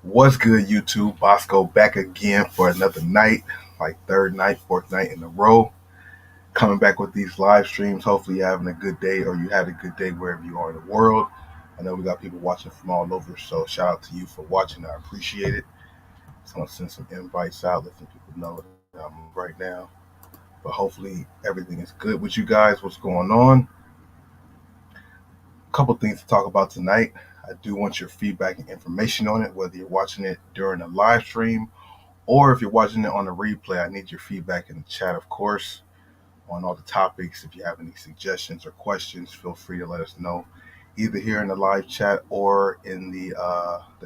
What's good, YouTube? Bossco back again for another night, like third night, fourth night in a row. Coming back with these live streams. Hopefully, you're having a good day or you had a good day wherever you are in the world. I know we got people watching from all over, so shout out to you for watching. I appreciate it. Just want to send some invites out, letting people know that I'm right now. But hopefully, everything is good with you guys. What's going on? A couple things to talk about tonight. I do want your feedback and information on it, whether you're watching it during a live stream or if you're watching it on the replay. I need your feedback in the chat, of course, on all the topics. If you have any suggestions or questions, feel free to let us know, either here in the live chat or in the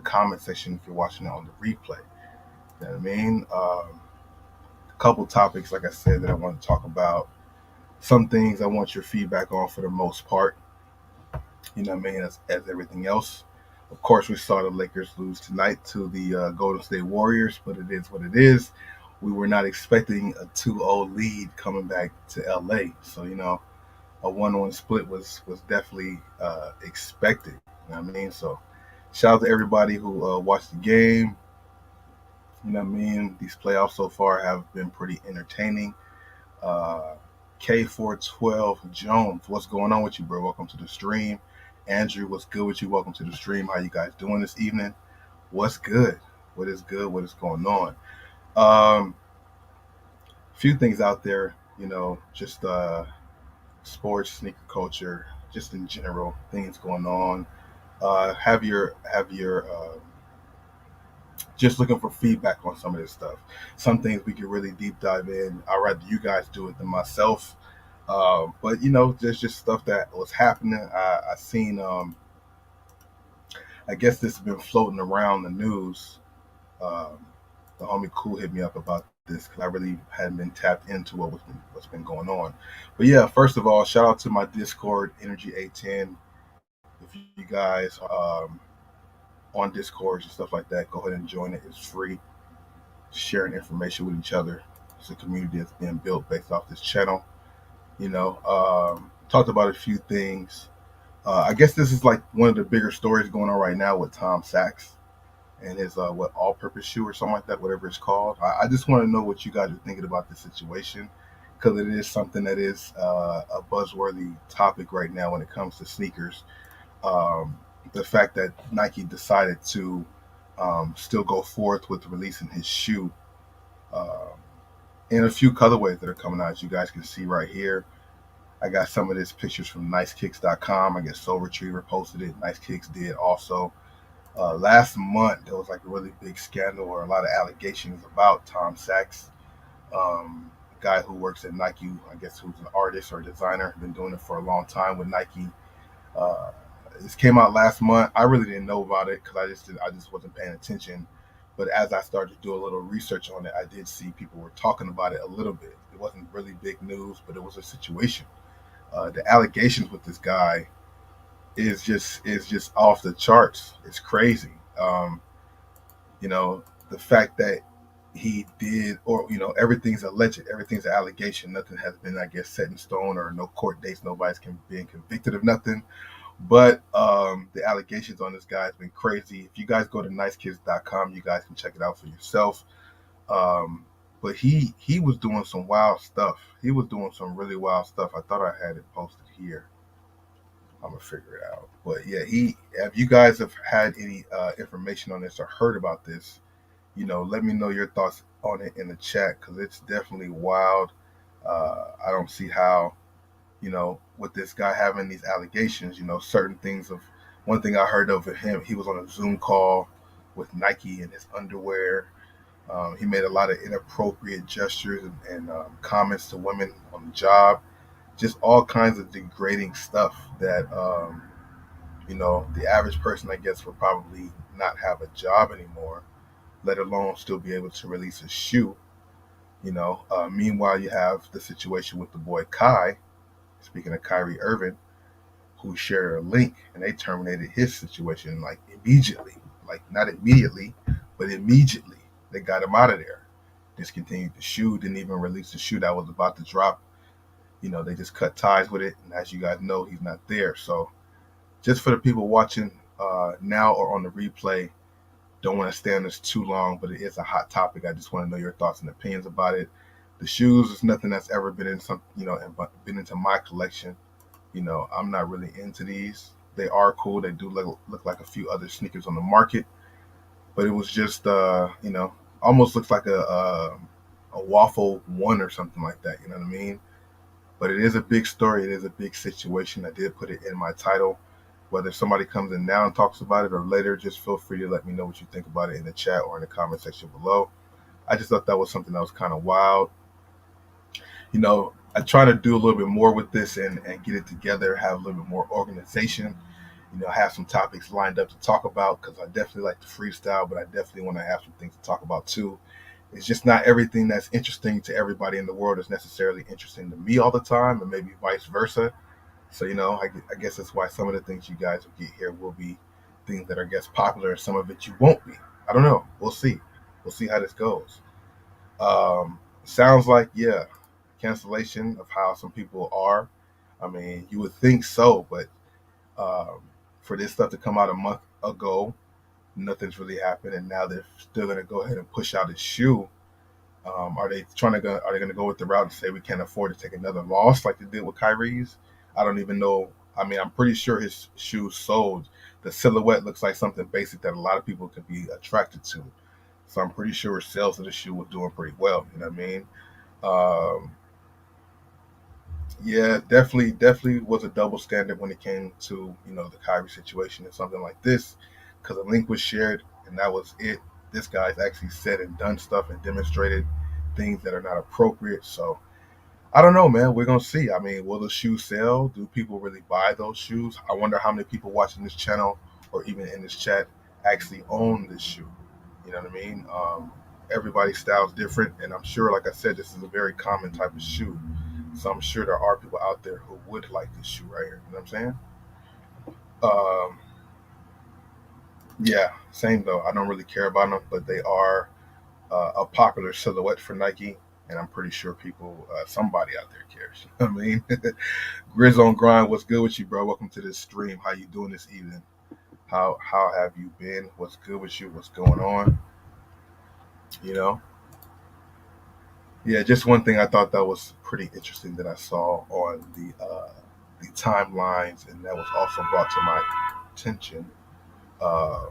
comment section if you're watching it on the replay. You know what I mean? A couple topics, like I said, that I want to talk about. Some things I want your feedback on for the most part. You know what I mean? As everything else. Of course, we saw the Lakers lose tonight to the Golden State Warriors, but it is what it is. We were not expecting a 2-0 lead coming back to LA. So, a 1-1 split was definitely expected. You know what I mean? So, shout out to everybody who watched the game. You know what I mean? These playoffs so far have been pretty entertaining. Uh, K412 Jones, what's going on with you, bro? Welcome to the stream. Andrew, what's good with you? Welcome to the stream. How you guys doing this evening? What's good? What is good? What is going on? A few things out there, just sports, sneaker culture, just in general, things going on. Have your just looking for feedback on some of this stuff. Some things we can really deep dive in. I'd rather you guys do it than myself. But there's just stuff that was happening. I seen. I guess this has been floating around the news. Um, the homie Cool hit me up about this because I really hadn't been tapped into what's been going on. But yeah, first of all, shout out to my Discord, Energy 810. If you guys on Discord and stuff like that, go ahead and join it. It's free. Sharing information with each other. It's a community that's being built based off this channel. Talked about a few things. I guess this is like one of the bigger stories going on right now with Tom Sachs and his what all-purpose shoe or something like that, whatever it's called. I just want to know what you guys are thinking about this situation because it is something that is a buzzworthy topic right now when it comes to sneakers. The fact that Nike decided to still go forth with releasing his shoe um, in a few colorways that are coming out, as you guys can see right here. I got some of these pictures from nicekicks.com. I guess Soul Retriever posted it. Nice Kicks did also. Last month, there was like a really big scandal or a lot of allegations about Tom Sachs, a guy who works at Nike, I guess who's an artist or designer, been doing it for a long time with Nike. Uh, this came out last month. I really didn't know about it because I just wasn't paying attention. But as I started to do a little research on it, I did see people were talking about it a little bit. It wasn't really big news, but it was a situation. The allegations with this guy is just off the charts. It's crazy. You know, the fact that he did, or everything's alleged, everything's an allegation. Nothing has been, I guess, set in stone, or no court dates. Nobody's being convicted of nothing. But the allegations on this guy has been crazy. If you guys go to nicekids.com, you guys can check it out for yourself. But he was doing some wild stuff. He was doing some really wild stuff. I thought I had it posted here. I'm gonna figure it out. But yeah, if you guys have had any information on this or heard about this, let me know your thoughts on it in the chat because it's definitely wild. I don't see how, with this guy having these allegations, certain things of one thing I heard of him, he was on a Zoom call with Nike in his underwear. He made a lot of inappropriate gestures and comments to women on the job, just all kinds of degrading stuff that the average person, I guess, would probably not have a job anymore, let alone still be able to release a shoe. Meanwhile, you have the situation with the boy Kai. Speaking of Kyrie Irving, who shared a link and they terminated his situation like immediately, like not immediately, but immediately they got him out of there. Discontinued the shoe, didn't even release the shoe that was about to drop. They just cut ties with it, and as you guys know, he's not there. So just for the people watching, now or on the replay. Don't want to stay on this too long, but it is a hot topic. I just want to know your thoughts and opinions about it. The shoes is nothing that's ever been in some, been into my collection. I'm not really into these. They are cool. They do look like a few other sneakers on the market, but it was just, almost looks like a waffle one or something like that. You know what I mean? But it is a big story. It is a big situation. I did put it in my title. Whether somebody comes in now and talks about it or later, just feel free to let me know what you think about it in the chat or in the comment section below. I just thought that was something that was kind of wild. I try to do a little bit more with this and get it together, have a little bit more organization, have some topics lined up to talk about because I definitely like to freestyle, but I definitely want to have some things to talk about too. It's just not everything that's interesting to everybody in the world is necessarily interesting to me all the time, and maybe vice versa. So, I guess that's why some of the things you guys will get here will be things that are, I guess, popular, and some of it you won't be. I don't know. We'll see. We'll see how this goes. Sounds like, yeah, cancellation of how some people are. I mean, you would think so, but um, for this stuff to come out a month ago, nothing's really happened, and now they're still going to go ahead and push out a shoe. Are they trying to go? Are they going to go with the route and say we can't afford to take another loss like they did with Kyrie's? I don't even know. I mean, I'm pretty sure his shoes sold. The silhouette looks like something basic that a lot of people could be attracted to. So I'm pretty sure sales of the shoe was doing pretty well. You know what I mean? Um, yeah, definitely was a double standard when it came to the Kyrie situation and something like this, because a link was shared and that was it. This guy's actually said and done stuff and demonstrated things that are not appropriate. So I don't know, man. We're gonna see. I mean, will the shoes sell? Do people really buy those shoes? I wonder how many people watching this channel or even in this chat actually own this shoe. You know what I mean? Everybody's style's different, and I'm sure, like I said, this is a very common type of shoe. So I'm sure there are people out there who would like this shoe right here. You know what I'm saying? Um, yeah, same though. I don't really care about them, but they are a popular silhouette for Nike, and I'm pretty sure people, somebody out there cares. You know what I mean? Grizz on grind. What's good with you, bro? Welcome to this stream. How you doing this evening? How have you been? What's good with you? What's going on? You know? Yeah, just one thing I thought that was pretty interesting that I saw on the timelines, and that was also brought to my attention. Uh,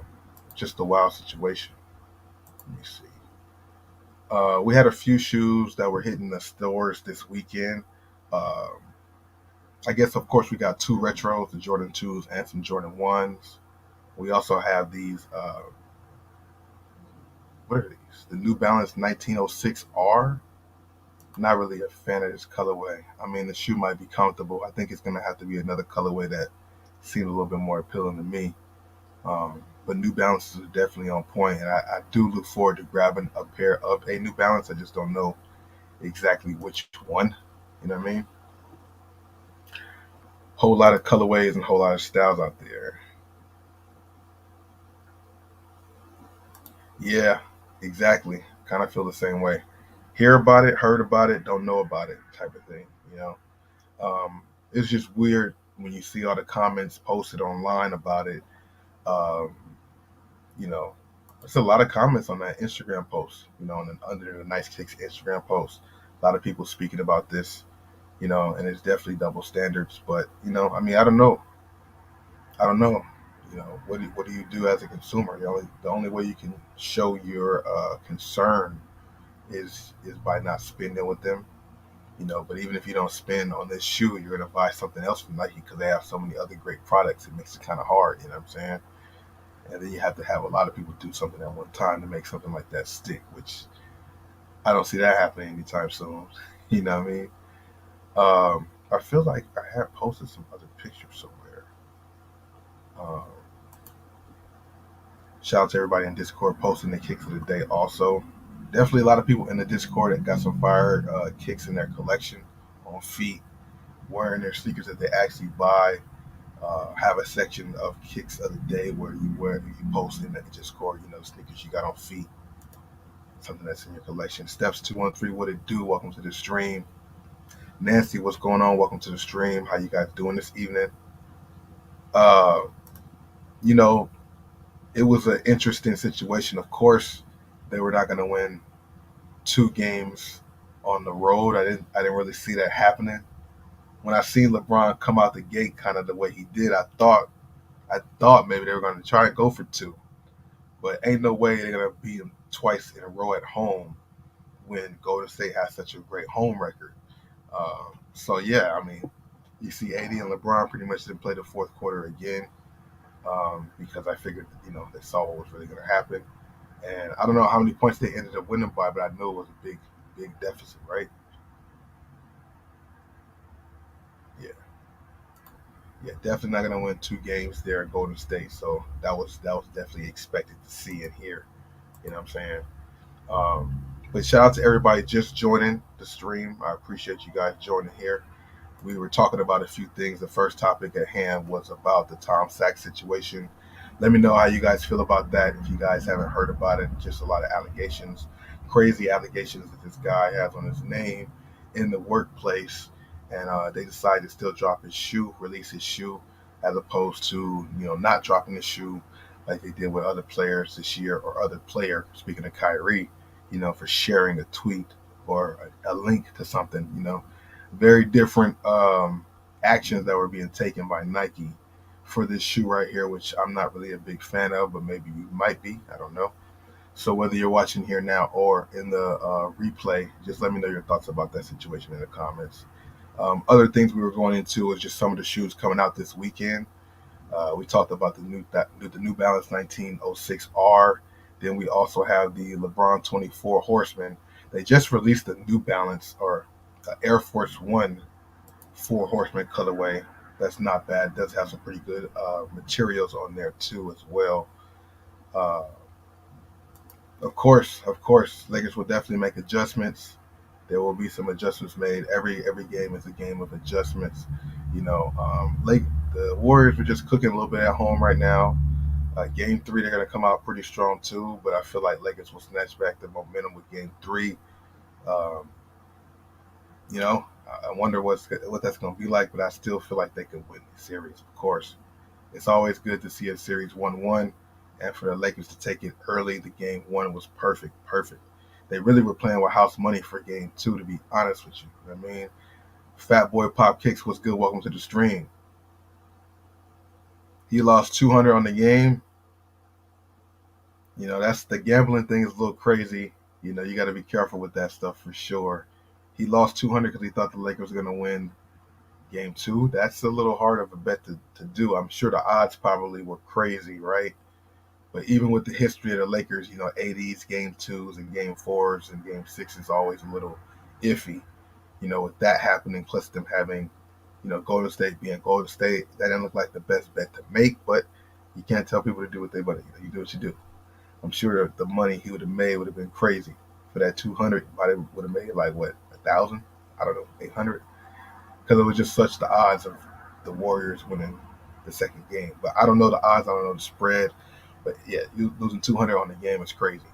just a wild situation. Let me see. We had a few shoes that were hitting the stores this weekend. Um, I guess, of course, we got two retros, the Jordan 2s and some Jordan 1s. We also have these, what are these? The New Balance 1906R. Not really a fan of this colorway. I mean, the shoe might be comfortable. I think it's going to have to be another colorway that seems a little bit more appealing to me. But New Balances are definitely on point, and I do look forward to grabbing a pair of a New Balance. I just don't know exactly which one. You know what I mean? Whole lot of colorways and whole lot of styles out there. Yeah, exactly. Kind of feel the same way. Hear about it, heard about it, don't know about it, type of thing. It's just weird when you see all the comments posted online about it. Um, you know, there's a lot of comments on that Instagram post. And then under the Nice Kicks Instagram post, a lot of people speaking about this. And it's definitely double standards. But I mean, I don't know. I don't know. What do you do as a consumer? The only way you can show your concern is by not spending with them. But even if you don't spend on this shoe, you're gonna buy something else from Nike because they have so many other great products. It makes it kind of hard. You know what I'm saying? And then you have to have a lot of people do something at one time to make something like that stick, which I don't see that happening anytime soon. You know what I mean? I feel like I had posted some other pictures somewhere. Um, Shout out to everybody in Discord posting the kicks of the day. Also, definitely a lot of people in the Discord that got some fire kicks in their collection on feet, wearing their sneakers that they actually buy. Have a section of kicks of the day where you post in the Discord, the sneakers you got on feet, something that's in your collection. Steps 213, what it do? Welcome to the stream. Nancy, what's going on? Welcome to the stream. How you guys doing this evening? Uh, you know, it was an interesting situation. Of course, they were not going to win two games on the road. I didn't really see that happening. When I seen LeBron come out the gate kind of the way he did, I thought maybe they were going to try to go for two, but ain't no way they're going to beat them twice in a row at home when Golden State has such a great home record. So yeah, I mean, you see AD and LeBron pretty much didn't play the fourth quarter again, because I figured they saw what was really going to happen, and I don't know how many points they ended up winning by, but I know it was a big deficit, right? Yeah, yeah, definitely not going to win two games there at Golden State. So that was definitely expected to see and hear. You know what I'm saying? But shout out to everybody just joining the stream. I appreciate you guys joining here. We were talking about a few things. The first topic at hand was about the Tom Sachs situation. Let me know how you guys feel about that. If you guys haven't heard about it, just a lot of allegations, crazy allegations that this guy has on his name in the workplace, and they decided to still drop his shoe, release his shoe, as opposed to not dropping the shoe like they did with other players this year, or other player. Speaking of Kyrie, for sharing a tweet or a link to something, very different actions that were being taken by Nike for this shoe right here, which I'm not really a big fan of, but maybe you might be. I don't know. So whether you're watching here now or in the replay, just let me know your thoughts about that situation in the comments. Other things we were going into was just some of the shoes coming out this weekend. We talked about the New Balance 1906R. Then we also have the LeBron 24 Horseman. They just released the New Balance or Air Force One Four Horsemen colorway. That's not bad. It does have some pretty good materials on there too as well. Uh, of course, Lakers will definitely make adjustments. There will be some adjustments made. Every game is a game of adjustments. Lake the Warriors are just cooking a little bit at home right now. Game three, they're gonna come out pretty strong too, but I feel like Lakers will snatch back the momentum with game three. Um, I wonder what that's going to be like, but I still feel like they could win the series. Of course, it's always good to see a series 1-1, and for the Lakers to take it early. The game one was perfect, perfect. They really were playing with house money for game two, to be honest with you. I mean, Fat Boy Pop Kicks was good. Welcome to the stream. He lost 200 on the game. That's the gambling thing is a little crazy. You got to be careful with that stuff for sure. He lost 200 because he thought the Lakers were going to win game two. That's a little hard of a bet to do. I'm sure the odds probably were crazy, right? But even with the history of the Lakers, 80s game twos and game fours and game sixes always a little iffy. With that happening, plus them having, Golden State being Golden State, that didn't look like the best bet to make. But you can't tell people to do what they want. You do what you do. I'm sure the money he would have made would have been crazy. For that 200, probably would have made like what, 1,000? I don't know, 800, because it was just such the odds of the Warriors winning the second game. But I don't know the odds. I don't know the spread. But yeah, you losing 200 on the game is crazy.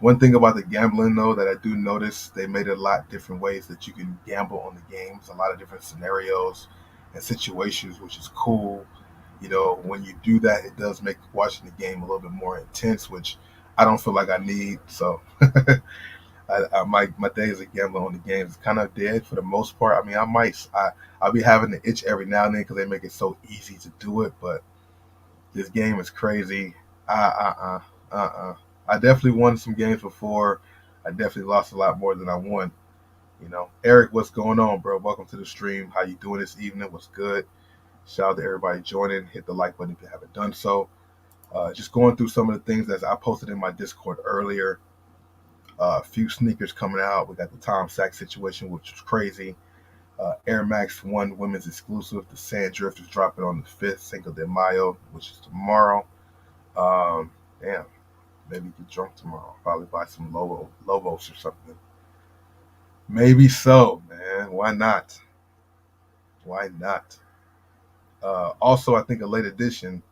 One thing about the gambling, though, that I do notice, they made it a lot different ways that you can gamble on the games, a lot of different scenarios and situations, which is cool. When you do that, it does make watching the game a little bit more intense, which I don't feel like I need. So my days of gambling on the games is kind of dead for the most part. I mean, I'll be having the itch every now and then because they make it so easy to do it. But this game is crazy. I definitely won some games before. I definitely lost a lot more than I won. Eric, what's going on, bro? Welcome to the stream. How you doing this evening? What's good? Shout out to everybody joining. Hit the like button if you haven't done so. Just going through some of the things that I posted in my Discord earlier. A few sneakers coming out. We got the Tom Sachs situation, which was crazy. Air Max 1 women's exclusive. The Sand Drift is dropping on the 5th, Cinco de Mayo, which is tomorrow. Damn, maybe get drunk tomorrow. Probably buy some Lobos or something. Maybe so, man. Why not? Why not? Also, I think a late edition,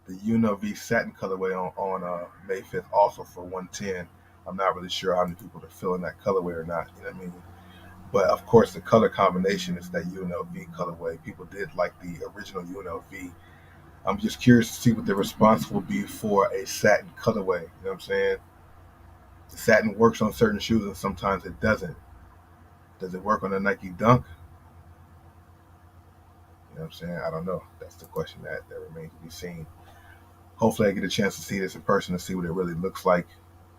the UNLV satin colorway on May 5th, also for 110. I'm not really sure how many people are feeling that colorway or not. You know what I mean? But of course, the color combination is that UNLV colorway. People did like the original UNLV I'm just curious to see what the response will be for a satin colorway. You know what I'm saying? Satin works on certain shoes and sometimes it doesn't. Does it work on a Nike Dunk? You know what I'm saying? I don't know. That's the question that remains to be seen. Hopefully, I get a chance to see this in person to see what it really looks like.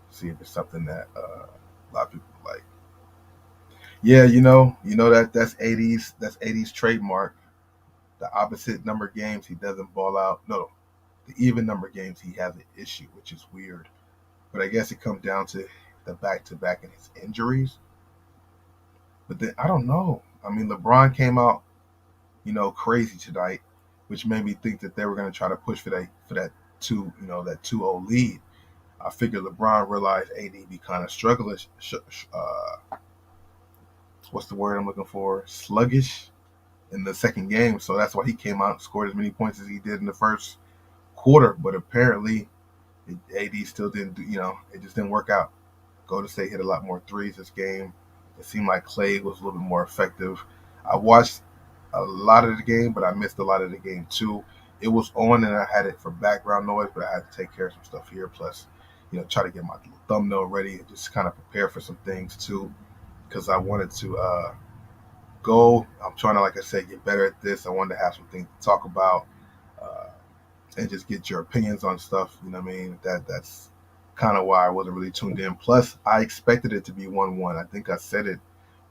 See if it's something that a lot of people like. Yeah, that's '80s. That's '80s trademark. The opposite number games he doesn't ball out. No, the even number games he has an issue, which is weird. But I guess it comes down to the back to back and his injuries. But then I don't know. I mean, LeBron came out, crazy tonight, which made me think that they were going to try to push for that that 2-0 lead. I figured LeBron realized AD be kind of struggling. What's the word I'm looking for? Sluggish in the second game, so that's why he came out and scored as many points as he did in the first quarter. But apparently, AD still didn't. It just didn't work out. Golden State hit a lot more threes this game. It seemed like Clay was a little bit more effective. I watched a lot of the game, but I missed a lot of the game too. It was on and I had it for background noise, but I had to take care of some stuff here. Plus, try to get my thumbnail ready and just kind of prepare for some things too, because I wanted to go. I'm trying to, like I said, get better at this. I wanted to have some things to talk about. Uh, and just get your opinions on stuff. You know what I mean? That's kind of why I wasn't really tuned in. Plus, I expected it to be 1-1. I think I said it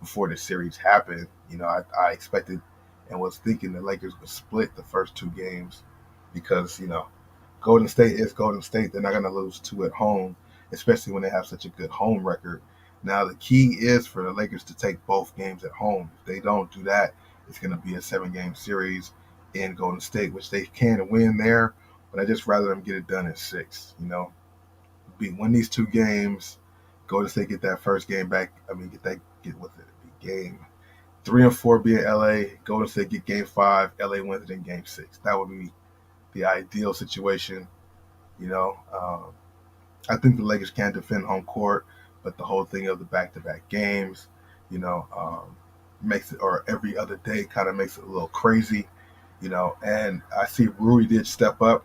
before the series happened. I expected and was thinking the Lakers would split the first two games because Golden State is Golden State. They're not going to lose two at home, especially when they have such a good home record. Now, the key is for the Lakers to take both games at home. If they don't do that, it's going to be a 7-game series in Golden State, which they can win there. But I just rather them get it done in 6. Win these two games. Golden State get that first game back. I mean, get with it. Game 3 and 4 be in LA. Golden State get game 5. LA wins it in game 6. That would be the ideal situation. You know, um, I think the Lakers can defend home court, but the whole thing of the back-to-back games, you know, um, makes it, or every other day, kind of makes it a little crazy. And I see Rui did step up.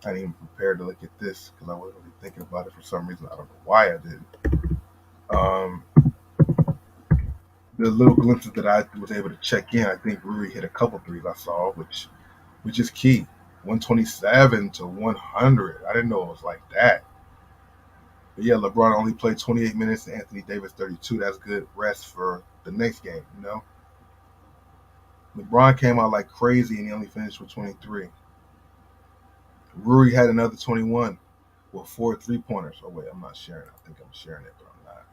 I didn't even prepare to look at this because I wasn't really thinking about it for some reason. I don't know why I did. Um, the little glimpses that I was able to check in, I think Rui hit a couple threes I saw, which is key. 127 to 100. I didn't know it was like that. But yeah, LeBron only played 28 minutes and Anthony Davis 32. That's good rest for the next game. LeBron came out like crazy and he only finished with 23. Rui had another 21 with 4 3-pointers. Oh, wait, I'm not sharing. I think I'm sharing it, but I'm not.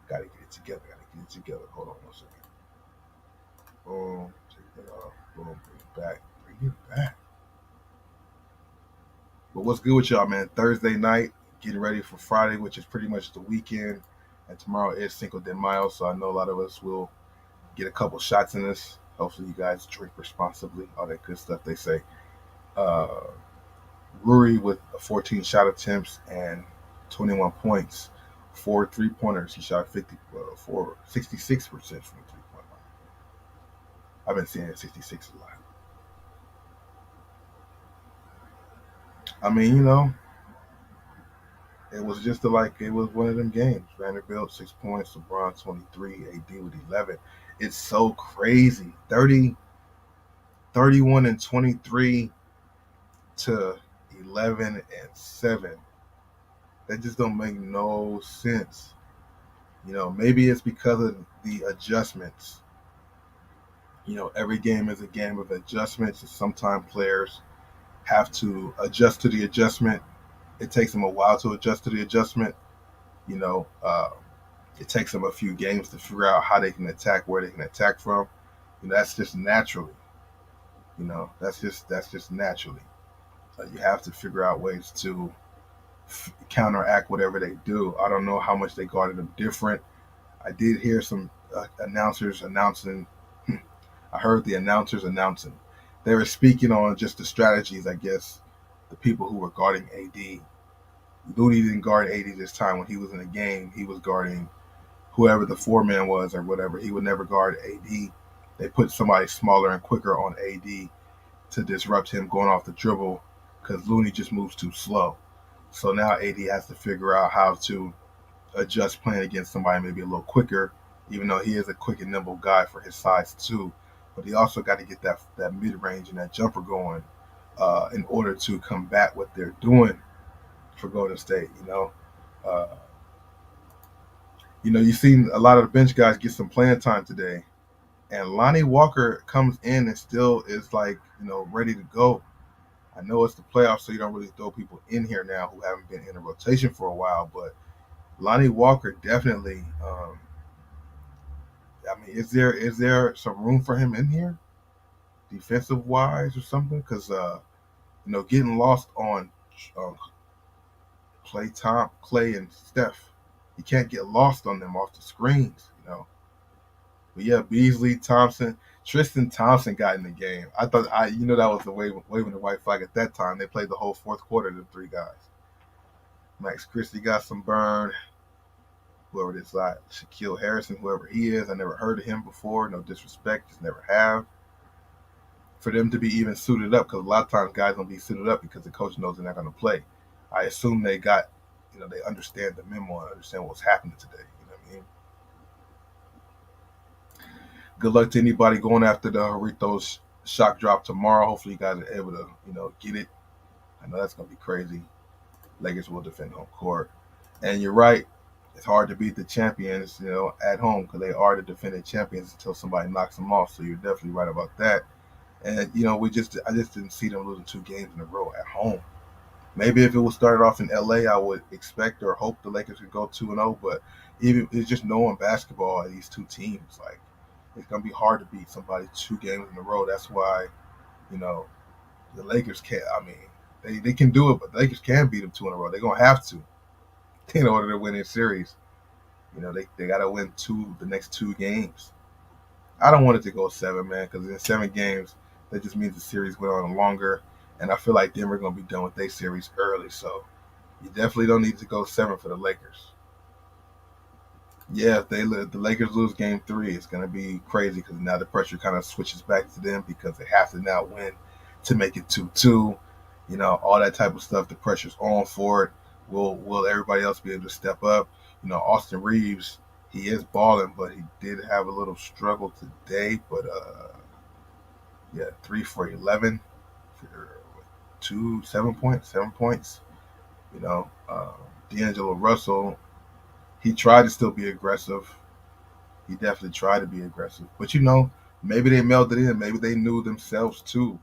Gotta get it together. Hold on 1 second. Boom. Take that off. Boom. Bring it back. Bring it back. But what's good with y'all, man? Thursday night, getting ready for Friday, which is pretty much the weekend. And tomorrow is Cinco de Mayo, so I know a lot of us will get a couple shots in this. Hopefully, you guys drink responsibly, all that good stuff they say. Uh, Ruri with 14 shot attempts and 21 points, 4 3-pointers. He shot 66% from the 3-point line. I've been seeing 66 a lot. I mean, it was just it was one of them games. Vanderbilt 6 points, LeBron 23, AD with 11. It's so crazy. 30, 31 and 23 to 11 and 7. That just don't make no sense. Maybe it's because of the adjustments. Every game is a game of adjustments, and sometimes players have to adjust to the adjustment. It takes them a while to adjust to the adjustment. You know, uh, it takes them a few games to figure out how they can attack, where they can attack from. That's just naturally. That's just naturally. You have to figure out ways to counteract whatever they do. I don't know how much they guarded them different. I did hear some announcers announcing. I heard the announcers announcing. They were speaking on just the strategies, I guess, the people who were guarding AD. Looney didn't guard AD this time when he was in the game. He was guarding whoever the four-man was or whatever. He would never guard AD. They put somebody smaller and quicker on AD to disrupt him going off the dribble because Looney just moves too slow. So now AD has to figure out how to adjust playing against somebody maybe a little quicker, even though he is a quick and nimble guy for his size too. But he also got to get that mid range and that jumper going in order to combat what they're doing for Golden State. Uh, you've seen a lot of the bench guys get some playing time today, and Lonnie Walker comes in and still is like ready to go. I know it's the playoffs, so you don't really throw people in here now who haven't been in a rotation for a while, but Lonnie Walker definitely. I mean, is there some room for him in here, defensive wise or something? Because getting lost on um, Clay and Steph, you can't get lost on them off the screens. But yeah, Beasley, Thompson, Tristan Thompson got in the game. I thought that was the waving the white flag at that time. They played the whole fourth quarter. The three guys. Max Christie got some burn. Whoever this like, Shaquille Harrison, whoever he is, I never heard of him before. No disrespect, just never have. For them to be even suited up, because a lot of times guys don't be suited up because the coach knows they're not going to play. I assume they got, they understand the memo and understand what's happening today. You know what I mean? Good luck to anybody going after the Haritos shock drop tomorrow. Hopefully you guys are able to, get it. I know that's going to be crazy. Lakers will defend home court. And you're right. It's hard to beat the champions, at home because they are the defending champions until somebody knocks them off. So you're definitely right about that. And I just didn't see them losing 2 games in a row at home. Maybe if it was started off in LA, I would expect or hope the Lakers could go 2-0. But even it's just knowing basketball, these two teams, like it's gonna be hard to beat somebody 2 games in a row. That's why, you know, the Lakers can't. I mean, they can do it, but the Lakers can beat them 2 in a row. They're gonna have to in order to win this series. They got to win the next 2 games. I don't want it to go 7, man, because in 7 games, that just means the series went on longer. And I feel like Denver going to be done with their series early. So you definitely don't need to go 7 for the Lakers. Yeah, if the Lakers lose game 3, it's going to be crazy because now the pressure kind of switches back to them because they have to now win to make it 2-2. All that type of stuff. The pressure's on for it. Will everybody else be able to step up? Austin Reeves, he is balling, but he did have a little struggle today. But yeah, 3 for 11 for 7 points. D'Angelo Russell, he tried to still be aggressive. He definitely tried to be aggressive. But maybe they melded in. Maybe they knew themselves too.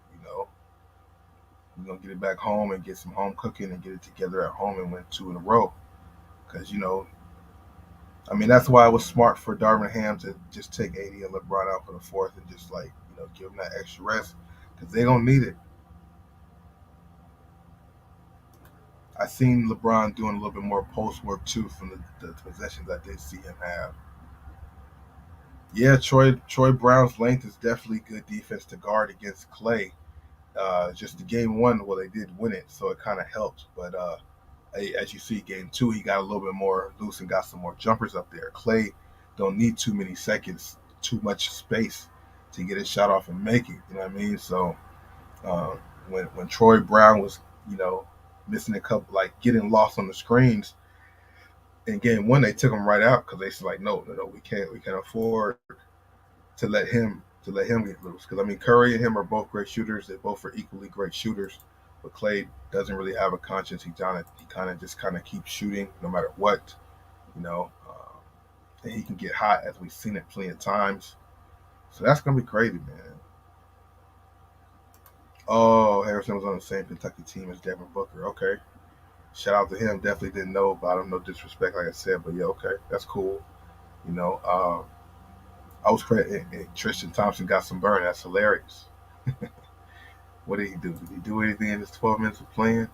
We're gonna get it back home and get some home cooking and get it together at home and win 2 in a row. Because I mean, that's why it was smart for Darvin Ham to just take AD and LeBron out for the fourth and just give them that extra rest because they don't need it. I seen LeBron doing a little bit more post work too from the possessions I did see him have. Yeah, Troy Brown's length is definitely good defense to guard against Clay. Just the game 1, well, they did win it, so it kind of helped. But as you see, game 2, he got a little bit more loose and got some more jumpers up there. Clay don't need too many seconds, too much space to get his shot off and make it. You know what I mean? So uh, when Troy Brown was, missing a couple, like getting lost on the screens in game 1, they took him right out because they said like, no, we can't afford to let him get loose. Because I mean, Curry and him are both great shooters. They both are equally great shooters. But Clay doesn't really have a conscience. He kind of just keeps shooting no matter what, and he can get hot as we've seen it plenty of times. So that's gonna be crazy, man. Oh, Harrison was on the same Kentucky team as Devin Booker. Okay, shout out to him. Definitely didn't know about him. No disrespect, like I said, but yeah, okay, that's cool. You know, I was credit. And Tristan Thompson got some burn. That's hilarious. What did he do? Did he do anything in his 12 minutes of playing?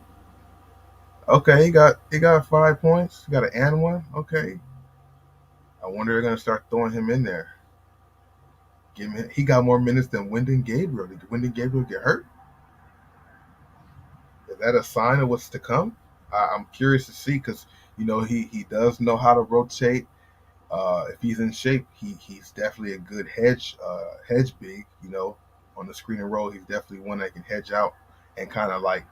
Okay, he got 5 points. He got an and one. Okay, I wonder they're gonna start throwing him in there. He got more minutes than Wyndon Gabriel. Did Wyndon Gabriel get hurt? Is that a sign of what's to come? I'm curious to see because he does know how to rotate. If he's in shape, he's definitely a good hedge big. on the screen and roll, he's definitely one that can hedge out and kind of like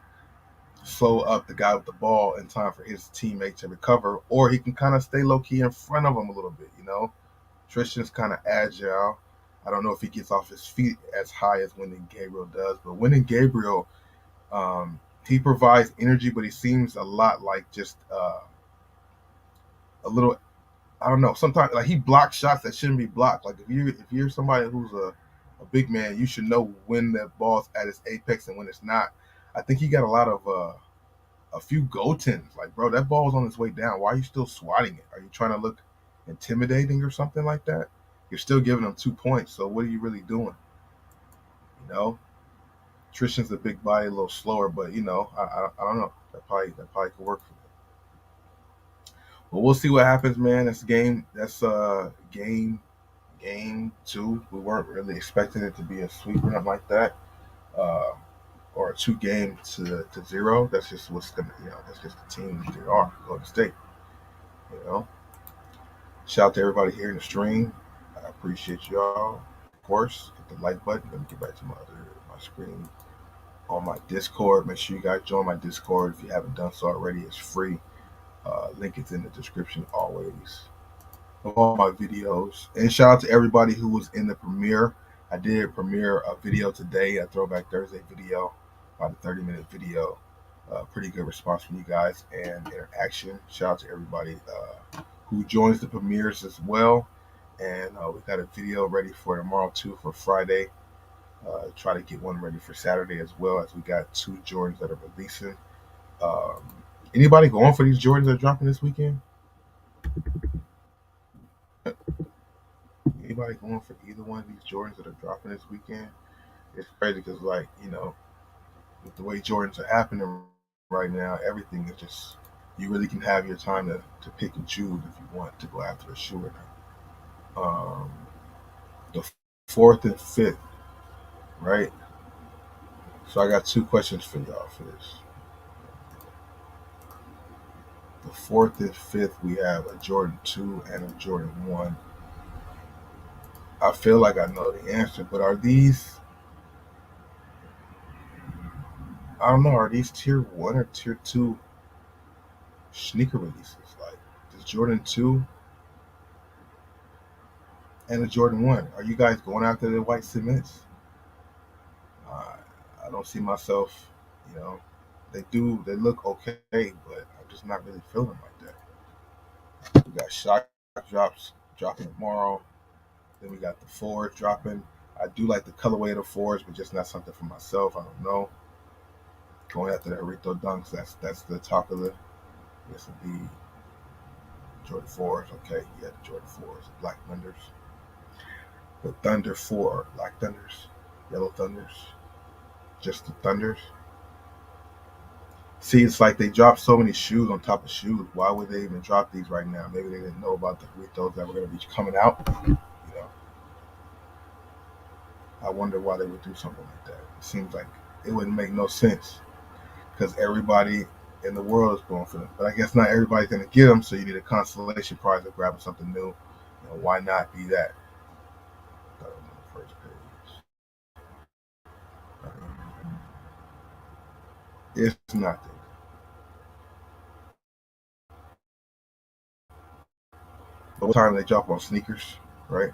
slow up the guy with the ball in time for his teammate to recover, or he can kind of stay low key in front of him a little bit. Tristan's kind of agile. I don't know if he gets off his feet as high as Wyndon Gabriel does, but Wyndon Gabriel, he provides energy, but he seems a lot like just a little. I don't know. Sometimes like he blocks shots that shouldn't be blocked. Like if you're somebody who's a big man, you should know when that ball's at its apex and when it's not. I think he got a lot of a few goaltends. Like, bro, that ball's on its way down. Why are you still swatting it? Are you trying to look intimidating or something like that? You're still giving them 2 points. So what are you really doing? You know, Tristan's a big body, a little slower, but I don't know. That probably could work for them. But we'll see what happens, man. That's game. That's game two. We weren't really expecting it to be a sweep or nothing like that. Uh, or a 2 game to zero. That's just what's gonna that's just the team that they are, Golden State. You know. Shout out to everybody here in the stream. I appreciate y'all. Of course, hit the like button. Let me get back to my screen. On my Discord, make sure you guys join my Discord if you haven't done so already. It's free. Link is in the description always of all my videos. And shout out to everybody who was in the premiere. I did premiere a video today, a Throwback Thursday video, about a 30-minute video. Pretty good response from you guys and interaction. Shout out to everybody who joins the premieres as well. And we got a video ready for tomorrow too for Friday. Try to get one ready for Saturday as well, as we got 2 Jordans that are releasing. Um, Anybody going for these Jordans that are dropping this weekend? Anybody going for either one of these Jordans that are dropping this weekend? It's crazy because, like, with the way Jordans are happening right now, everything is just, you really can have your time to pick and choose if you want to go after a shoe or not. The fourth and fifth, right? So I got 2 questions for y'all for this. The fourth and fifth, we have a Jordan 2 and a Jordan 1. I feel like I know the answer, but are these, I don't know, are these tier 1 or tier 2 sneaker releases? Like, this Jordan 2 and a Jordan 1. Are you guys going after the white cements? Uh, I don't see myself, you know, they look okay, but I'm just not really feeling like that. We got shock drops dropping tomorrow. Then we got the fours dropping. I do like the colorway of the fours, but just not something for myself. I don't know. Going after the Rito Dunks, that's the top of the. This would be Jordan fours. Okay, yeah, the Jordan fours, Black Thunders, the Thunder 4, Black Thunders, Yellow Thunders, just the Thunders. See, it's like they dropped so many shoes on top of shoes. Why would they even drop these right now? Maybe they didn't know about the Ritos that were going to be coming out. know, I wonder why they would do something like that. It seems like it wouldn't make no sense because everybody in the world is going for them. But I guess not everybody's going to get them, so you need a consolation prize of grabbing something new. Why not be that? I don't know the first page. It's nothing. But what time they drop on sneakers, right?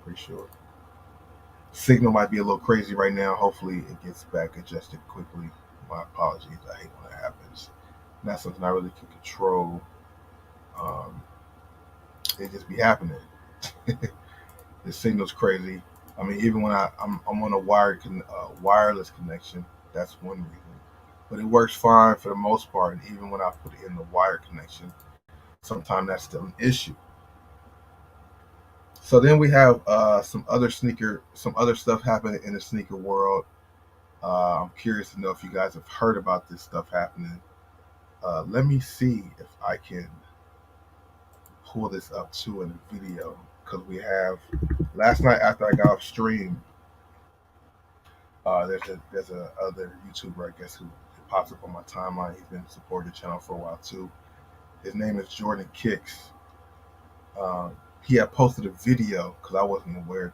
Pretty sure. Signal might be a little crazy right now. Hopefully it gets back adjusted quickly. My apologies. I hate when that happens. Not something I really can control. Um, it just be happening. The signal's crazy. I mean, even when I'm on a wireless connection, that's one reason. But it works fine for the most part. And even when I put in the wired connection, sometimes that's still an issue. So then we have some other stuff happening in the sneaker world. I'm curious to know if you guys have heard about this stuff happening. Let me see if I can pull this up too in the video because we have last night after I got off stream. There's a other YouTuber I guess who pops up on my timeline. He's been supporting the channel for a while too. His name is Jordan Kicks. He had posted a video because I wasn't aware.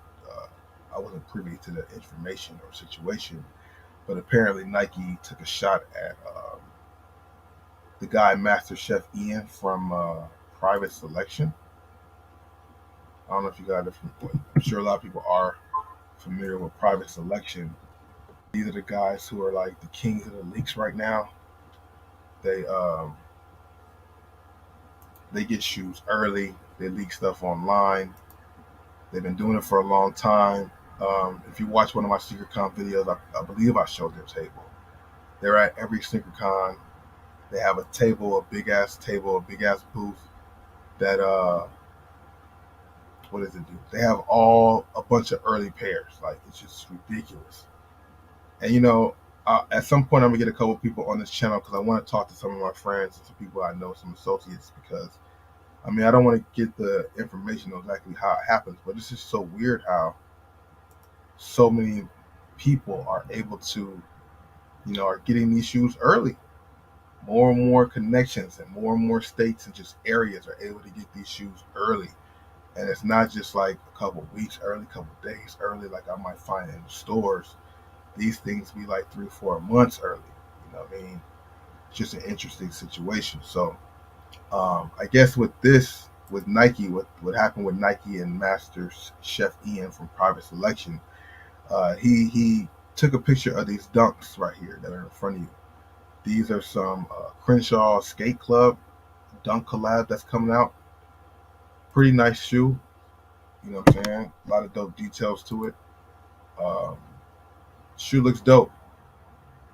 I wasn't privy to the information or situation, but apparently Nike took a shot at the guy Master Chef Ian from Private Selection. I don't know if you guys are familiar. I'm sure a lot of people are familiar with Private Selection. These are the guys who are like the kings of the leaks right now. They they get shoes early. They leak stuff online. They've been doing it for a long time. If you watch one of my sneaker con videos, I believe I showed their table. They're at every sneaker con. They have a table, a big ass table, a big ass booth that what does it do? They have all a bunch of early pairs. Like it's just ridiculous. And at some point I'm gonna get a couple people on this channel because I want to talk to some of my friends and some people I know, some associates, because I mean I don't want to get the information on exactly how it happens, but it's just so weird how so many people are able to, are getting these shoes early. More and more connections and more states and just areas are able to get these shoes early. And it's not just like a couple weeks early, couple days early, like I might find in the stores. These things be like 3 4 months early. You know what I mean? It's just an interesting situation. So I guess with this, with Nike, what happened with Nike and Master Chef Ian from Private Selection, he took a picture of these dunks right here that are in front of you. These are some Crenshaw Skate Club dunk collab that's coming out. Pretty nice shoe. You know what I'm saying? A lot of dope details to it. Um, Shoe looks dope,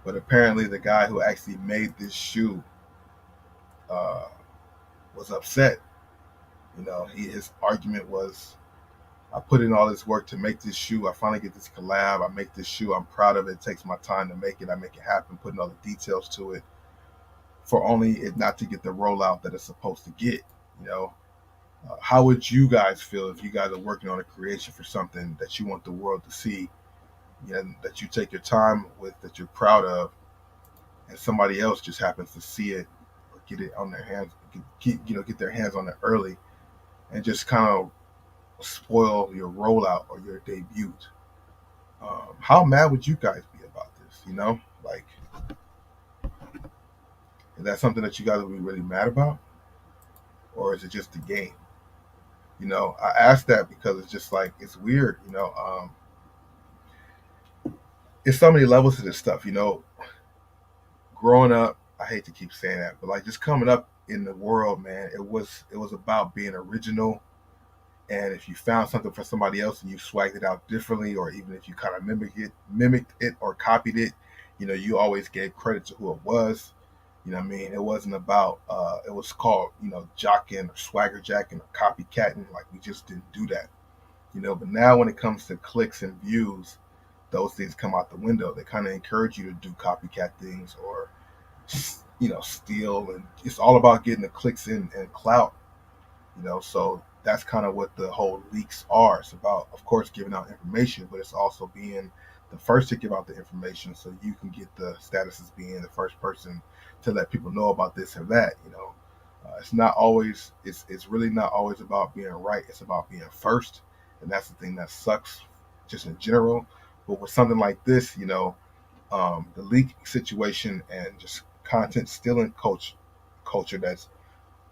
but apparently the guy who actually made this shoe uh, was upset. His argument was, I put in all this work to make this shoe. I finally get this collab. I make this shoe. I'm proud of it. It takes my time to make it. I make it happen, putting all the details to it for only it not to get the rollout that it's supposed to get. You know, how would you guys feel if you guys are working on a creation for something that you want the world to see, that you take your time with, that you're proud of, and somebody else just happens to see it or get it on their hands, get their hands on it early, and just kind of spoil your rollout or your debut? How mad would you guys be about this? Like, is that something that you guys would be really mad about, or is it just the game? I ask that because it's just like it's weird. It's so many levels to this stuff. Growing up, I hate to keep saying that, but like just coming up in the world, man, it was about being original. And if you found something for somebody else and you swagged it out differently, or even if you kind of mimicked it or copied it, you always gave credit to who it was. You know what I mean? It wasn't about it was called, jocking or swagger jacking or copycatting. Like we just didn't do that. But now when it comes to clicks and views, those things come out the window. They kind of encourage you to do copycat things or steal, and it's all about getting the clicks in and clout. So that's kind of what the whole leaks are. It's about, of course, giving out information, but it's also being the first to give out the information so you can get the status as being the first person to let people know about this or that. It's not always, it's really not always about being right. It's about being first, and that's the thing that sucks just in general. But with something like this, the leak situation and just content stealing culture that's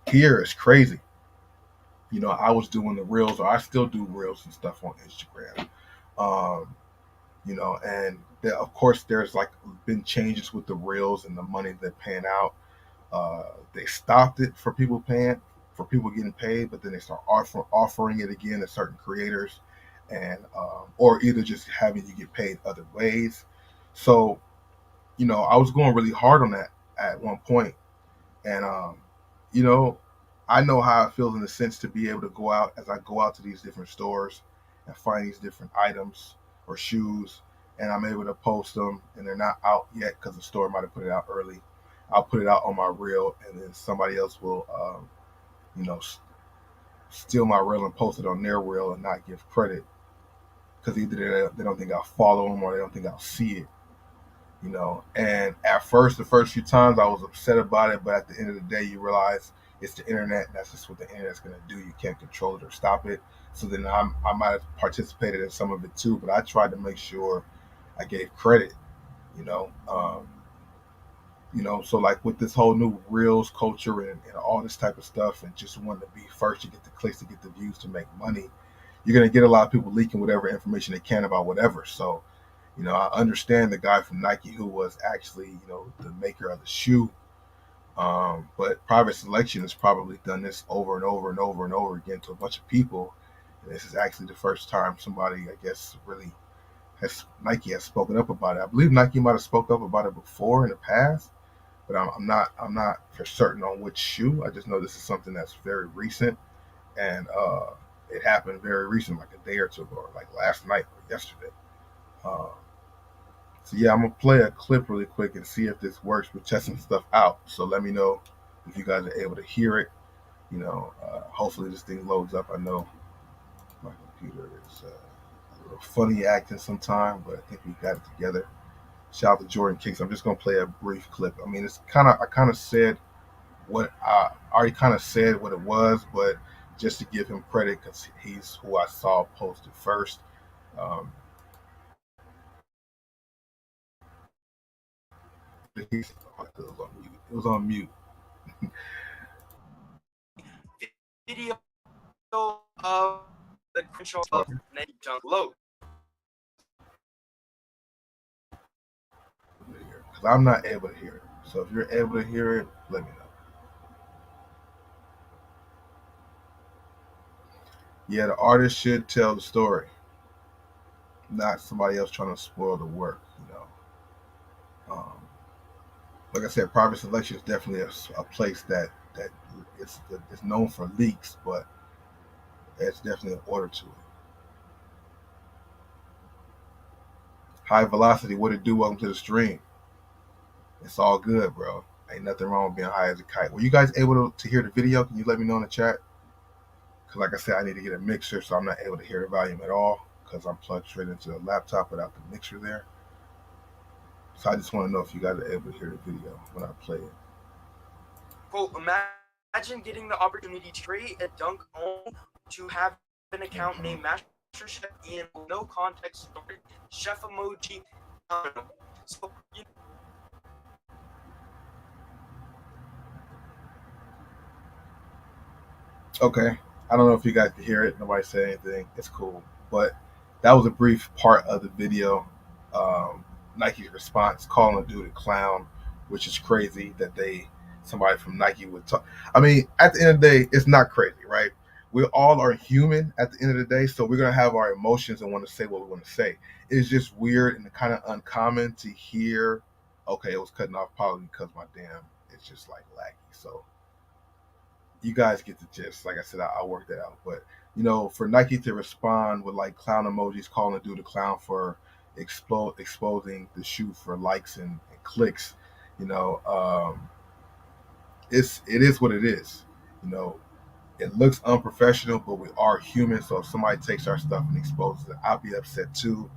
here is crazy. I was doing the reels, or I still do reels and stuff on Instagram. Um, and there, of course, there's like been changes with the reels and the money they're paying out. They stopped it for people getting paid, but then they start offering it again to certain creators, and or either just having you get paid other ways. So, I was going really hard on that at one point, and you know, I know how it feels in the sense to be able to go out as I go out to these different stores and find these different items or shoes, and I'm able to post them, and they're not out yet because the store might have put it out early. I'll put it out on my reel, and then somebody else will, you know, steal my reel and post it on their reel and not give credit because either they don't think I'll follow them or they don't think I'll see it. And at first, the first few times I was upset about it, but at the end of the day, you realize it's the internet. That's just what the internet's going to do. You can't control it or stop it. So then I might have participated in some of it too, but I tried to make sure I gave credit. You know, so like with this whole new reels culture and all this type of stuff, and just wanting to be first to get the clicks, to get the views, to make money, you're gonna get a lot of people leaking whatever information they can about whatever. So I understand the guy from Nike who was actually the maker of the shoe. But private selection has probably done this over and over and over and over again to a bunch of people. And this is actually the first time somebody, I guess, really has Nike has spoken up about it. I believe Nike might have spoke up about it before in the past, but I'm not for certain on which shoe. I just know this is something that's very recent, and it happened very recent, like a day or two ago, or like last night or yesterday. Uh, so yeah, I'm gonna play a clip really quick and see if this works. We're testing stuff out, so let me know if you guys are able to hear it. Hopefully this thing loads up. I know my computer is a little funny acting sometime, but I think we got it together. Shout out to Jordan Kicks. I'm just gonna play a brief clip. I mean, I kind of said what I already kind of said what it was, but just to give him credit because he's who I saw posted first. Um, it was on mute. It was on mute. Video of the control of junk load. Because I'm not able to hear it. So if you're able to hear it, let me know. Yeah, the artist should tell the story, not somebody else trying to spoil the work. Like I said, private selection is definitely a place that is known for leaks, but there's definitely an order to it. High velocity, what it do? Welcome to the stream. It's all good, bro. Ain't nothing wrong with being high as a kite. Were you guys able to hear the video? Can you let me know in the chat? Because like I said, I need to get a mixer, so I'm not able to hear the volume at all because I'm plugged straight into the laptop without the mixer there. So I just want to know if you guys are able to hear the video when I play it. Quote, imagine getting the opportunity to create a dunk only to have an account named Master Chef Ian with no context story, chef emoji. So, Okay. I don't know if you guys can hear it. Nobody said anything. It's cool. But that was a brief part of the video. Nike's response, calling a dude a clown, which is crazy that somebody from Nike would talk. I mean, at the end of the day, it's not crazy, right? We all are human at the end of the day, so we're gonna have our emotions and want to say what we want to say. It's just weird and kind of uncommon to hear. Okay, it was cutting off probably because my damn it's just like laggy. So you guys get the gist. Like I said, I'll work that out. But for Nike to respond with like clown emojis, calling a dude a clown for exposing the shoe for likes and clicks, you know, um, it is what it is. You know, it looks unprofessional, but we are human. So if somebody takes our stuff and exposes it, I'll be upset too.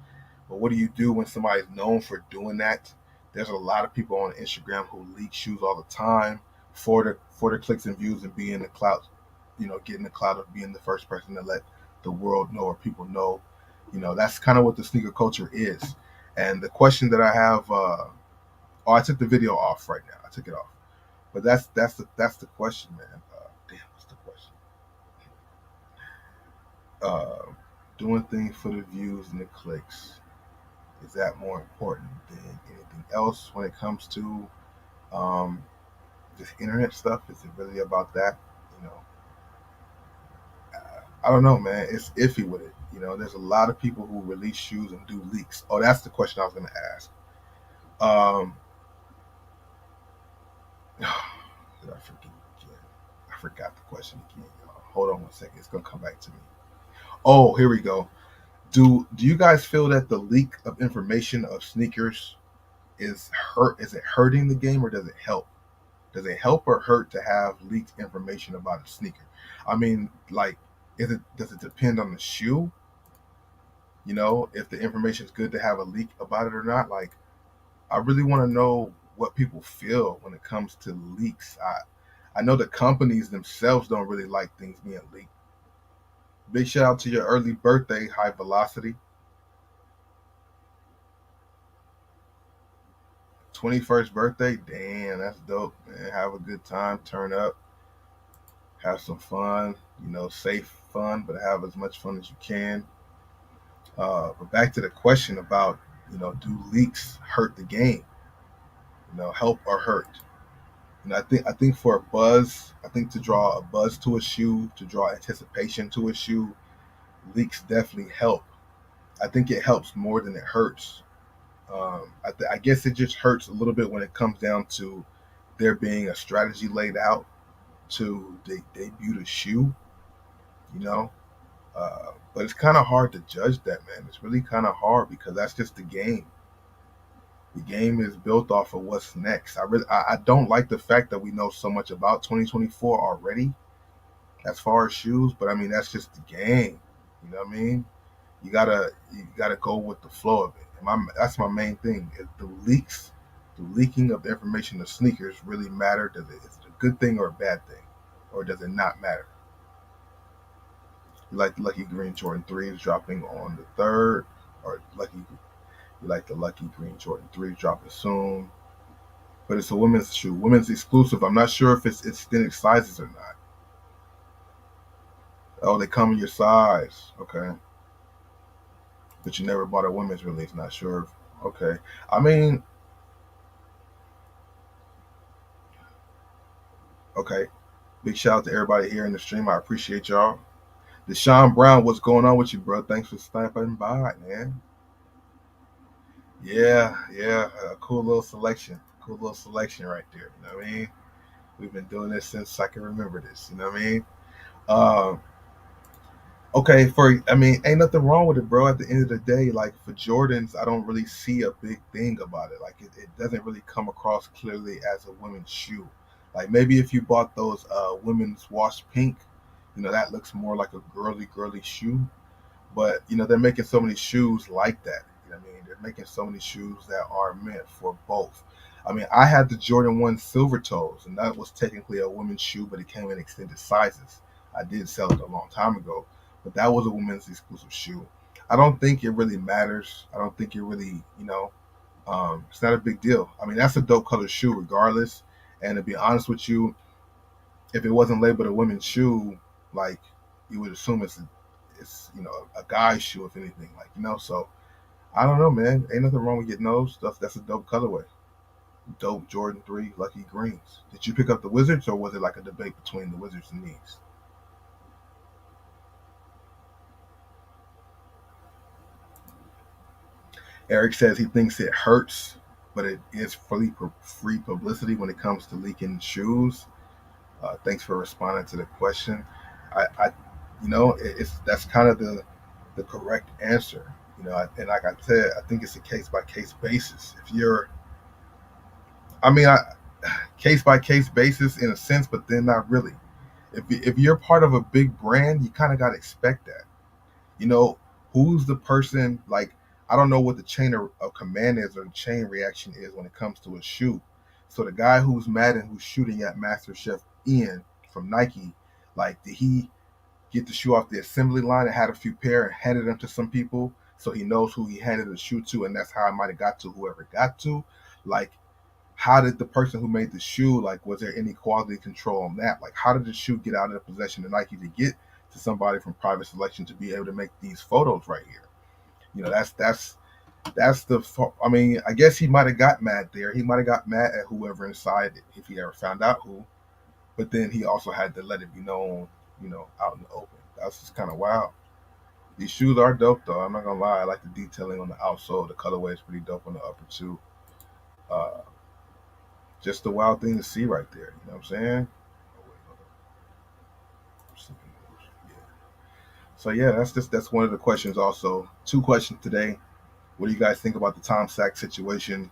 But what do you do when somebody's known for doing that? There's a lot of people on Instagram who leak shoes all the time for the clicks and views and being the clout, getting the clout of being the first person to let the world know or people know. That's kind of what the sneaker culture is. And the question that I have, I took the video off right now. I took it off, but that's the question, man. Damn, what's the question? Uh, Doing things for the views and the clicks, is that more important than anything else when it comes to um, this internet stuff? Is it really about that? You know, I don't know, man. It's iffy with it. There's a lot of people who release shoes and do leaks. Oh, that's the question I was going to ask. Um, did I forget again? I forgot the question again, y'all. Hold on 1 second. It's going to come back to me. Oh, here we go. Do you guys feel that the leak of information of sneakers is it hurting the game or does it help? Does it help or hurt to have leaked information about a sneaker? I mean, like, does it depend on the shoe? If the information is good to have a leak about it or not. Like, I really want to know what people feel when it comes to leaks. I know the companies themselves don't really like things being leaked, Big shout out to your early birthday, High Velocity. 21st birthday. Damn, that's dope, man. Have a good time. Turn up. Have some fun. Safe fun, but have as much fun as you can. But back to the question about, do leaks hurt the game? Help or hurt? I think for a buzz, I think to draw a buzz to a shoe, to draw anticipation to a shoe, leaks definitely help. I think it helps more than it hurts. I guess it just hurts a little bit when it comes down to there being a strategy laid out to debut the shoe, you know. But it's kind of hard to judge that, man. It's really kind of hard because that's just the game. The game is built off of what's next. I don't like the fact that we know so much about 2024 already as far as shoes, but I mean that's just the game. You know what I mean? You gotta go with the flow of it. That's my main thing. Is the leaking of the information of sneakers really matter? Is it a good thing or a bad thing, or does it not matter? You like the Lucky Green Jordan threes dropping on the third, or you like the Lucky Green Jordan threes dropping soon. But it's a women's shoe, women's exclusive. I'm not sure if it's extended sizes or not. Oh, they come in your size. Okay, but you never bought a women's release. Not sure. Okay, I mean, okay. Big shout out to everybody here in the stream. I appreciate y'all. Deshaun Brown, what's going on with you, bro? Thanks for stopping by, man. Yeah, yeah, a cool little selection. Cool little selection right there. You know what I mean? We've been doing this since I can remember this. You know what I mean? Um, okay, ain't nothing wrong with it, bro. At the end of the day, like for Jordans, I don't really see a big thing about it. Like it doesn't really come across clearly as a women's shoe. Like maybe if you bought those women's wash pink, that looks more like a girly shoe. But they're making so many shoes like that. You know what I mean? They're making so many shoes that are meant for both. I mean, I had the Jordan 1 Silver Toes, and that was technically a women's shoe, but it came in extended sizes. I did sell it a long time ago, but that was a women's exclusive shoe. I don't think it really matters. I don't think it really, it's not a big deal. I mean, that's a dope color shoe regardless. And to be honest with you, if it wasn't labeled a women's shoe, like you would assume it's a guy's shoe if anything, like So I don't know, man. Ain't nothing wrong with getting those stuff. That's a dope colorway. Dope Jordan 3 Lucky Greens. Did you pick up the Wizards or was it like a debate between the Wizards and these? Eric says he thinks it hurts, but it is free publicity when it comes to leaking shoes. Thanks for responding to the question. It's that's kind of the correct answer. And like I said, I think it's a case by case basis. If you're, I mean, case by case basis in a sense, but then not really. If you're part of a big brand, you kind of got to expect that. You know, who's the person like? I don't know what the chain of command is or the chain reaction is when it comes to a shoe. So the guy who's mad and who's shooting at Master Chef Ian from Nike, like, did he get the shoe off the assembly line and had a few pair and handed them to some people so he knows who he handed the shoe to, and that's how it might have got to whoever it got to? Like, how did the person who made the shoe, like, was there any quality control on that? Like, how did the shoe get out of the possession of Nike to get to somebody from private selection to be able to make these photos right here? That's the. I mean, I guess he might have got mad there. He might have got mad at whoever inside it if he ever found out who. But then he also had to let it be known, out in the open. That's just kind of wild. These shoes are dope though. I'm not gonna lie. I like the detailing on the outsole. The colorway is pretty dope on the upper too. Uh, just a wild thing to see right there. You know what I'm saying? Oh, wait, hold on. Yeah. So yeah, that's one of the questions. Also, two questions today. What do you guys think about the Tom Sachs situation?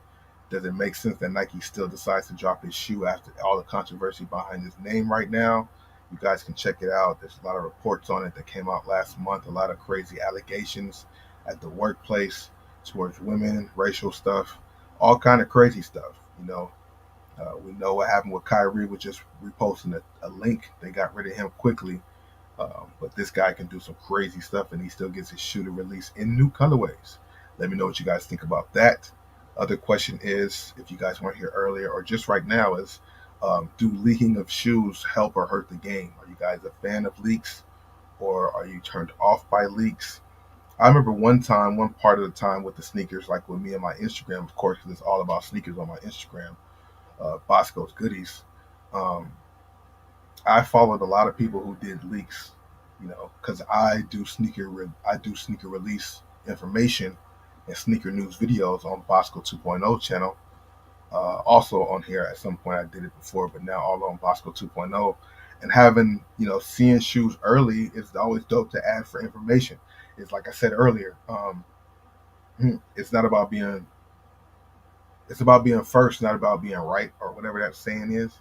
Does it make sense that Nike still decides to drop his shoe after all the controversy behind his name right now? You guys can check it out. There's a lot of reports on it that came out last month. A lot of crazy allegations at the workplace towards women, racial stuff, all kind of crazy stuff. We know what happened with Kyrie with just reposting a link. They got rid of him quickly. But this guy can do some crazy stuff, and he still gets his shoe to release in new colorways. Let me know what you guys think about that. Other question is, if you guys weren't here earlier or just right now, is do leaking of shoes help or hurt the game? Are you guys a fan of leaks, or are you turned off by leaks? I remember one time, one part of the time with the sneakers, like with me and my Instagram, of course, because it's all about sneakers on my Instagram, Bossco's Goodies. Um, I followed a lot of people who did leaks, because I do sneaker release information and sneaker news videos on Bosco 2.0 channel. Also on here at some point I did it before, but now all on Bosco 2.0. And having seeing shoes early is always dope to add for information. It's like I said earlier, it's not about being it's about being first, not about being right or whatever that saying is.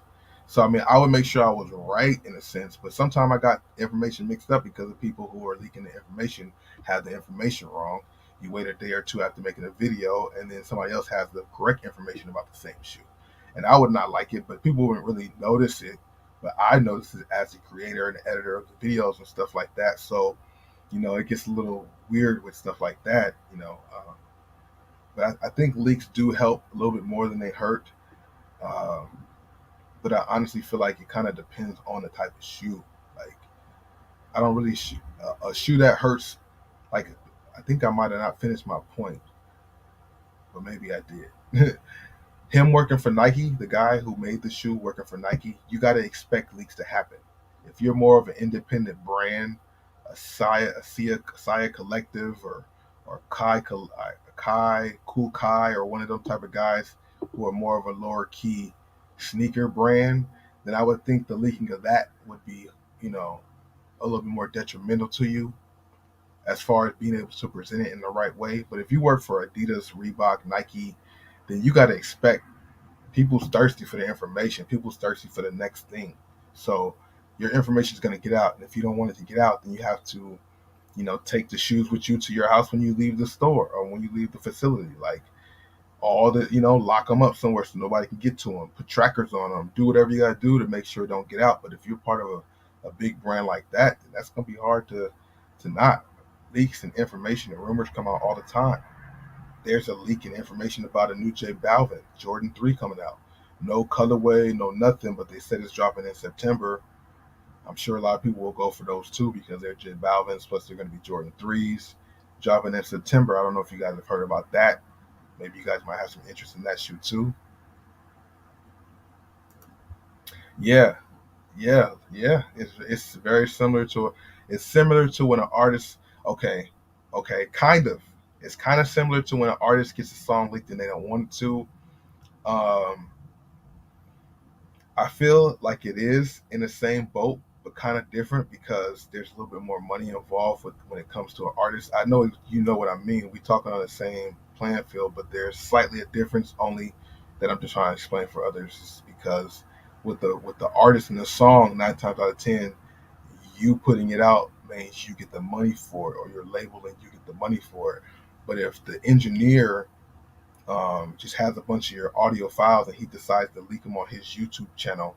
So I mean, I would make sure I was right in a sense, but sometimes I got information mixed up because the people who are leaking the information have the information wrong. You wait a day or two after making a video, and then somebody else has the correct information about the same shoe. And I would not like it, but people wouldn't really notice it. But I notice it as the creator and the editor of the videos and stuff like that. So, it gets a little weird with stuff like that. But I think leaks do help a little bit more than they hurt. Um, but I honestly feel like it kind of depends on the type of shoe. Like I don't really a shoe that hurts. Like I think I might have not finished my point, but maybe I did. Him working for Nike, the guy who made the shoe working for Nike, you got to expect leaks to happen. If you're more of an independent brand, a Sia Collective, or Kai Cool Kai, or one of them type of guys who are more of a lower key sneaker brand, then I would think the leaking of that would be, you know, a little bit more detrimental to you as far as being able to present it in the right way. But if you work for Adidas, Reebok, Nike, then you got to expect people's thirsty for the information. People's thirsty for the next thing. So your information is going to get out. And if you don't want it to get out, then you have to, take the shoes with you to your house when you leave the store or when you leave the facility. Like all the, lock them up somewhere so nobody can get to them. Put trackers on them. Do whatever you got to do to make sure it don't get out. But if you're part of a big brand like that, then that's going to be hard to not. Leaks and information and rumors come out all the time. There's a leak in information about a new J Balvin, Jordan 3 coming out. No colorway, no nothing, but they said it's dropping in September. I'm sure a lot of people will go for those too because they're J Balvins, plus they're going to be Jordan 3s dropping in September. I don't know if you guys have heard about that. Maybe you guys might have some interest in that shoe too. Yeah, yeah. It's very similar to when an artist. Okay, okay, kind of. It's kind of similar to when an artist gets a song leaked and they don't want it to. Um, I feel like it is in the same boat, but kind of different because there's a little bit more money involved when it comes to an artist. I know you know what I mean. We talking on the same playing field, but there's slightly a difference. Only that I'm just trying to explain for others is because with the artist and the song, 9 times out of 10, you putting it out means you get the money for it, or your label and you get the money for it. But if the engineer just has a bunch of your audio files and he decides to leak them on his YouTube channel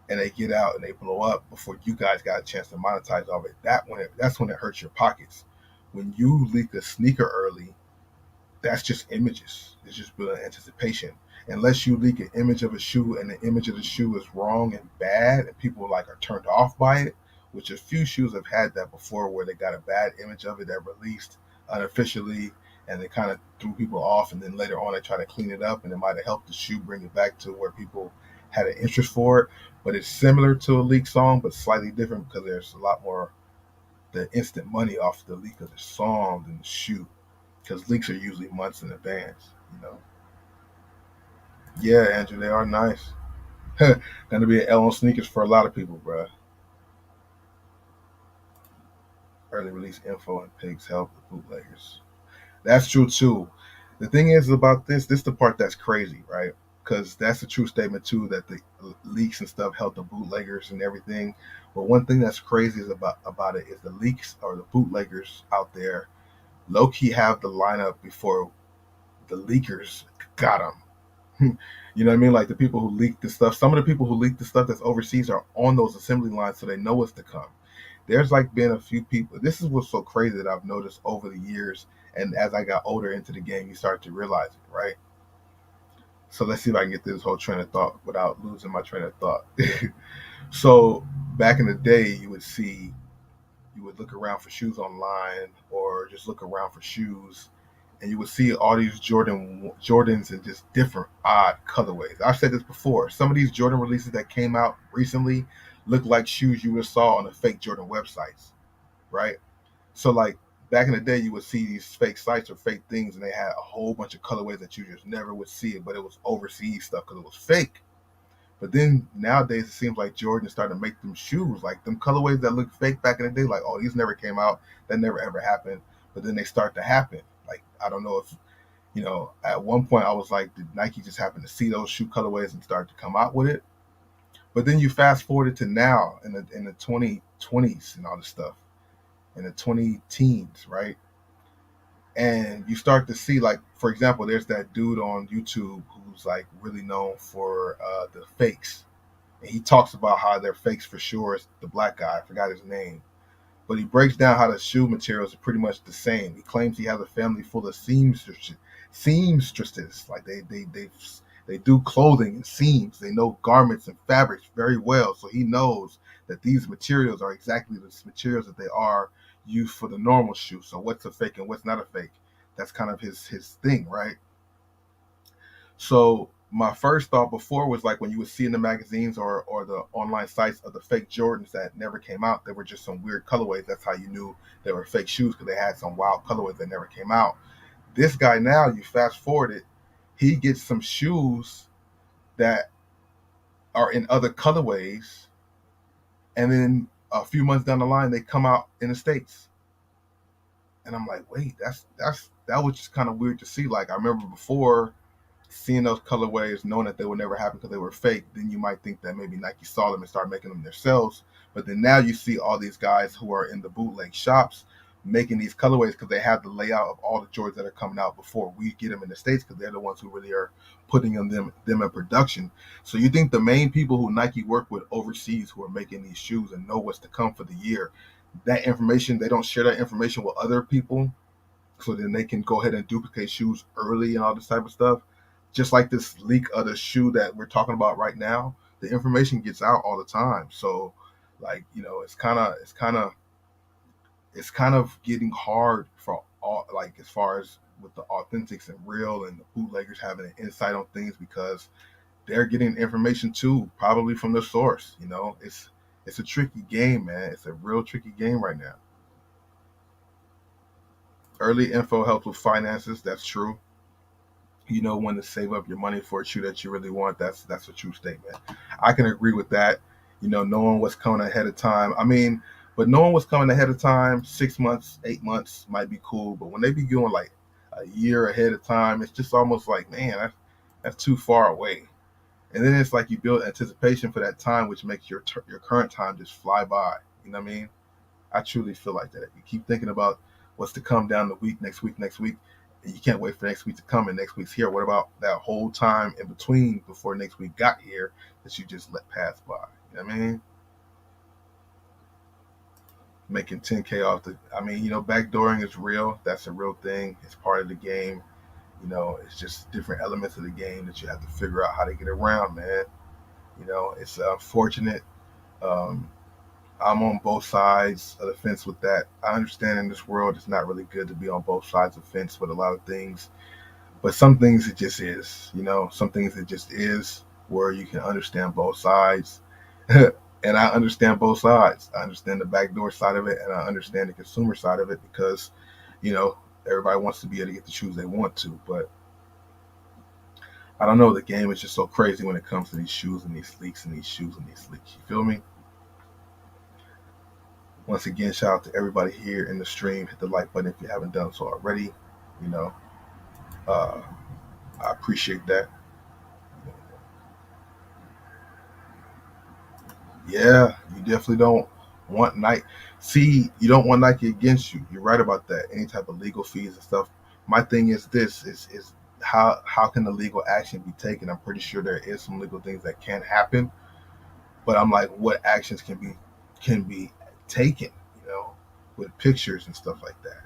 and they get out and they blow up before you guys got a chance to monetize all of it, that's when it hurts your pockets. When you leak a sneaker early, that's just images. It's just building anticipation. Unless you leak an image of a shoe and the image of the shoe is wrong and bad and people like are turned off by it, which a few shoes have had that before where they got a bad image of it that released unofficially and they kind of threw people off and then later on they try to clean it up and it might have helped the shoe bring it back to where people had an interest for it. But it's similar to a leak song but slightly different because there's a lot more the instant money off the leak of the song than the shoe because leaks are usually months in advance. Yeah, Andrew, they are nice. Gonna be an L on sneakers for a lot of people, bruh. Early release info and pigs help the bootleggers. That's true too. The thing is about this is the part that's crazy, right? Because that's a true statement too that the leaks and stuff help the bootleggers and everything. But one thing that's crazy is about it is the leaks or the bootleggers out there low key have the lineup before the leakers got them. You know what I mean? Like the people who leak the stuff. Some of the people who leak the stuff that's overseas are on those assembly lines, so they know what's to come. there's like been a few people. This is what's so crazy that I've noticed over the years, and as I got older into the game, you start to realize it, right? So let's see if I can get through this whole train of thought without losing my train of thought. So back in the day, you would look around for shoes online or just look around for shoes, and you would see all these Jordans in just different odd colorways. I've said this before. Some of these Jordan releases that came out recently look like shoes you would have saw on the fake Jordan websites, right? So like back in the day, you would see these fake sites or fake things, and they had a whole bunch of colorways that you just never would see it, but it was overseas stuff because it was fake. But then nowadays, it seems like Jordan is starting to make them shoes, like them colorways that look fake back in the day. Like, oh, these never came out, that never ever happened. But then they start to happen. Like, I don't know if at one point I was like, did Nike just happen to see those shoe colorways and start to come out with it? But then you fast forward to now in the 2020s and all this stuff, in the 20 teens, right? And you start to see, like, for example, there's that dude on YouTube who's like really known for the fakes, and he talks about how they're fakes for sure. It's the black guy, I forgot his name, but he breaks down how the shoe materials are pretty much the same. He claims he has a family full of seamstresses, like they do clothing and seams. They know garments and fabrics very well, so he knows that these materials are exactly the materials that they are used for the normal shoe. So what's a fake and what's not a fake? That's kind of his thing, right? So my first thought before was like when you would see in the magazines or the online sites of the fake Jordans that never came out, they were just some weird colorways. That's how you knew they were fake shoes because they had some wild colorways that never came out. This guy now, you fast forward it, he gets some shoes that are in other colorways, and then a few months down the line, they come out in the states, and I'm like, wait, that was just kind of weird to see. Like I remember before seeing those colorways, knowing that they would never happen because they were fake, then you might think that maybe Nike saw them and started making them themselves. But then now you see all these guys who are in the bootleg shops making these colorways because they have the layout of all the Jordans that are coming out before we get them in the States because they're the ones who really are putting them in production. So you think the main people who Nike work with overseas who are making these shoes and know what's to come for the year, that information, they don't share that information with other people so then they can go ahead and duplicate shoes early and all this type of stuff. Just like this leak of the shoe that we're talking about right now, the information gets out all the time. So, like it's kind of getting hard for all, like as far as with the authentics and real and the bootleggers having an insight on things because they're getting information too, probably from the source. It's a tricky game, man. It's a real tricky game right now. Early info helps with finances. That's true. You know when to save up your money for a shoe that you really want. That's a true statement. I can agree with that. Knowing what's coming ahead of time. I mean, but knowing what's coming ahead of time, 6 months, 8 months might be cool. But when they be going like a year ahead of time, it's just almost like, man, that's too far away. And then it's like you build anticipation for that time, which makes your current time just fly by. You know what I mean? I truly feel like that. You keep thinking about what's to come down the week, next week, and you can't wait for next week to come and next week's here. What about that whole time in between before next week got here that you just let pass by? You know what I mean? Making 10K off backdooring is real. That's a real thing. It's part of the game. It's just different elements of the game that you have to figure out how to get around, man. It's unfortunate. Um, I'm on both sides of the fence with that. I understand in this world it's not really good to be on both sides of the fence with a lot of things, but some things it just is. Some things it just is where you can understand both sides. And I understand both sides. I understand the backdoor side of it, and I understand the consumer side of it because, you know, everybody wants to be able to get the shoes they want to. But I don't know. The game is just so crazy when it comes to these shoes and these leaks and these shoes and these leaks. You feel me? Once again, shout out to everybody here in the stream. Hit the like button if you haven't done so already. You know, uh, I appreciate that. Yeah, you definitely don't want Nike. See, you don't want Nike against you. You're right about that. Any type of legal fees and stuff. My thing is this: is how can the legal action be taken? I'm pretty sure there is some legal things that can happen, but I'm like, what actions can be taken? with pictures and stuff like that.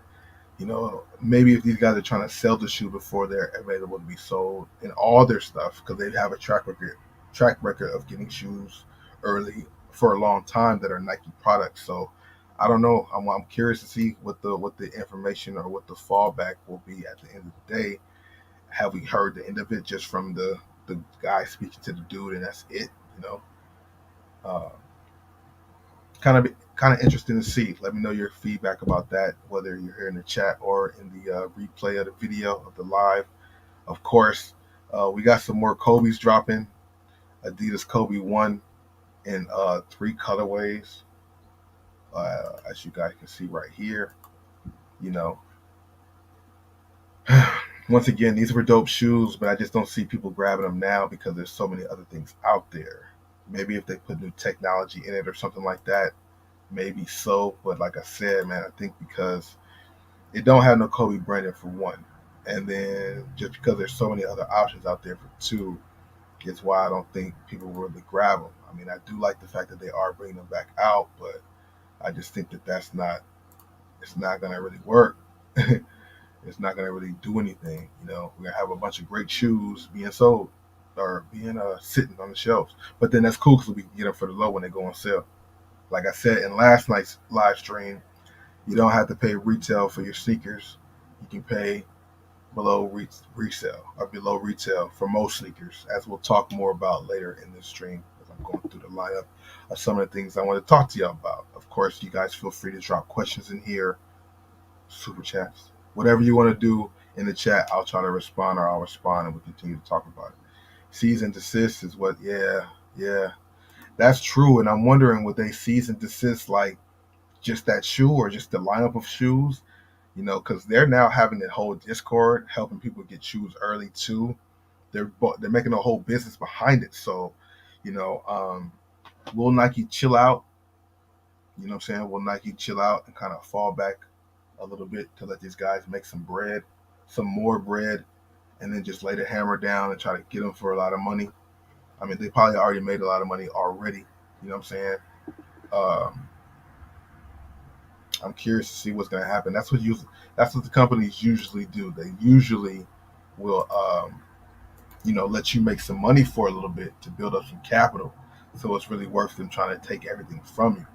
Maybe if these guys are trying to sell the shoe before they're available to be sold and all their stuff, because they have a track record of getting shoes early for a long time that are Nike products. So I don't know. I'm curious to see what the information or what the fallback will be at the end of the day. Have we heard the end of it just from the guy speaking to the dude, and that's it? You know, uh, kind of interesting to see. Let me know your feedback about that, whether you're here in the chat or in the replay of the video of the live. Of course, we got some more Kobe's dropping. Adidas Kobe 1 in three colorways, as you guys can see right here. You know, once again, these were dope shoes, but I just don't see people grabbing them now because there's so many other things out there. Maybe if they put new technology in it or something like that, maybe so. But like I said, man, I think because it don't have no Kobe branding for one, and then just because there's so many other options out there for two, is why I don't think people will really grab them. I mean, I do like the fact that they are bringing them back out, but I just think that that's not it's not gonna really work. It's not gonna really do anything. We're gonna have a bunch of great shoes being sold or being sitting on the shelves, but then that's cool because we can get them for the low when they go on sale. Like I said in last night's live stream, you don't have to pay retail for your sneakers. You can pay below resale or below retail for most sneakers, as we'll talk more about later in this stream as I'm going through the lineup of some of the things I want to talk to you about. Of course, you guys feel free to drop questions in here, super chats, whatever you want to do in the chat. I'll try to respond or I'll respond and we'll continue to talk about it. Cease and desist is what, yeah, that's true. And I'm wondering, would they cease and desist like just that shoe or just the lineup of shoes? Because they're now having a whole Discord helping people get shoes early too. They're making a whole business behind it. So, you know, um, will Nike chill out? You know what I'm saying? Will Nike chill out and kind of fall back a little bit to let these guys make some bread, some more bread, and then just lay the hammer down and try to get them for a lot of money? I mean, they probably already made a lot of money already. You know what I'm saying? Um, I'm curious to see what's going to happen. That's what the companies usually do. They usually will, let you make some money for a little bit to build up some capital. So it's really worth them trying to take everything from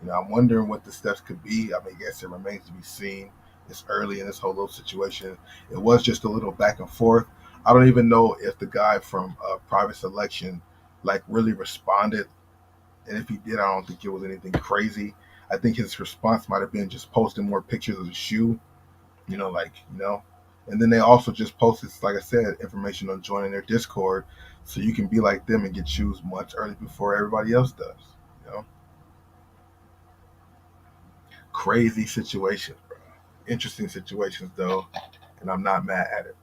you. I'm wondering what the steps could be. I mean, I guess it remains to be seen. It's early in this whole little situation. It was just a little back and forth. I don't even know if the guy from Private Selection like really responded, and if he did, I don't think it was anything crazy. I think his response might have been just posting more pictures of the shoe, and then they also just posted, like I said, information on joining their Discord, so you can be like them and get shoes much early before everybody else does. You know, crazy situations, bro. Interesting situations though, and I'm not mad at it.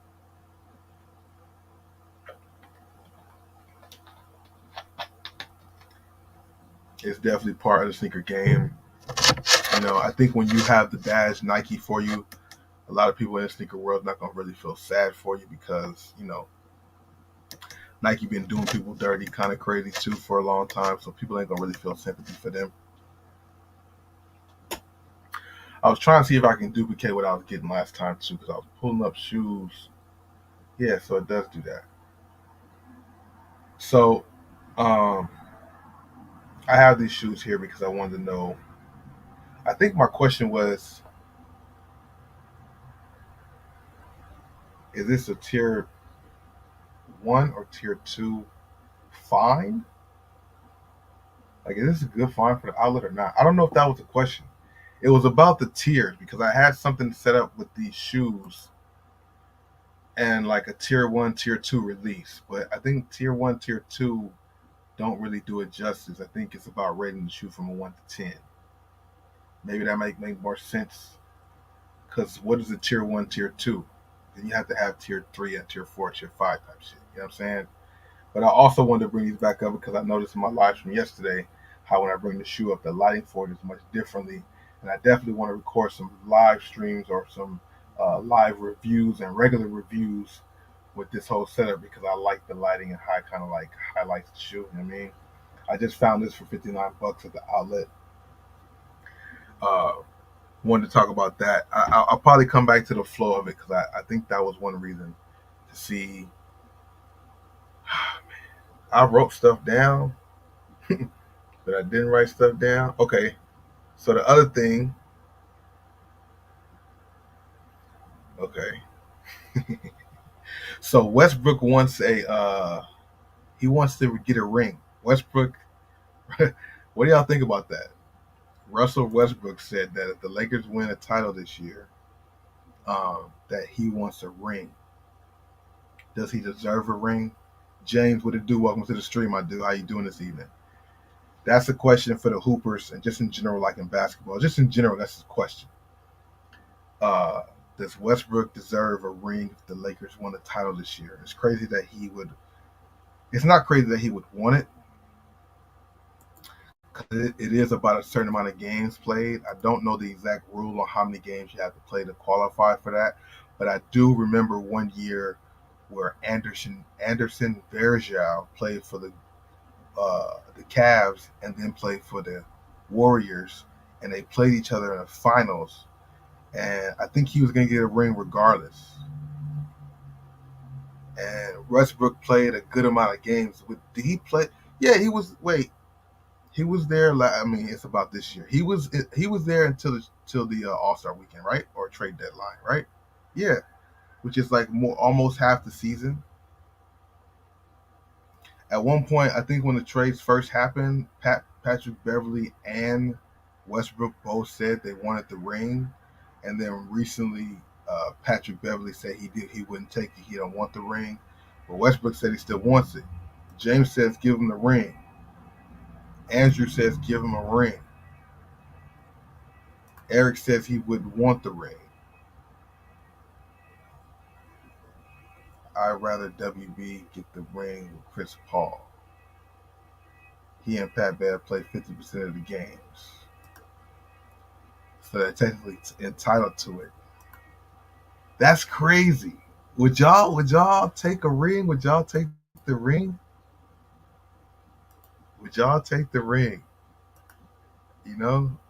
It's definitely part of the sneaker game. I think when you have the badge Nike for you, a lot of people in the sneaker world not gonna really feel sad for you because Nike been doing people dirty, kind of crazy too for a long time, so people ain't gonna really feel sympathy for them. I was trying to see if I can duplicate what I was getting last time too, because I was pulling up shoes. Yeah, so it does do that. So, um, I have these shoes here because I wanted to know. I think my question was, is this a tier one or tier two fine? Like, is this a good fine for the outlet or not? I don't know if that was the question. It was about the tiers because I had something set up with these shoes and like a tier one, tier two release. But I think tier one, tier two don't really do it justice. I think it's about rating the shoe from a 1 to 10. Maybe that might make more sense. Because what is a tier one, tier two? Then you have to have tier three and tier four, tier five type shit. You know what I'm saying? But I also wanted to bring these back up because I noticed in my live from yesterday how when I bring the shoe up, the lighting for it is much differently. And I definitely want to record some live streams or some live reviews and regular reviews with this whole setup because I like the lighting and how it kind of like highlights the shoe. You know what I mean? I just found this for $59 at the outlet. Uh, wanted to talk about that. I'll probably come back to the flow of it because I think that was one reason to see. I wrote stuff down, but I didn't write stuff down. Okay, so the other thing, okay, so Westbrook wants he wants to get a ring. Westbrook, what do y'all think about that? Russell Westbrook said that if the Lakers win a title this year, that he wants a ring. Does he deserve a ring? James, what it do? Welcome to the stream, my dude. How you doing this evening? That's a question for the Hoopers and just in general, like in basketball. Just in general, that's the question. Uh, does Westbrook deserve a ring if the Lakers won a title this year? It's crazy that he would. It's not crazy that he would want it because it is about a certain amount of games played. I don't know the exact rule on how many games you have to play to qualify for that, but I do remember one year where Anderson Varejao played for the Cavs and then played for the Warriors, and they played each other in the finals. And I think he was going to get a ring regardless. And Westbrook played a good amount of games. Did he play? Yeah, he was. Wait, he was there. I mean, it's about this year. He was there until the All Star weekend, right, or trade deadline, right? Yeah, which is like more almost half the season. At one point, I think when the trades first happened, Patrick Beverly and Westbrook both said they wanted the ring, and then recently, Patrick Beverly said he wouldn't take it. He don't want the ring, but Westbrook said he still wants it. James says give him the ring. Andrew says give him a ring. Eric says he would want the ring. I'd rather WB get the ring with Chris Paul. He and Pat Bev play 50% of the games, so they're technically entitled to it. That's crazy. Would y'all take a ring? Would y'all take the ring? Would y'all take the ring?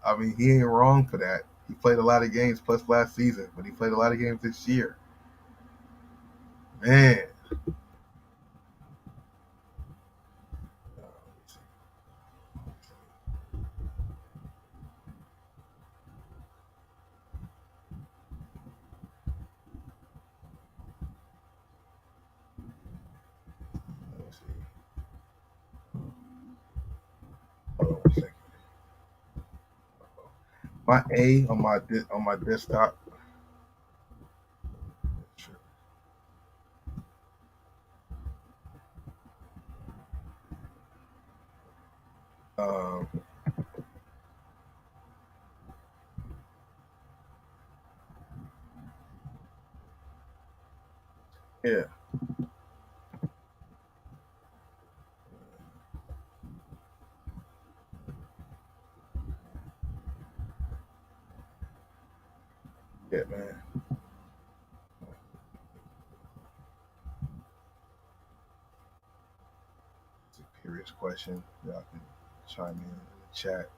I mean, he ain't wrong for that. He played a lot of games plus last season, but he played a lot of games this year. Man, let me see. Hold on a second. My A on my desktop. Um, yeah, yeah, man. It's a curious question. Y'all can chime in the chat.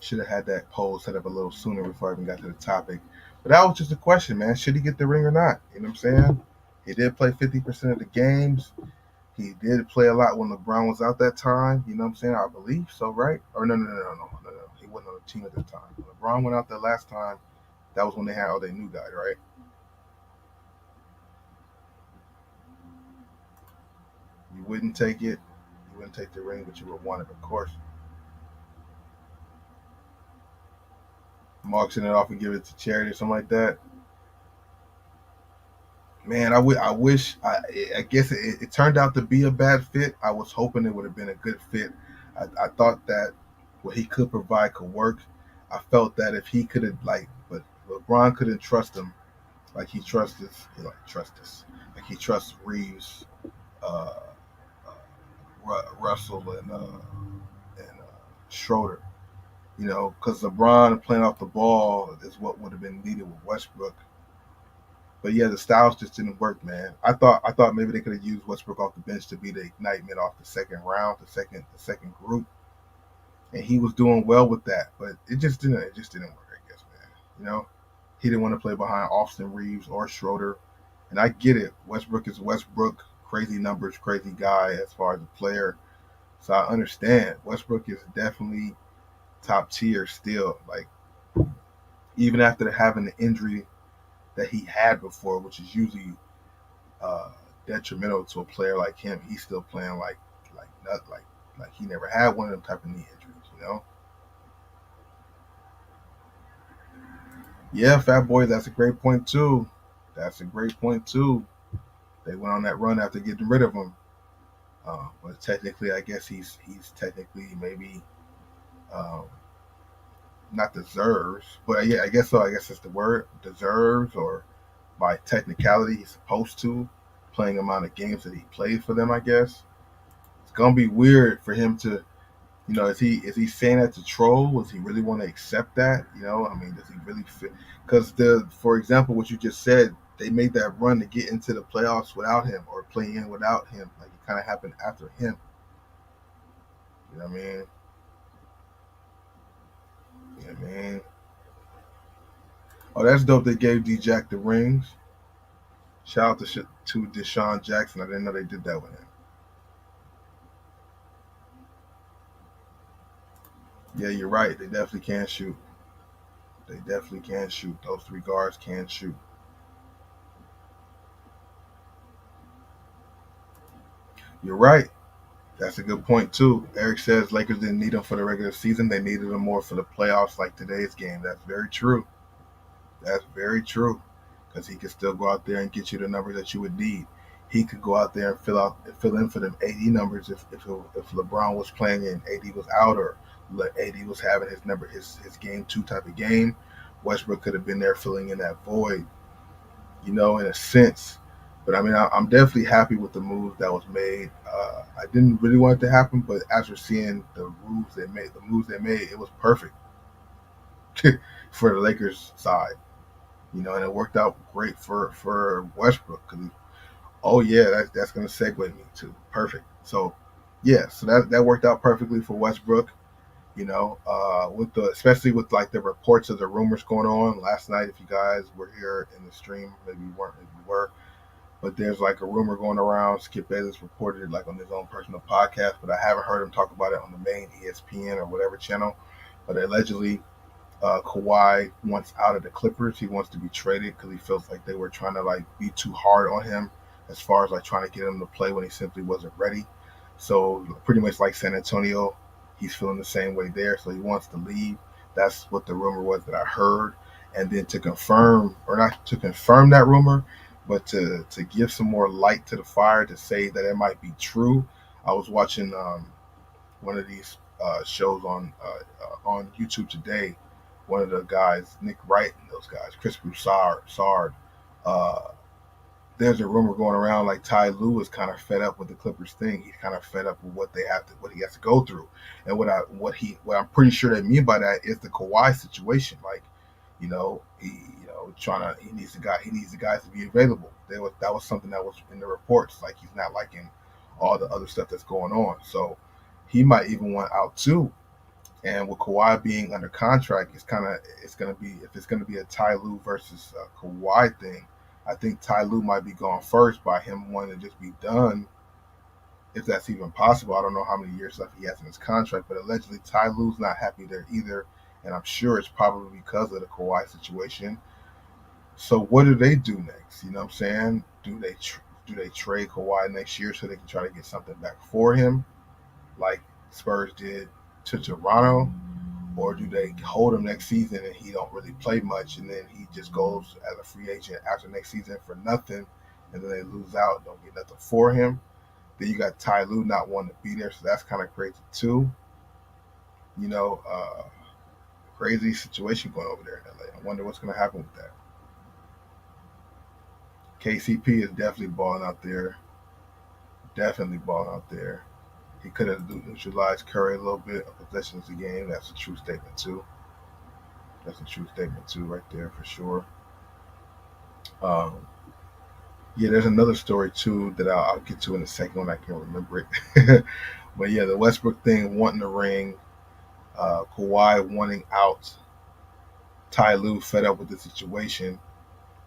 Should have had that poll set up a little sooner before I even got to the topic. But that was just a question, man. Should he get the ring or not? You know what I'm saying? He did play 50% of the games. He did play a lot when LeBron was out that time. You know what I'm saying? I believe so, right? Or no. He wasn't on the team at the time. When LeBron went out there last time, that was when they had all their new guys, right? You wouldn't take it. You wouldn't take the ring, but you would want it, of course. Auction it off and give it to charity or something like that. Man, I wish. I guess it turned out to be a bad fit. I was hoping it would have been a good fit. I thought that what he could provide could work. I felt that if he could have but LeBron couldn't trust him like he trusts this. He like trust this. Like he trusts Reeves, uh, Russell, and Schroeder. Because LeBron playing off the ball is what would have been needed with Westbrook. But yeah, the styles just didn't work, man. I thought maybe they could have used Westbrook off the bench to be the ignitement off the second round, the second group, and he was doing well with that. But it just didn't work, I guess, man. You know, he didn't want to play behind Austin Reeves or Schroeder. And I get it. Westbrook is Westbrook. Crazy numbers, crazy guy as far as a player. So I understand. Westbrook is definitely top tier still. Like, even after having the injury that he had before, which is usually uh, detrimental to a player like him, he's still playing like not like he never had one of them type of knee injuries. Yeah, Fat Boy, that's a great point too. That's a great point too. They went on that run after getting rid of him. But technically, I guess he's technically maybe um, not deserves, but yeah, I guess so. I guess it's the word deserves, or by technicality, he's supposed to playing amount of games that he played for them. I guess it's gonna be weird for him to, is he saying that to troll? Does he really want to accept that? I mean, does he really fit? Because for example, what you just said, they made that run to get into the playoffs without him or play in without him. Like it kind of happened after him. You know what I mean? Yeah, man. Oh, that's dope. They gave D Jack the rings. Shout out to Deshaun Jackson. I didn't know they did that with him. Yeah, you're right. They definitely can shoot. They definitely can shoot. Those three guards can shoot. You're right. That's a good point too. Eric says Lakers didn't need him for the regular season. They needed him more for the playoffs, like today's game. That's very true. That's very true. Because he could still go out there and get you the numbers that you would need. He could go out there and fill in for them AD numbers if LeBron was playing and AD was out, or AD was having his game two type of game. Westbrook could have been there filling in that void, in a sense. But I mean, I'm definitely happy with the move that was made. I didn't really want it to happen, but after seeing the moves they made, it was perfect for the Lakers side. And it worked out great for Westbrook. Oh yeah, that's gonna segue me to perfect. So yeah, so that worked out perfectly for Westbrook. With the especially with like the reports of the rumors going on last night. If you guys were here in the stream, maybe you weren't, maybe you were. But there's like a rumor going around. Skip Bayless reported it like on his own personal podcast, but I haven't heard him talk about it on the main ESPN or whatever channel. But allegedly, Kawhi wants out of the Clippers. He wants to be traded because he feels like they were trying to like be too hard on him as far as like trying to get him to play when he simply wasn't ready. So pretty much like San Antonio, he's feeling the same way there. So he wants to leave. That's what the rumor was that I heard. And then to confirm, or not to confirm that rumor, but to give some more light to the fire to say that it might be true. I was watching one of these shows on YouTube today. One of the guys, Nick Wright, and those guys, Chris Broussard. Uh, there's a rumor going around like Ty Lue is kind of fed up with the Clippers thing. He's kind of fed up with what he has to go through, and what I'm pretty sure they mean by that is the Kawhi situation. Like, trying to he needs the guys to be available. That was something that was in the reports. Like he's not liking all the other stuff that's going on, so he might even want out too. And with Kawhi being under contract, it's gonna be a Ty Lue versus Kawhi thing. I think Ty Lue might be gone first by him wanting to just be done, if that's even possible. I don't know how many years left he has in his contract, but allegedly Ty Lue's not happy there either, and I'm sure it's probably because of the Kawhi situation. So what do they do next? You know what I'm saying? Do they trade Kawhi next year so they can try to get something back for him, like Spurs did to Toronto? Or do they hold him next season and he don't really play much, and then he just goes as a free agent after next season for nothing, and then they lose out, don't get nothing for him? Then you got Ty Lue not wanting to be there, so that's kind of crazy too. You know, crazy situation going over there in LA. I wonder what's going to happen with that. KCP is definitely balling out there. Definitely balling out there. He could have neutralized Curry a little bit of possessions a game. That's a true statement too. That's a true statement too, right there for sure. Um, yeah, there's another story too that I'll get to in a second when I can remember it. But yeah, the Westbrook thing, wanting the ring, Kawhi wanting out, Ty Lue fed up with the situation.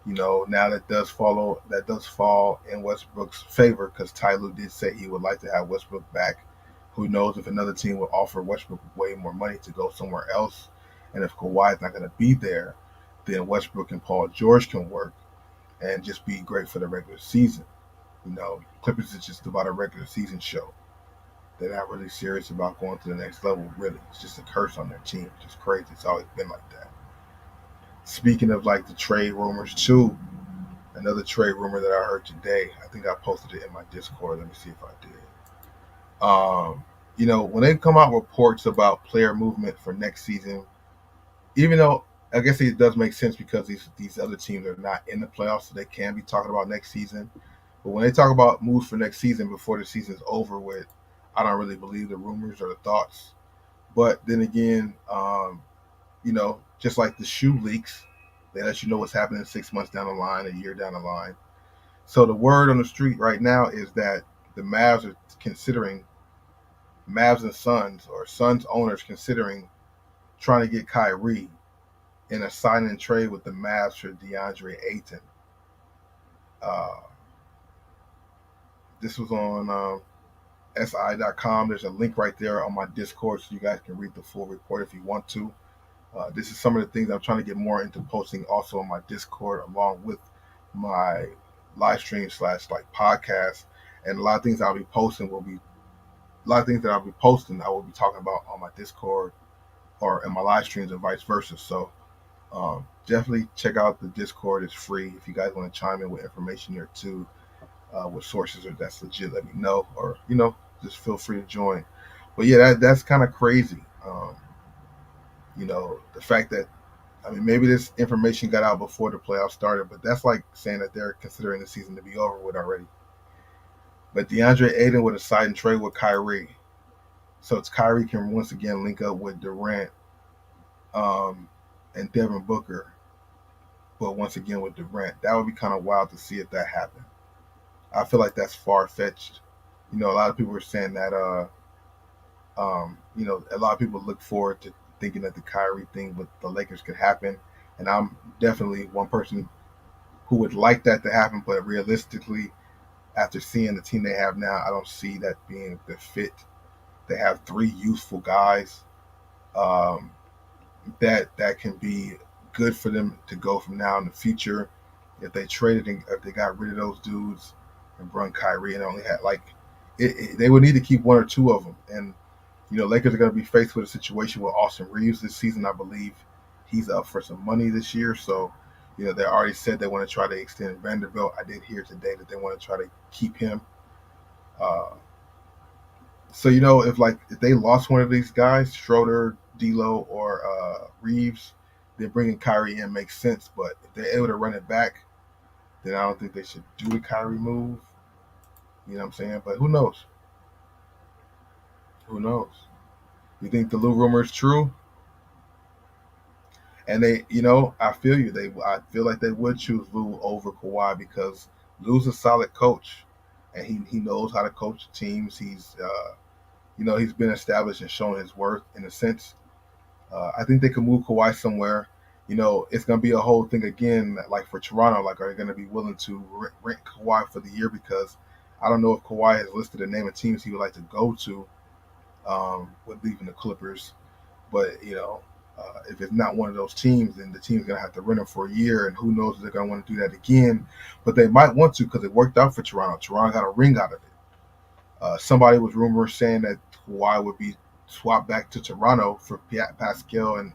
Now that does fall in Westbrook's favor because Ty Lue did say he would like to have Westbrook back. Who knows if another team would offer Westbrook way more money to go somewhere else, and if Kawhi's not going to be there, then Westbrook and Paul George can work and just be great for the regular season. Clippers is just about a regular season show. They're not really serious about going to the next level. Really, it's just a curse on their team. It's just crazy. It's always been like that. Speaking of like the trade rumors too, another trade rumor that I heard today. I think I posted it in my Discord. Let me see if I did. When they come out reports about player movement for next season, even though I guess it does make sense because these other teams are not in the playoffs, so they can be talking about next season. But when they talk about moves for next season before the season's over with, I don't really believe the rumors or the thoughts. But then again, just like the shoe leaks, they let you know what's happening 6 months down the line, a year down the line. So the word on the street right now is that the Mavs are considering Mavs and Suns or Suns owners considering trying to get Kyrie in a sign and trade with the Mavs for DeAndre Ayton. Uh, this was on SI.com. There's a link right there on my Discord so you guys can read the full report if you want to. This is some of the things I'm trying to get more into posting also on my Discord along with my live stream slash like podcast. And a lot of things I'll be posting will be a lot of things that I'll be posting I will be talking about on my Discord or in my live streams and vice versa. So definitely check out the Discord. It's free. If you guys want to chime in with information there too, with sources or that's legit, let me know. Or just feel free to join. But yeah, that's kind of crazy. The fact that maybe this information got out before the playoffs started, but that's like saying that they're considering the season to be over with already. But DeAndre Ayton would decide and trade with Kyrie, so it's Kyrie can once again link up with Durant and Devin Booker, but once again with Durant. That would be kind of wild to see if that happened. I feel like that's far fetched. A lot of people are saying that. A lot of people look forward to thinking that the Kyrie thing with the Lakers could happen, and I'm definitely one person who would like that to happen. But realistically, after seeing the team they have now, I don't see that being the fit. They have three youthful guys um, that can be good for them to go from now in the future. If they traded and if they got rid of those dudes and brought Kyrie and only had they would need to keep one or two of them. And Lakers are going to be faced with a situation with Austin Reeves this season. I believe he's up for some money this year. So, they already said they want to try to extend Vanderbilt. I did hear today that they want to try to keep him. Uh, so, if they lost one of these guys, Schroeder, D'Lo, or Reeves, then bringing Kyrie in makes sense. But if they're able to run it back, then I don't think they should do the Kyrie move. You know what I'm saying? But who knows? Who knows? You think the Lou rumor is true? And I feel you. I feel like they would choose Lou over Kawhi because Lou's a solid coach, and he knows how to coach teams. He's been established and shown his worth in a sense. I think they could move Kawhi somewhere. It's gonna be a whole thing again. Like for Toronto, like are they gonna be willing to rent Kawhi for the year? Because I don't know if Kawhi has listed a name of teams he would like to go to with leaving the Clippers. But if it's not one of those teams, then the team's gonna have to rent him for a year, and who knows if they're gonna want to do that again. But they might want to because it worked out for Toronto. Toronto got a ring out of it. Somebody was rumored saying that Kawhi would be swapped back to Toronto for Pascal and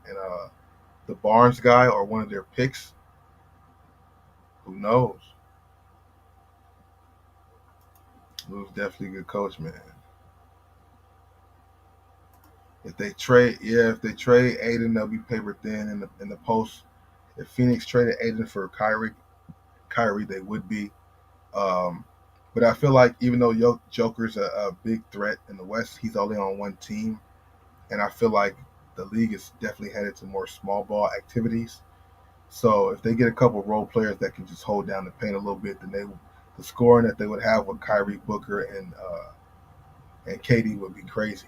the Barnes guy or one of their picks. Who knows? Lou's definitely a good coach, man. If they trade Aiden, they'll be paper thin in the post. If Phoenix traded Aiden for Kyrie, they would be. Um, but I feel like even though Joker's a big threat in the West, he's only on one team, and I feel like the league is definitely headed to more small ball activities. So if they get a couple role players that can just hold down the paint a little bit, then the scoring that they would have with Kyrie, Booker, and KD would be crazy.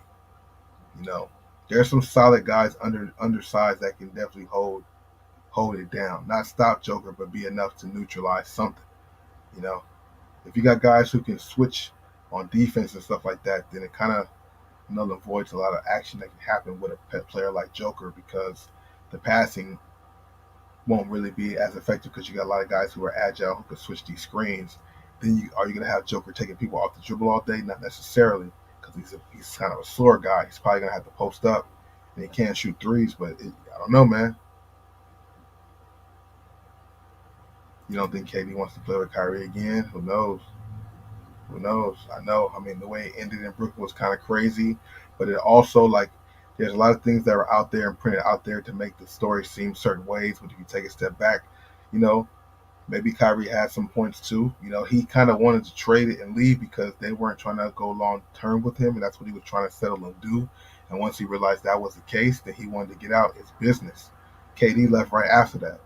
You know, there's some solid guys undersized that can definitely hold hold it down, not stop Joker, but be enough to neutralize something. You know, if you got guys who can switch on defense and stuff like that, then it kind of null and voids a lot of action that can happen with a pet player like Joker because the passing won't really be as effective because you got a lot of guys who are agile who can switch these screens. Then are you going to have Joker taking people off the dribble all day? Not necessarily because he's kind of a slower guy. He's probably going to have to post up and he can't shoot threes. But I don't know, man. You don't think KD wants to play with Kyrie again? Who knows? Who knows? I know. I mean, the way it ended in Brooklyn was kind of crazy, but it also like there's a lot of things that are out there and printed out there to make the story seem certain ways. But if you take a step back, you know, maybe Kyrie had some points too. You know, he kind of wanted to trade it and leave because they weren't trying to go long term with him, and that's what he was trying to settle and do. And once he realized that was the case, then he wanted to get out. It's business. KD left right after that.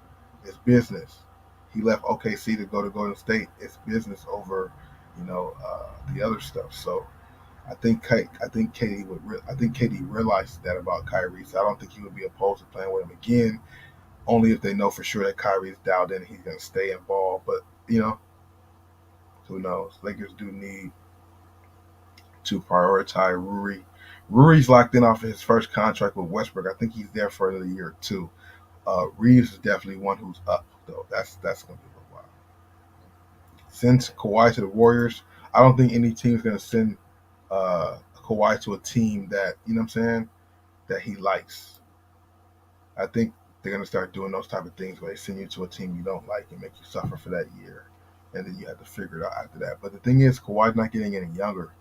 It's business. He left OKC to go to Golden State. It's business over, the other stuff. So I think KD realized that about Kyrie. So I don't think he would be opposed to playing with him again only if they know for sure that Kyrie's dialed in and he's going to stay involved. But, who knows? Lakers do need to prioritize Ruri. Ruri's locked in off of his first contract with Westbrook. I think he's there for another year or two. Reeves is definitely one who's up, though. That's going to be a while. Send Kawhi to the Warriors. I don't think any team's going to send Kawhi to a team that, you know what I'm saying, that he likes. I think they're going to start doing those type of things where they send you to a team you don't like and make you suffer for that year. And then you have to figure it out after that. But the thing is, Kawhi's not getting any younger,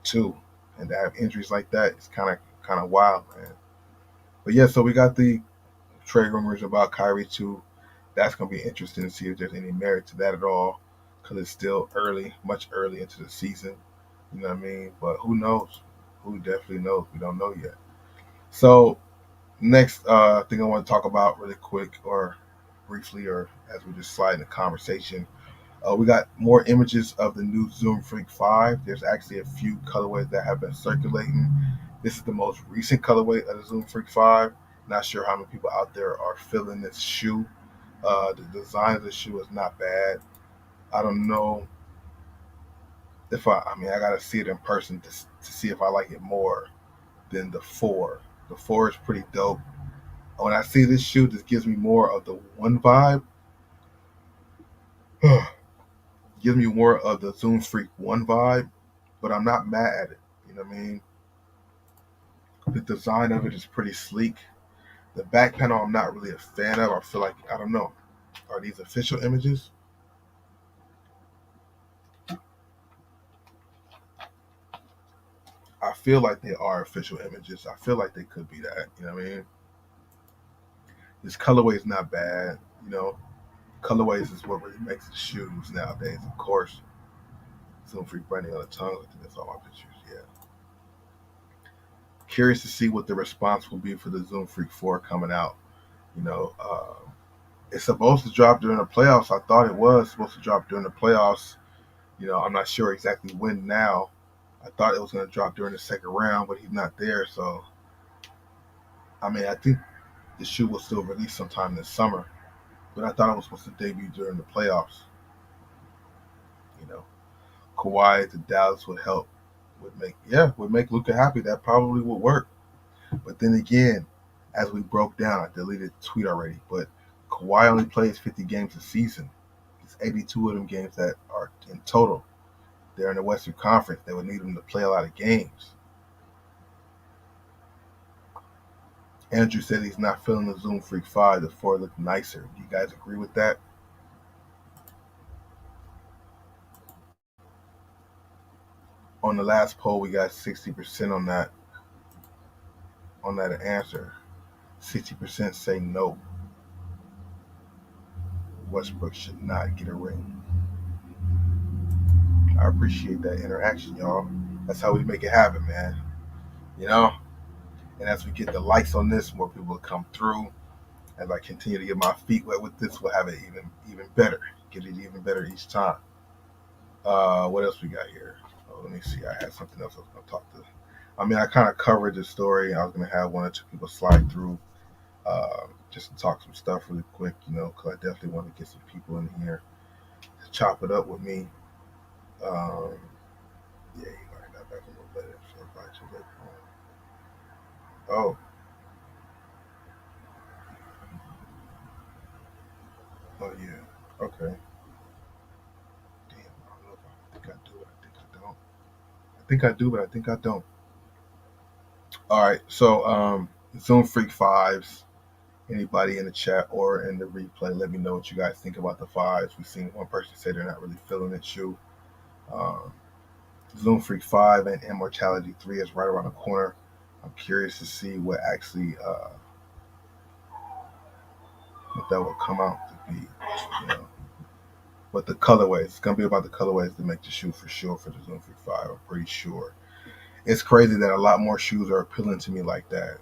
too. And to have injuries like that is kind of wild, man. But yeah, so we got the trade rumors about Kyrie, too. That's going to be interesting to see if there's any merit to that at all because it's still early, much early into the season. You know what I mean? But who knows? Who definitely knows? We don't know yet. So next thing I want to talk about really quick or briefly or as we just slide in the conversation, we got more images of the new Zoom Freak 5. There's actually a few colorways that have been circulating. This is the most recent colorway of the Zoom Freak 5. Not sure how many people out there are feeling this shoe. The design of the shoe is not bad. I don't know if I got to see it in person to see if I like it more than the 4. The 4 is pretty dope. When I see this shoe, this gives me more of the 1 vibe. Gives me more of the Zoom Freak 1 vibe, but I'm not mad at it. You know what I mean? The design of it is pretty sleek. The back panel, I'm not really a fan of. I feel like, I don't know. Are these official images? I feel like they are official images. I feel like they could be that. You know what I mean? This colorway is not bad. Colorways is what really makes the shoes nowadays, of course. Zoom Freak branding on the tongue. I think that's all my pictures. Yeah. Curious to see what the response will be for the Zoom Freak 4 coming out. You know, it's supposed to drop during the playoffs. I thought it was supposed to drop during the playoffs. I'm not sure exactly when now. I thought it was going to drop during the second round, but he's not there. So, I think the shoe will still release sometime this summer. But I thought it was supposed to debut during the playoffs. You know, Kawhi to Dallas would help. Would make Luka happy. That probably would work. But then again, as we broke down, I deleted the tweet already, but Kawhi only plays 50 games a season. It's 82 of them games that are in total. They're in the Western Conference. They would need him to play a lot of games. Andrew said he's not feeling the Zoom Freak 5. The 4 looked nicer. Do you guys agree with that? On the last poll, we got 60% on that answer. 60% say no. Westbrook should not get a ring. I appreciate that interaction, y'all. That's how we make it happen, man. You know? And as we get the likes on this, more people will come through. As I continue to get my feet wet with this, we'll have it even better. Get it even better each time. What else we got here? Oh, let me see. I had something else I was going to talk to. I kind of covered the story. I was going to have one or two people slide through. just to talk some stuff really quick, because I definitely want to get some people in here to chop it up with me. Um, yeah, he already got back a little better. So invite you later on. Oh, oh yeah. Okay. Damn, I don't know if I think I do it. I think I don't. I think I do, but I think I don't. All right. So, Zoom Freak Fives. Anybody in the chat or in the replay, let me know what you guys think about the fives. We've seen one person say they're not really feeling it. Shoe. Um, Zoom Freak 5 and Immortality 3 is right around the corner. I'm curious to see what actually what that will come out to be. You know, but the colorways, it's gonna be about the colorways to make the shoe for sure for the Zoom Freak 5. I'm pretty sure. It's crazy that a lot more shoes are appealing to me like that.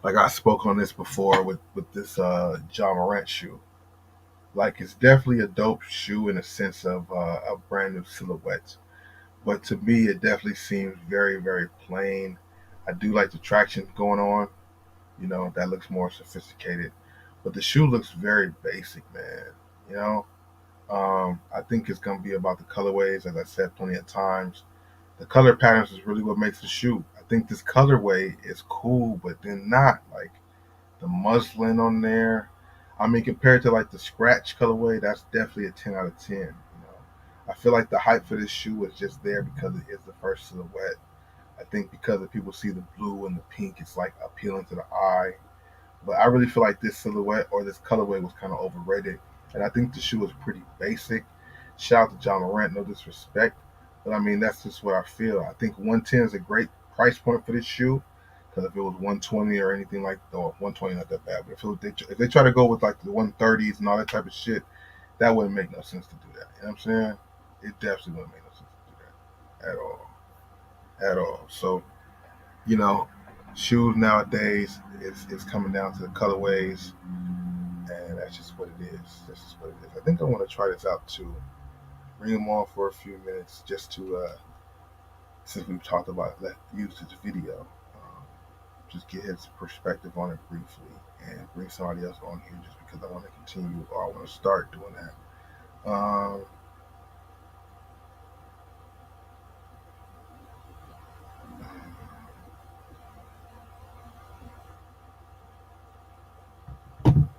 Like I spoke on this before with this John Morant shoe. Like it's definitely a dope shoe in a sense of a brand new silhouette. But to me, it definitely seems very, very plain. I do like the traction going on. That looks more sophisticated. But the shoe looks very basic, man. You know, I think it's gonna be about the colorways, as I said plenty of times. The color patterns is really what makes the shoe. I think this colorway is cool, but then not like the muslin on there. I mean, compared to like the scratch colorway, that's definitely a 10 out of 10. I feel like the hype for this shoe is just there because it is the first silhouette. I think because if people see the blue and the pink, it's like appealing to the eye. But I really feel like this silhouette or this colorway was kind of overrated, and I think the shoe is pretty basic. Shout out to John Morant, no disrespect, but I mean that's just what I feel. I think 110 is a great price point for this shoe. Because if it was 120 or anything like that, 120 not that bad. But if they try to go with like the 130s and all that type of shit, that wouldn't make no sense to do that. You know what I'm saying? It definitely wouldn't make no sense to do that at all, at all. So you know, shoes nowadays is coming down to the colorways, and that's just what it is. That's just what it is. I think I want to try this out too. Bring him on for a few minutes just to since we've talked about that use his video. Just get his perspective on it briefly and bring somebody else on here just because I want to continue or I want to start doing that.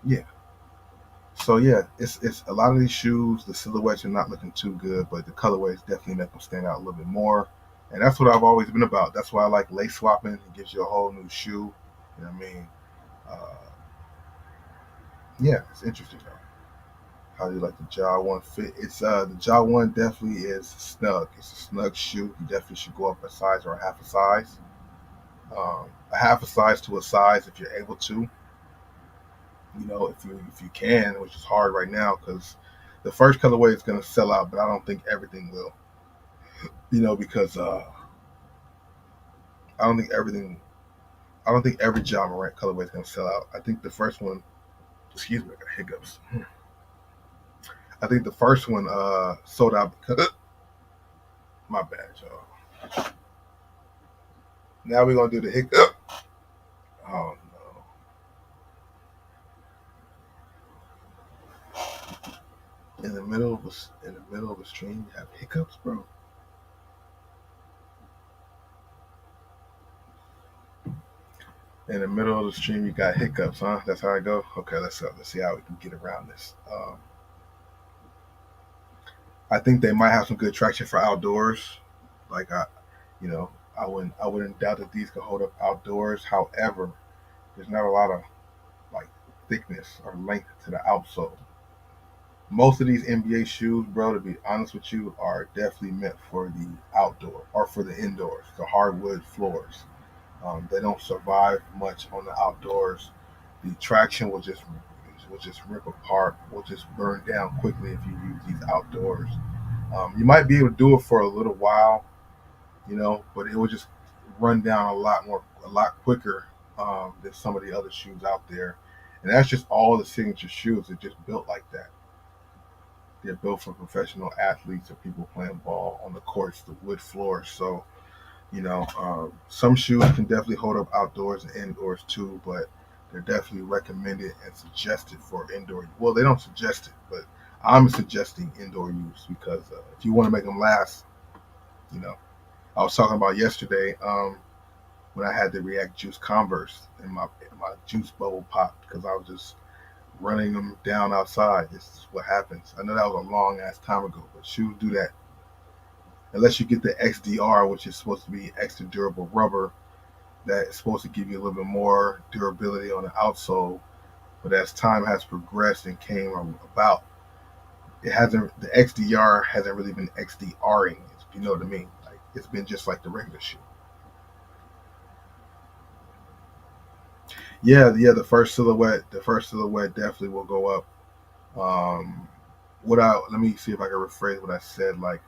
Yeah. So yeah, it's a lot of these shoes. The silhouettes are not looking too good, but the colorways definitely make them stand out a little bit more. And that's what I've always been about. That's why I like lace swapping. It gives you a whole new shoe. You know what I mean? Uh, yeah, it's interesting though. How do you like the Jaw One fit? It's the Jaw One definitely is snug. It's a snug shoe. You definitely should go up a size or a half a size. A half a size to a size if you're able to. If you can, which is hard right now because the first colorway is going to sell out, but I don't think everything will. Because I don't think everything. I don't think every John Morant colorway is going to sell out. I think the first one. Excuse me, I got hiccups. I think the first one sold out because my bad, y'all. Now we're gonna do the hiccup. Oh no! In the middle of a stream, you have hiccups, bro. In the middle of the stream, you got hiccups, huh? That's how I go. Okay, let's see how we can get around this. I think they might have some good traction for outdoors. Like you know, I wouldn't doubt that these could hold up outdoors. However, there's not a lot of like thickness or length to the outsole. Most of these NBA shoes, bro, to be honest with you, are definitely meant for the outdoor or for the indoors, the hardwood floors. They don't survive much on the outdoors. The traction will just rip apart, will just burn down quickly if you use these outdoors. You might be able to do it for a little while, but it will just run down a lot quicker than some of the other shoes out there. And that's just all the signature shoes. They're just built like that. They're built for professional athletes or people playing ball on the courts, the wood floors. So some shoes can definitely hold up outdoors and indoors too, but they're definitely recommended and suggested for indoor. Well, they don't suggest it, but I'm suggesting indoor use because if you want to make them last, you know, I was talking about yesterday when I had the React Juice Converse and my juice bubble popped because I was just running them down outside. This is what happens. I know that was a long ass time ago, but shoes do that unless you get the XDR, which is supposed to be extra durable rubber that is supposed to give you a little bit more durability on the outsole. But as time has progressed and came about, it hasn't. The XDR hasn't really been XDRing. You know what I mean? Like it's been just like the regular shoe. Yeah. The first silhouette definitely will go up. Um, what I let me see if I can rephrase what I said. Like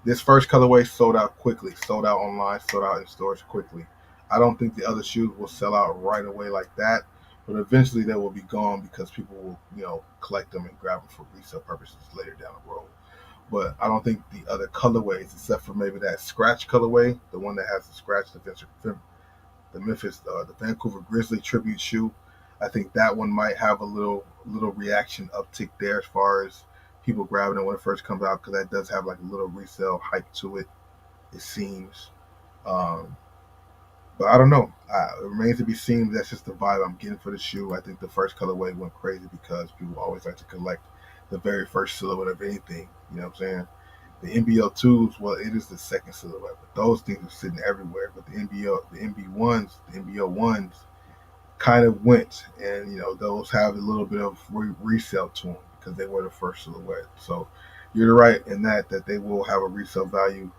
this first colorway sold out quickly, sold out online, sold out in stores quickly. I don't think the other shoes will sell out right away like that, but eventually they will be gone because people will, collect them and grab them for resale purposes later down the road. But I don't think the other colorways, except for maybe that scratch colorway, the one that has the scratch, the Vancouver Grizzly tribute shoe. I think that one might have a little reaction uptick there as far as people grabbing it when it first comes out because that does have like a little resale hype to it. It seems, um, but I don't know. It remains to be seen. That's just the vibe I'm getting for the shoe. I think the first colorway went crazy because people always like to collect the very first silhouette of anything. You know what I'm saying? The NBL twos, well, it is the second silhouette, but those things are sitting everywhere. But the NBL ones, kind of went, and those have a little bit of resale to them because they were the first silhouette. So you're right in that they will have a resale value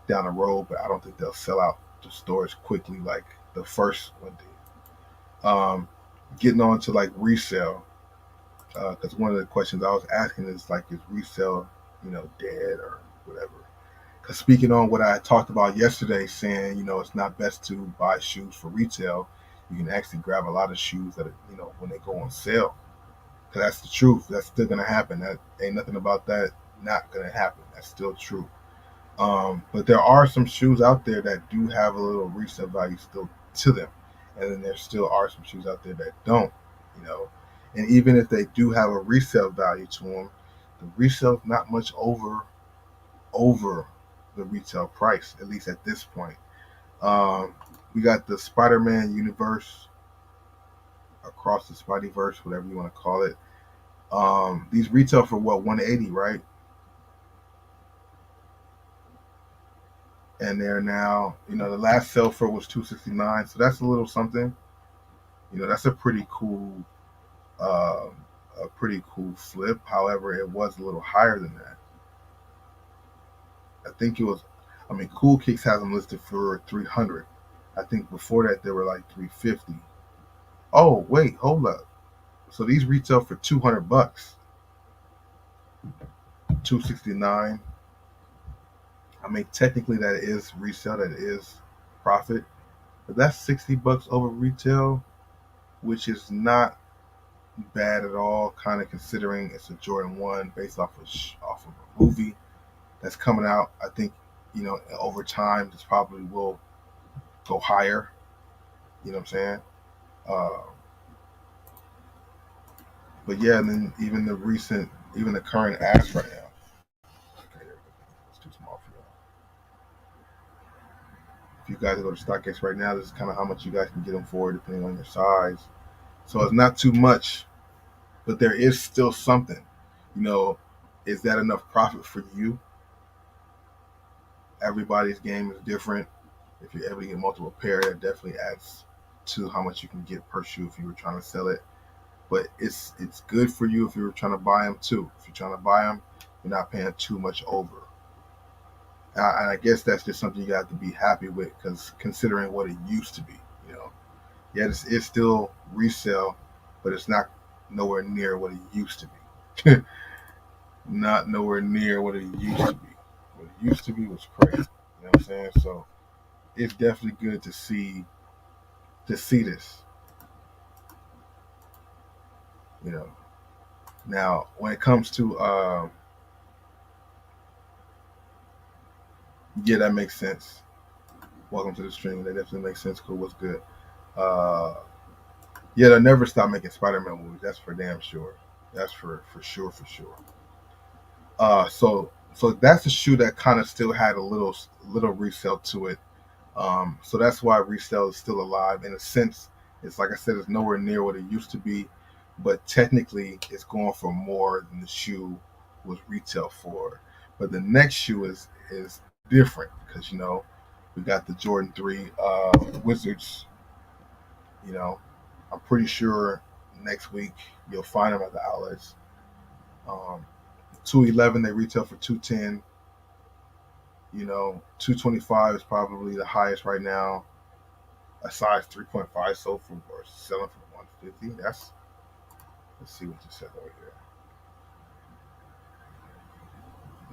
down the road, but I don't think they'll sell out the stores quickly like the first one did. Getting on to like resale, because one of the questions I was asking is like, is resale, dead or whatever? Because speaking on what I talked about yesterday, saying it's not best to buy shoes for retail, you can actually grab a lot of shoes that when they go on sale. Because that's the truth. That's still gonna happen. That ain't nothing about that not gonna happen. That's still true. But there are some shoes out there that do have a little resale value still to them, and then there still are some shoes out there that don't. You know, and even if they do have a resale value to them, the resale is not much over the retail price, at least at this point. Um, we got the Spider-Man universe, across the Spideyverse, whatever you want to call it. These retail for what, 180, right? And they're now, the last sale for was 269, so that's a little something. That's uh, a pretty cool flip. However, it was a little higher than that. I think it was. I mean, Cool Kicks has them listed for 300. I think before that they were like 350. Oh wait, hold up. So these retail for $200, 269. I mean, technically that is resale, that is profit, but that's $60 over retail, which is not bad at all. Kind of considering it's a Jordan One based off of a movie that's coming out. I think over time this probably will go higher. You know what I'm saying? Uh, but yeah, and then even the current ask right now. Okay, there we go. It's too small for y'all. If you guys go to StockX right now, this is kind of how much you guys can get them for, depending on your size. So it's not too much, but there is still something. You know, is that enough profit for you? Everybody's game is different. If you're able to get multiple pair, that definitely adds to how much you can get per shoe if you were trying to sell it. But it's good for you if you were trying to buy them too. If you're trying to buy them, you're not paying too much over. And I guess that's just something you have to be happy with, because considering what it used to be, you know, yeah, it's still resale, but it's not nowhere near what it used to be. Not nowhere near what it used to be. What it used to be was crazy. You know what I'm saying? So it's definitely good to see this. You know. Now, when it comes to yeah, that makes sense. Welcome to the stream. That definitely makes sense. Cool. What's good? Uh, Yeah, they'll never stop making Spider-Man movies. That's for damn sure. That's for sure, for sure. So that's a shoe that kind of still had a little resale to it. So that's why resale is still alive in a sense. It's like I said, it's nowhere near what it used to be, but technically, it's going for more than the shoe was retail for. But the next shoe is different because we got the Jordan 3 Wizards. You know, I'm pretty sure next week you'll find them at the outlets. 211 they retail for 210. 225 is probably the highest right now. A size 3.5 sold for or selling for 150. Let's see what you said over here.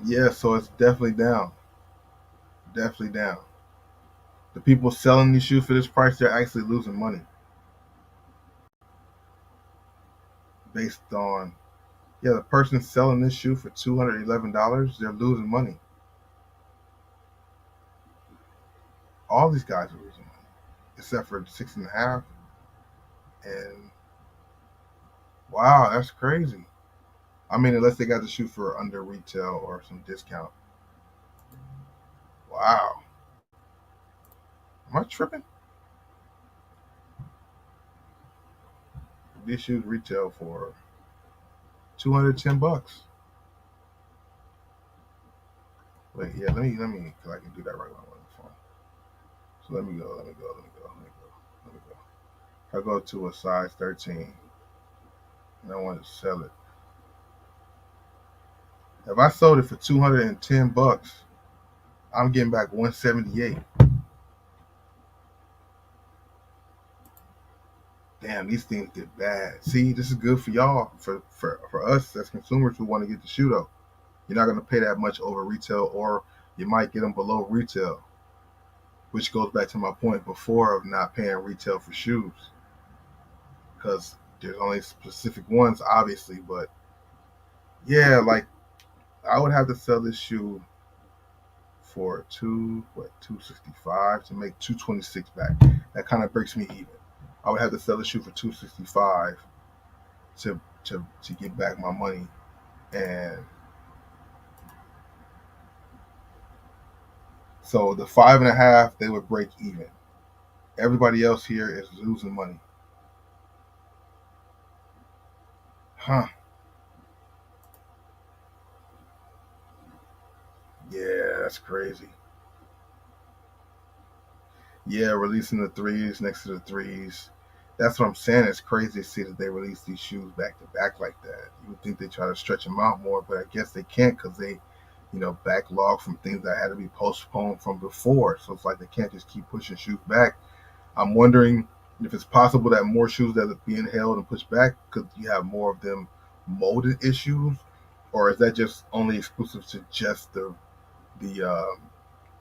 Yeah, so it's definitely down. Definitely down. The people selling these shoes for this price, they're actually losing money based on the person selling this shoe for $211, they're losing money. All these guys are losing money, except for 6.5. And wow, that's crazy. I mean, unless they got the shoe for under retail or some discount. Wow, am I tripping? These shoes retail for $210. Wait, yeah, let me, cause I can do that right now on the phone. So let me go. If I go to a size 13 and I want to sell it, if I sold it for $210, I'm getting back 178. Damn, these things get bad. See, this is good for y'all, for us as consumers who want to get the shoe though. You're not gonna pay that much over retail, or you might get them below retail, which goes back to my point before of not paying retail for shoes, because there's only specific ones, obviously. But yeah, like I would have to sell this shoe for 265 to make 226 back. That kind of breaks me even. I would have to sell the shoe for 265 to get back my money. And so the 5.5 they would break even. Everybody else here is losing money. Huh. Yeah, that's crazy. Yeah, releasing the threes next to the threes. That's what I'm saying. It's crazy to see that they release these shoes back to back like that. You would think they try to stretch them out more, but I guess they can't because they, backlog from things that had to be postponed from before. So it's like they can't just keep pushing shoes back. I'm wondering if it's possible that more shoes that are being held and pushed back because you have more of them molded issues, or is that just only exclusive to just the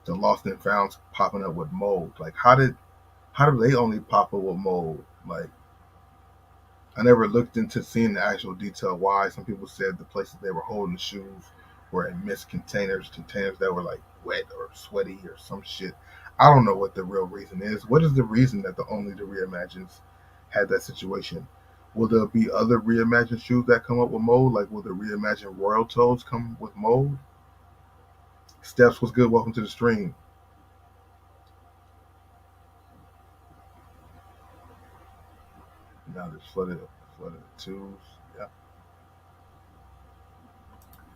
lost and founds popping up with mold? Like how do they only pop up with mold? Like I never looked into seeing the actual detail why. Some people said the places they were holding the shoes were in mist containers that were like wet or sweaty or some shit. I don't know what the real reason is. What is the reason that the Reimagines had that situation? Will there be other reimagined shoes that come up with mold? Like will the reimagined Royal Toes come with mold? Steps was good. Welcome to the stream. Now there's flooded twos. Yeah,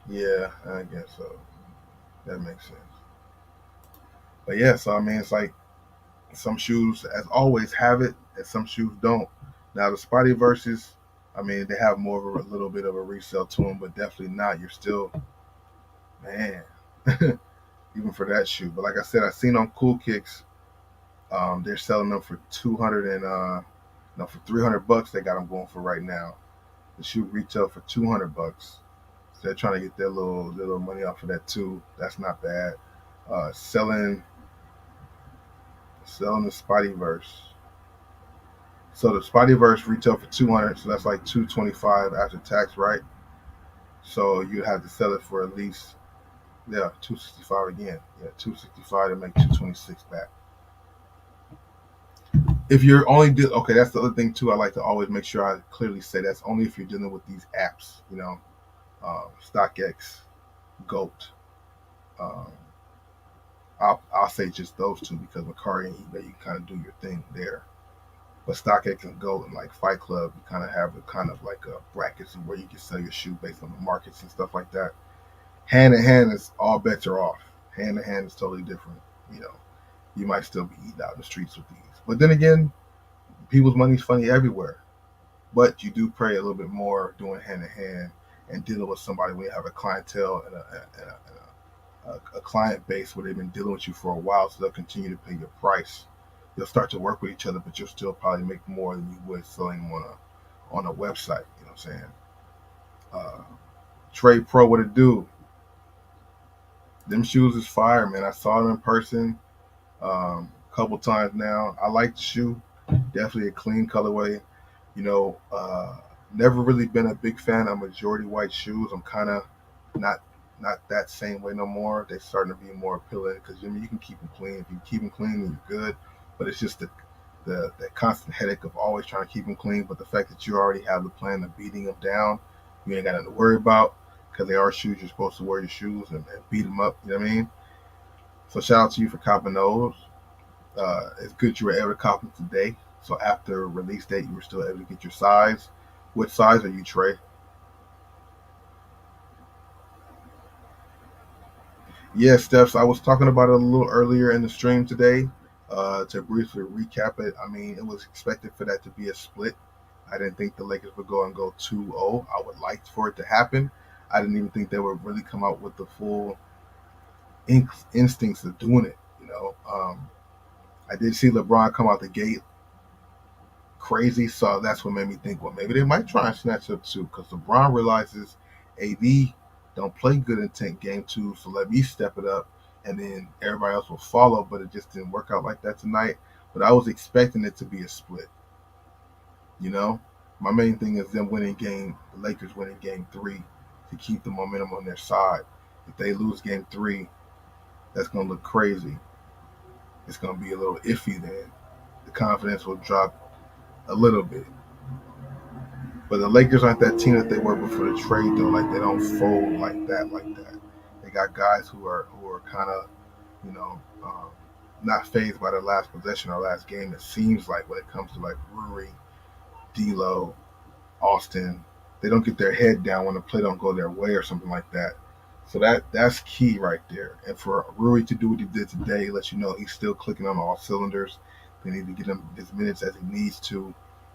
yeah, I guess so. That makes sense. But yeah, so I mean, it's like some shoes, as always, have it, and some shoes don't. Now the Spidey verses, I mean, they have more of a little bit of a resale to them, but definitely not. You're still, man, even for that shoe. But like I said, I seen on Cool Kicks, they're selling them for 200 and no, for $300. They got them going for right now. The shoe retail for $200. So they're trying to get their little money off of that too. That's not bad. Selling the Spideyverse. So the Spideyverse retail for 200, so that's like 225 after tax, right? So you have to sell it for at least 265 again. Yeah, 265 to make 226 back. If you're only okay, that's the other thing too. I like to always make sure I clearly say that's only if you're dealing with these apps. StockX, Goat. Um, I'll say just those two because Macari and eBay, you kind of do your thing there. But StockX and Goat and like Fight Club, you kind of have a kind of like a brackets where you can sell your shoe based on the markets and stuff like that. Hand to hand is all bets are off. Hand to hand is totally different. You know, you might still be eating out in the streets with these. But then again, people's money's funny everywhere. But you do pray a little bit more doing hand to hand and dealing with somebody when you have a clientele and a client base where they've been dealing with you for a while, so they'll continue to pay your price. You'll start to work with each other, but you'll still probably make more than you would selling them on a website. You know what I'm saying? Uh, Trade Pro, what it do? Them shoes is fire, man. I saw them in person a couple times now. I like the shoe. Definitely a clean colorway. You know, never really been a big fan of majority white shoes. I'm kind of not not that same way no more. They're starting to be more appealing because you can keep them clean. If you keep them clean, then you're good. But it's just the constant headache of always trying to keep them clean. But the fact that you already have the plan of beating them down, you ain't got nothing to worry about because they are shoes. You're supposed to wear your shoes and beat them up. You know what I mean? So shout out to you for copping those. It's good you were able to cop them today. So after release date, you were still able to get your size. What size are you, Trey? Yeah, Stephs. I was talking about it a little earlier in the stream today. To briefly recap it, I mean, it was expected for that to be a split. I didn't think the Lakers would go and go 2-0. I would like for it to happen. I didn't even think they would really come out with the full instincts of doing it. I did see LeBron come out the gate crazy, so that's what made me think, well, maybe they might try and snatch up too, because LeBron realizes AD don't play good in 10 game two, so let me step it up, and then everybody else will follow. But it just didn't work out like that tonight. But I was expecting it to be a split. You know, my main thing is them winning the Lakers winning game three to keep the momentum on their side. If they lose game three, that's gonna look crazy. It's gonna be a little iffy then. The confidence will drop a little bit. But the Lakers aren't that team that they were before the trade, though. Like they don't fold like that, like that. They got guys who are kind of, you know, not phased by their last possession or last game. It seems like when it comes to like Rui, D'Lo, Austin, they don't get their head down when the play don't go their way or something like that. So that's key right there. And for Rui to do what he did today, lets you know he's still clicking on all cylinders. They need to get him as minutes as he needs to.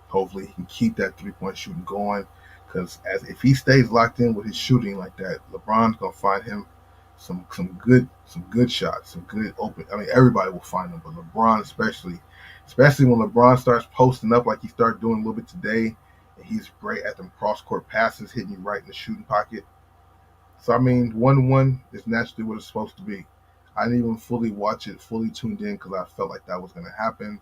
Hopefully, he can keep that 3 point shooting going. Because as if he stays locked in with his shooting like that, LeBron's gonna find him some good shots, some good open. I mean, everybody will find them, but LeBron especially when LeBron starts posting up like he started doing a little bit today, and he's great at them cross court passes, hitting you right in the shooting pocket. So I mean, 1-1 is naturally what it's supposed to be. I didn't even fully watch it, fully tuned in because I felt like that was going to happen.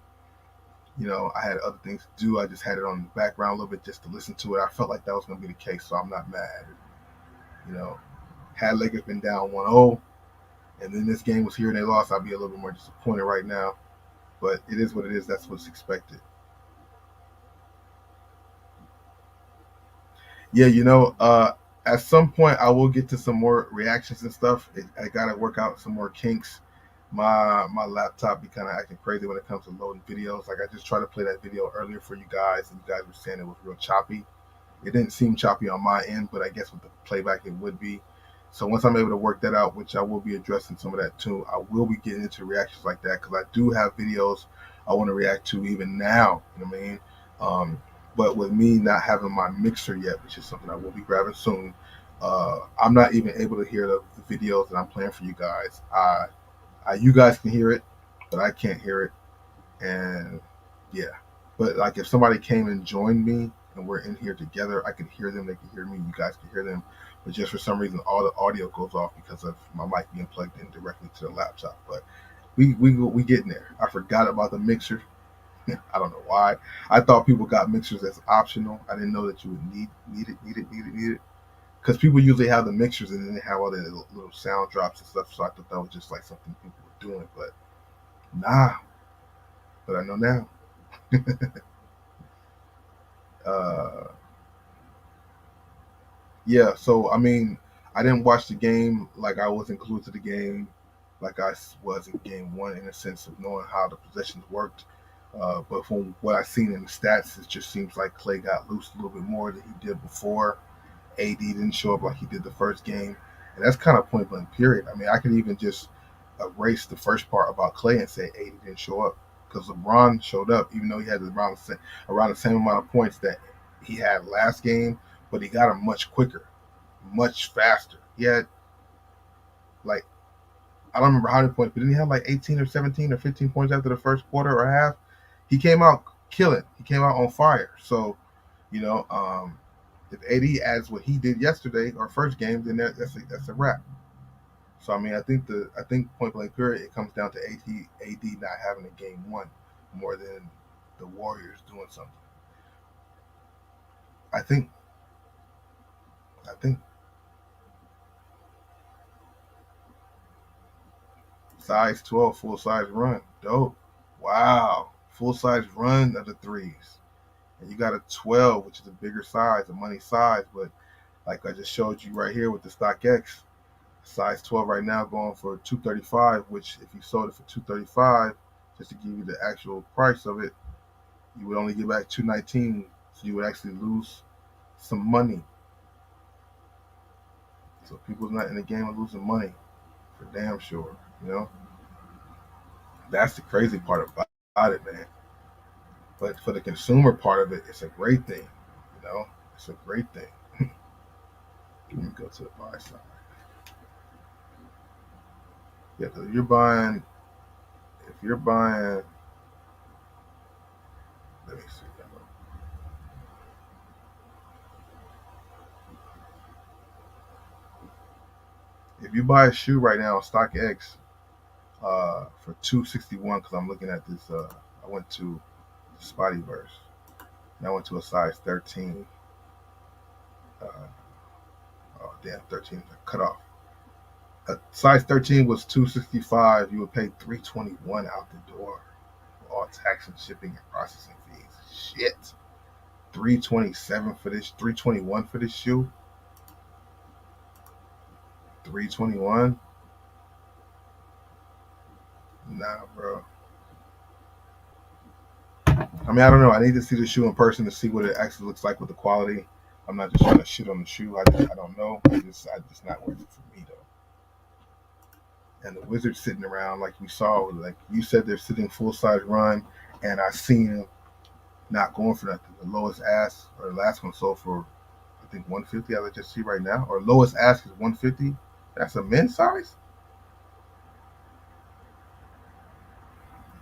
I had other things to do. I just had it on the background a little bit just to listen to it. I felt like that was going to be the case, so I'm not mad at it. You know, had Lakers been down 1-0, and then this game was here and they lost, I'd be a little bit more disappointed right now. But it is what it is. That's what's expected. Yeah, at some point I will get to some more reactions and stuff. I gotta work out some more kinks. My laptop be kind of acting crazy when it comes to loading videos. Like I just tried to play that video earlier for you guys, and you guys were saying it was real choppy. It didn't seem choppy on my end, but I guess with the playback it would be. So once I'm able to work that out, which I will be addressing some of that too, I will be getting into reactions like that because I do have videos I want to react to even now. You know what I mean? But with me not having my mixer yet, which is something I will be grabbing soon, I'm not even able to hear the videos that I'm playing for you guys. You guys can hear it, but I can't hear it, and yeah. But like if somebody came and joined me and we're in here together, I could hear them. They could hear me. You guys could hear them. But just for some reason, all the audio goes off because of my mic being plugged in directly to the laptop. But we getting there. I forgot about the mixer. I don't know why. I thought people got mixers as optional. I didn't know that you would need it. Because people usually have the mixers and then they have all the little sound drops and stuff. So I thought that was just like something people were doing. But nah. But I know now. uh, yeah. So I mean, I didn't watch the game. Like I wasn't glued to the game, like was in game one in a sense of knowing how the possessions worked. But from what I've seen in the stats, it just seems like Clay got loose a little bit more than he did before. AD didn't show up like he did the first game, and that's kind of point blank. Period. I mean, I could even just erase the first part about Clay and say AD didn't show up because LeBron showed up, even though he had around the same amount of points that he had last game, but he got them much quicker, much faster. He had like I don't remember how many points, but didn't he have like 18 or 17 or 15 points after the first quarter or half? He came out killing. He came out on fire. So you know, if AD adds what he did yesterday or first game, then that's a wrap. So I mean, I think point blank period, it comes down to AD not having a game one more than the Warriors doing something. I think I think size 12 full size run, dope. Wow, full size run of the threes, and you got a 12, which is a bigger size, a money size, but like I just showed you right here with the StockX, size 12 right now going for 235, which if you sold it for 235, just to give you the actual price of it, you would only get back 219, so you would actually lose some money. So people's not in the game of losing money for damn sure. You know, that's the crazy part about it, man. But for the consumer part of it, it's a great thing. You know, it's a great thing. Let me go to the buy side. Yeah, because if you're buying, let me see. If you buy a shoe right now on StockX for 261, because I'm looking at this, I went to Spottyverse and I went to a size 13. Uh, oh damn, 13 cut off. Size 13 was 265. You would pay 321 out the door for all tax and shipping and processing fees. Shit, 327 for this. 321 for this shoe. 321. Nah, bro. I mean, I don't know. I need to see the shoe in person to see what it actually looks like with the quality. I'm not just trying to shit on the shoe. I don't know. I just not worth it for me though. And the Wizards sitting around like we saw, like you said, they're sitting full size run, and I seen them not going for nothing. The lowest ask or the last one sold for I think 150. I just see right now, or lowest ask is 150. That's a men's size.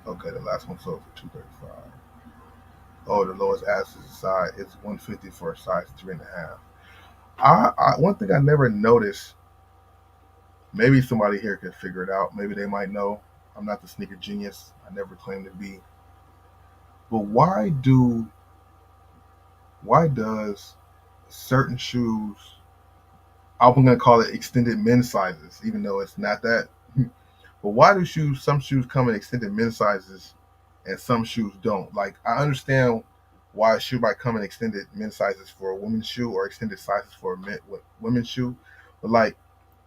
Okay, the last one sold for 235. Oh, the lowest ask is a size. It's 150 for a size 3.5. One thing I never noticed. Maybe somebody here could figure it out. Maybe they might know. I'm not the sneaker genius. I never claimed to be. But why does certain shoes, I'm gonna call it extended men's sizes, even though it's not that. But why do some shoes come in extended men's sizes and some shoes don't? Like I understand why a shoe might come in extended men's sizes for a women's shoe or extended sizes for a women's shoe, but like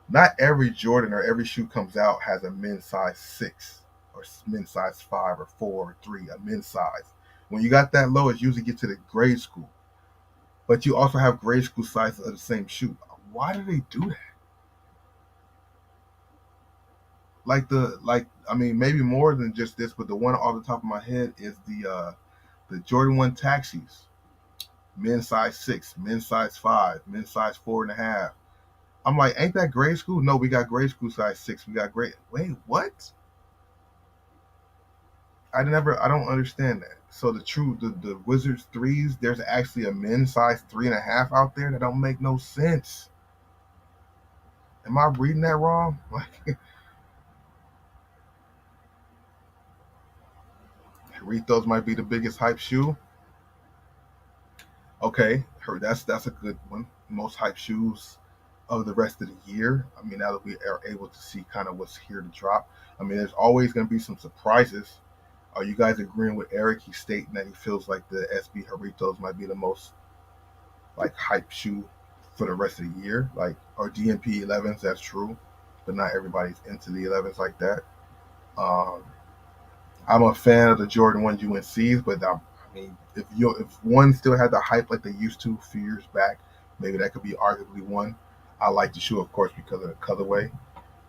not every Jordan or every shoe comes out has a men's size 6 or men's size 5 or 4 or 3, a men's size. When you got that low, it's usually get to the grade school. But you also have grade school sizes of the same shoe. Why do they do that? I mean maybe more than just this, but the one off the top of my head is the Jordan 1 taxis. Men's size 6, men's size 5, men's size 4.5. I'm like, ain't that grade school? No, we got grade school size 6. We got grade. Wait, what? I don't understand that. So the Wizards threes, there's actually a men's size 3.5 out there that don't make no sense. Am I reading that wrong? Like Ritos might be the biggest hype shoe. Okay, heard that's a good one. Most hype shoes of the rest of the year. I mean, now that we are able to see kind of what's here to drop. I mean, there's always going to be some surprises. Are you guys agreeing with Eric? He's stating that he feels like the SB Jarritos might be the most like hype shoe for the rest of the year. Like, or DMP 11s, that's true, but not everybody's into the 11s like that. Um, I'm a fan of the Jordan 1 UNCs, but I mean, if one still had the hype like they used to a few years back, maybe that could be arguably one. I like the shoe, of course, because of the colorway.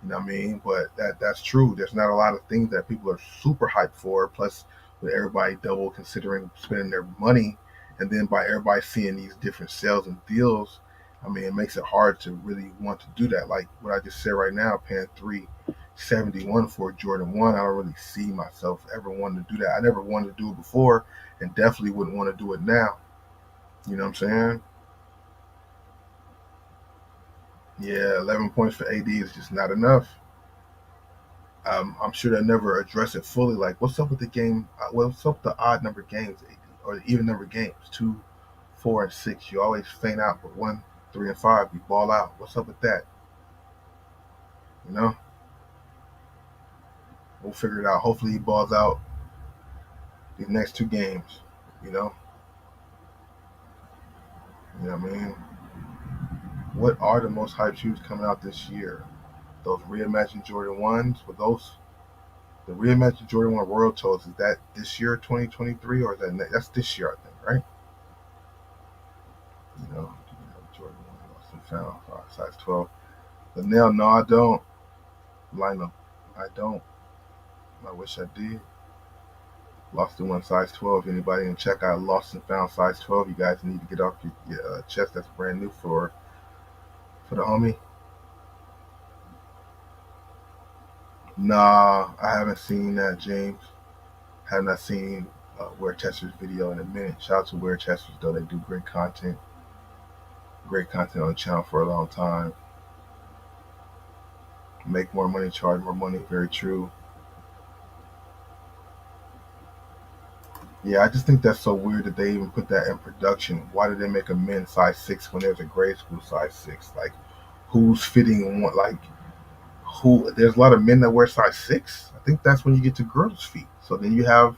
You know what I mean? But that's true. There's not a lot of things that people are super hyped for. Plus, with everybody double considering spending their money, and then by everybody seeing these different sales and deals, I mean, it makes it hard to really want to do that. Like what I just said right now, paying 371 for a Jordan 1, I don't really see myself ever wanting to do that. I never wanted to do it before, and definitely wouldn't want to do it now. You know what I'm saying? Yeah, 11 points for AD is just not enough. I'm sure they never address it fully. Like, what's up with the game? What's up with the odd number games, or the even number games? 2, 4, and 6. You always faint out, but 1, 3, and 5, you ball out. What's up with that? You know, we'll figure it out. Hopefully, he balls out these next 2 games. You know, you know what I mean. What are the most hype shoes coming out this year? Those reimagined Jordan ones. With those, the reimagined Jordan 1 Royal Toes, is that this year, 2023, or is that's this year? I think, right? Jordan 1 lost and found, size 12. The nail, no, I don't. Lineup, I don't. I wish I did. Lost in one, size 12. Anybody in check out lost and found size 12? You guys need to get off your chest. That's brand new for the homie. Nah, I haven't seen that, James. Have not seen Wear Chester's video in a minute. Shout out to Wear Chester's though. They do great content. Great content on the channel for a long time. Make more money, charge more money. Very true. Yeah, I just think that's so weird that they even put that in production. Why did they make a men's size 6 when there's a grade school size 6? Like, who's fitting in what? Like, who? There's a lot of men that wear size 6. I think that's when you get to girls' feet. So then you have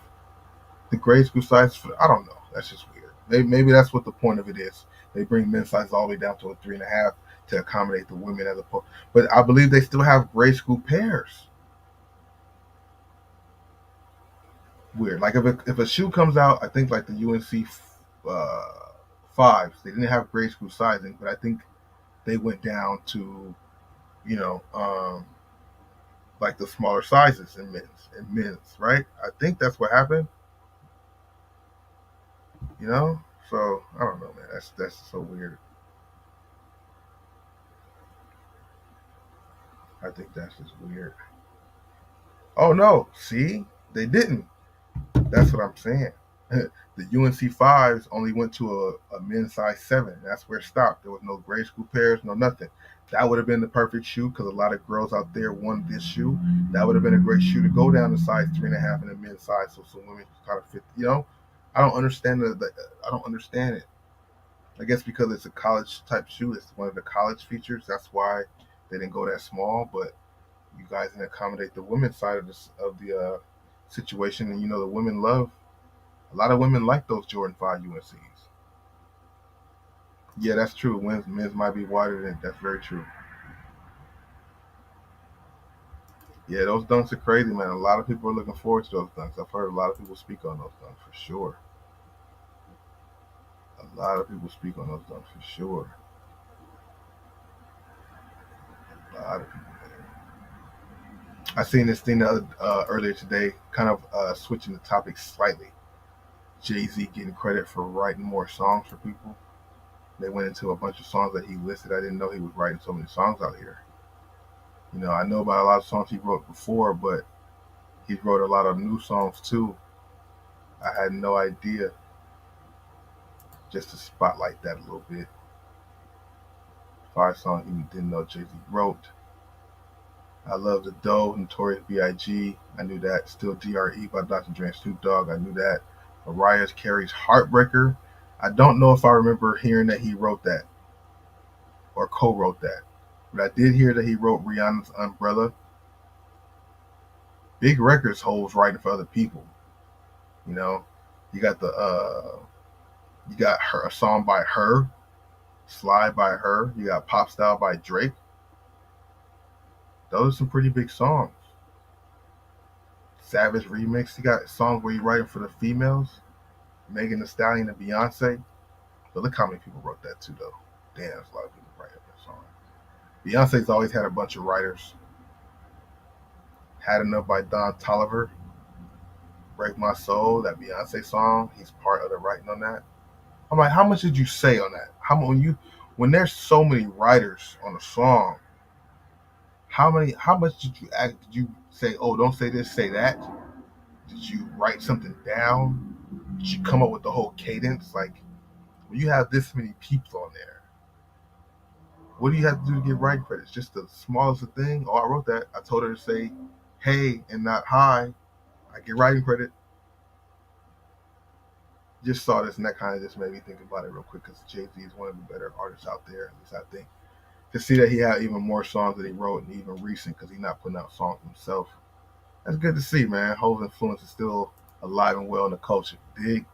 the grade school size. I don't know. That's just weird. Maybe that's what the point of it is. They bring men's size all the way down to a 3.5 to accommodate the women as opposed. But I believe they still have grade school pairs. Weird. Like if a shoe comes out, I think like the UNC uh, fives, they didn't have grade school sizing, but I think they went down to you know like the smaller sizes in men's, right? I think that's what happened. You know, so I don't know, man. That's so weird. I think that's just weird. Oh no, see, they didn't. That's what I'm saying. The UNC fives only went to a men's size 7. That's where it stopped. There was no grade school pairs, no nothing. That would have been the perfect shoe because a lot of girls out there wanted this shoe. That would have been a great shoe to go down to size 3.5 in the men's size, so some women kind of fit. I don't understand I don't understand it. I guess because it's a college type shoe, it's one of the college features. That's why they didn't go that small. But you guys didn't accommodate the women's side of the situation, and the women love. A lot of women like those Jordan 5 UNCs. Yeah, that's true. Men's might be wider than that's very true. Yeah, those dunks are crazy, man. A lot of people are looking forward to those dunks. I've heard a lot of people speak on those dunks for sure. A lot of people speak on those dunks for sure. A lot of people. I seen this thing earlier today, kind of switching the topic slightly. Jay-Z getting credit for writing more songs for people. They went into a bunch of songs that he listed. I didn't know he was writing so many songs out here. I know about a lot of songs he wrote before, but he wrote a lot of new songs too. I had no idea. Just to spotlight that a little bit. 5 songs he didn't know Jay-Z wrote. I love the Doe, Notorious B.I.G. I knew that. Still D.R.E. by Dr. Dre and Snoop Dogg. I knew that. Mariah Carey's Heartbreaker. I don't know if I remember hearing that he wrote that or co-wrote that. But I did hear that he wrote Rihanna's Umbrella. Big records holds writing for other people. You know, you got the you got her a song by her, Slide by her. You got Pop Style by Drake. Those are some pretty big songs. Savage remix. You got songs where you writing for the females, Megan Thee Stallion and Beyonce. But look how many people wrote that too, though. Damn, there's a lot of people writing that song. Beyonce's always had a bunch of writers. Had Enough by Don Tolliver. Break My Soul, that Beyonce song. He's part of the writing on that. I'm like, how much did you say on that? When there's so many writers on a song, how much did you say, oh, don't say this, say that? Did you write something down? Did you come up with the whole cadence? Like, when you have this many people on there, what do you have to do to get writing credits? Just the smallest thing? Oh, I wrote that. I told her to say hey and not hi. I get writing credit. Just saw this and that kind of just made me think about it real quick because Jay Z is one of the better artists out there, at least I think. To see that he had even more songs that he wrote and even recent because he's not putting out songs himself. That's good to see, man. Hove's influence is still alive and well in the culture. Big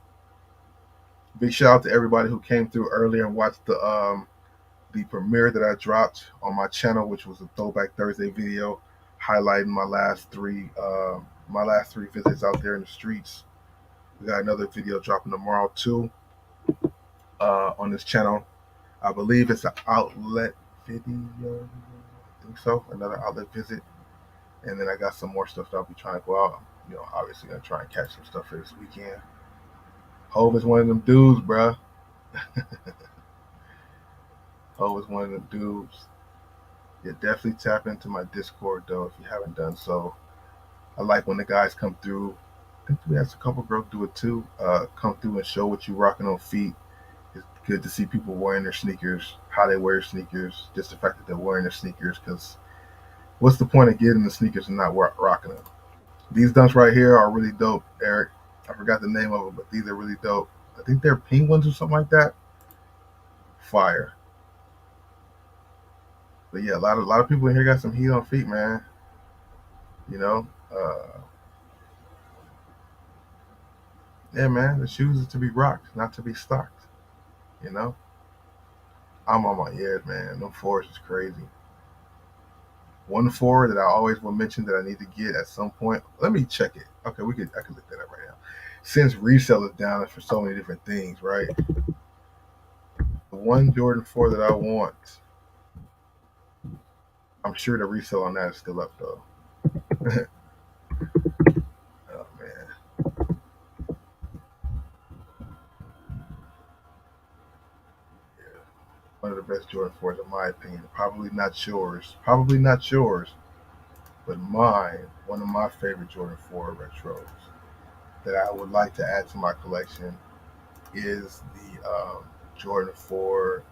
shout out to everybody who came through earlier and watched the premiere that I dropped on my channel, which was a Throwback Thursday video highlighting my last three visits out there in the streets. We got another video dropping tomorrow too on this channel. I believe it's an outlet video. I think so. Another outlet visit, and then I got some more stuff that I'll be trying to go out. Obviously gonna try and catch some stuff for this weekend. Hove is one of them dudes, bruh. Hove is one of them dudes. Yeah, definitely tap into my Discord though if you haven't done so. I like when the guys come through. I think we have a couple girls do it too. Come through and show what you rocking on feet. It's good to see people wearing their sneakers, how they wear sneakers, just the fact that they're wearing their sneakers. Because what's the point of getting the sneakers and not rocking them? These dunks right here are really dope, Eric. I forgot the name of them, but these are really dope. I think they're penguins or something like that. Fire. But yeah, a lot of people in here got some heat on feet, man. You know, yeah, man. The shoes is to be rocked, not to be stocked. You know, I'm on my ears, man. Them fours is crazy. One four that I always will mention that I need to get at some point. Let me check it. Okay, I could look that up right now. Since resale is down for so many different things, right? The one Jordan 4 that I want, I'm sure the resale on that is still up though. Oh man, yeah. One of the best Jordan 4s in my opinion. Probably not yours. Probably not yours, but mine. One of my favorite Jordan 4 retros that I would like to add to my collection is the Jordan 4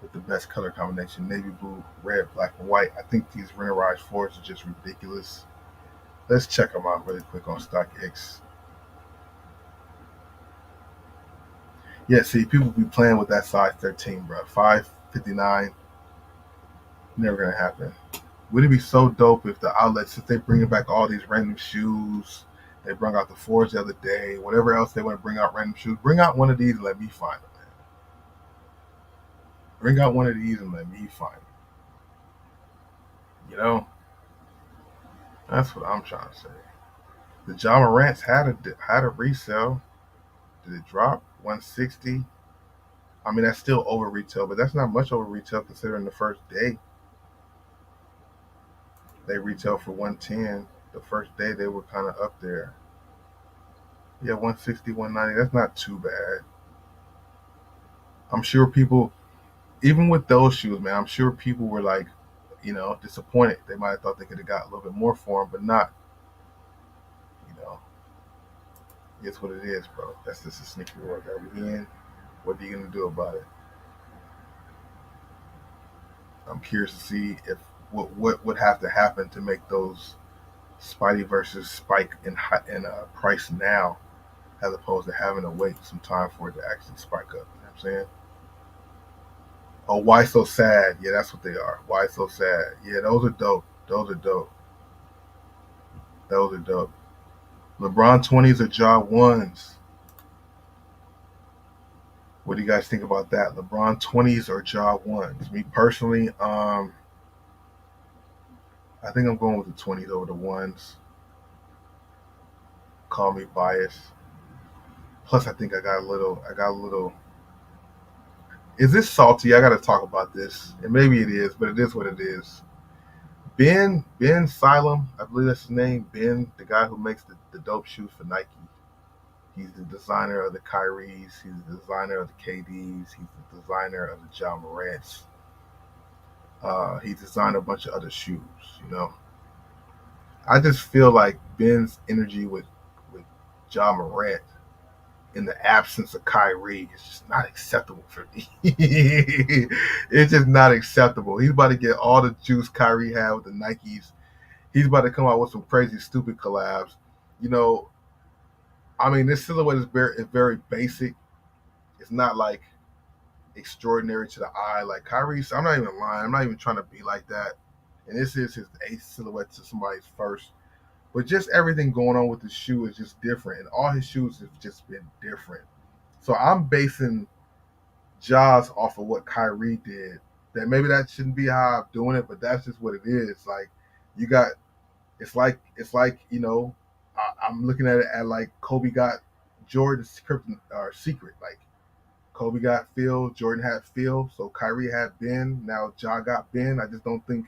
with the best color combination, navy blue, red, black, and white. I think these winterized 4s are just ridiculous. Let's check them out really quick on StockX. Yeah, see, people be playing with that size 13, bro. 559, never gonna happen. Wouldn't it be so dope if the outlets, if they bringing back all these random shoes, they brought out the 4s the other day, whatever else they want to bring out random shoes, bring out one of these and let me find them, man. Bring out one of these and let me find them. You know, that's what I'm trying to say. The John Morant's had a resale. Did it drop 160? I mean, that's still over retail, but that's not much over retail considering the first day they retail for 110. The first day they were kind of up there. Yeah, 160, 190. That's not too bad. I'm sure people, even with those shoes, man, I'm sure people were like, disappointed. They might have thought they could have got a little bit more for them, but not. You know, it's what it is, bro. That's just a sneaker world that we in. What are you gonna do about it? I'm curious to see if what would have to happen to make those Spidey versus spike in price now, as opposed to having to wait some time for it to actually spike up. You know what I'm saying? Oh, why so sad? Yeah, that's what they are. Why so sad? Yeah, those are dope. Those are dope. Those are dope. LeBron 20s or Ja 1s? What do you guys think about that? LeBron 20s or Ja 1s? Me personally, I think I'm going with the 20s over the ones. Call me biased. Plus, I think I got a little. Is this salty? I got to talk about this, and maybe it is, but it is what it is. Ben Silem, I believe that's his name. Ben, the guy who makes the dope shoes for Nike. He's the designer of the Kyries. He's the designer of the KDs. He's the designer of the John Morants. He designed a bunch of other shoes. You know, I just feel like Ben's energy with John Morant in the absence of Kyrie is just not acceptable for me. It's just not acceptable. He's about to get all the juice Kyrie had with the Nikes. He's about to come out with some crazy, stupid collabs. You know, I mean, this silhouette is very basic. It's not like extraordinary to the eye. Like Kyrie's, I'm not even lying. I'm not even trying to be like that. And this is his eighth silhouette to somebody's first. But just everything going on with the shoe is just different, and all his shoes have just been different. So I'm basing Jaws off of what Kyrie did. That maybe that shouldn't be how I'm doing it, but that's just what it is. Like you got, it's like I'm looking at it at like Kobe got Jordan's secret. Like Kobe got Phil, Jordan had Phil, so Kyrie had Ben. Now Ja got Ben. I just don't think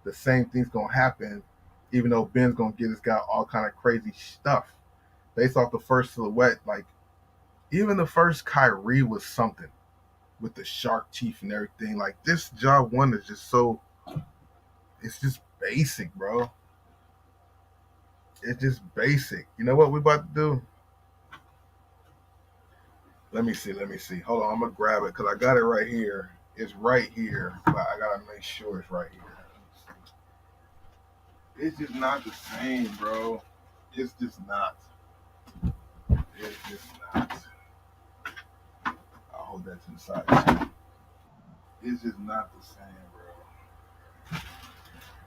the same thing's gonna happen, even though Ben's gonna give this guy all kind of crazy stuff based off the first silhouette. Like even the first Kyrie was something with the shark teeth and everything. Like this Ja one is just so, it's just basic, bro. It's just basic. You know what we about to do? Let me see. Let me see. Hold on. I'm gonna grab it because I got it right here. It's right here, but I gotta make sure it's right here. It's just not the same, bro. It's just not. It's just not. I'll hold that to the side. It's just not the same,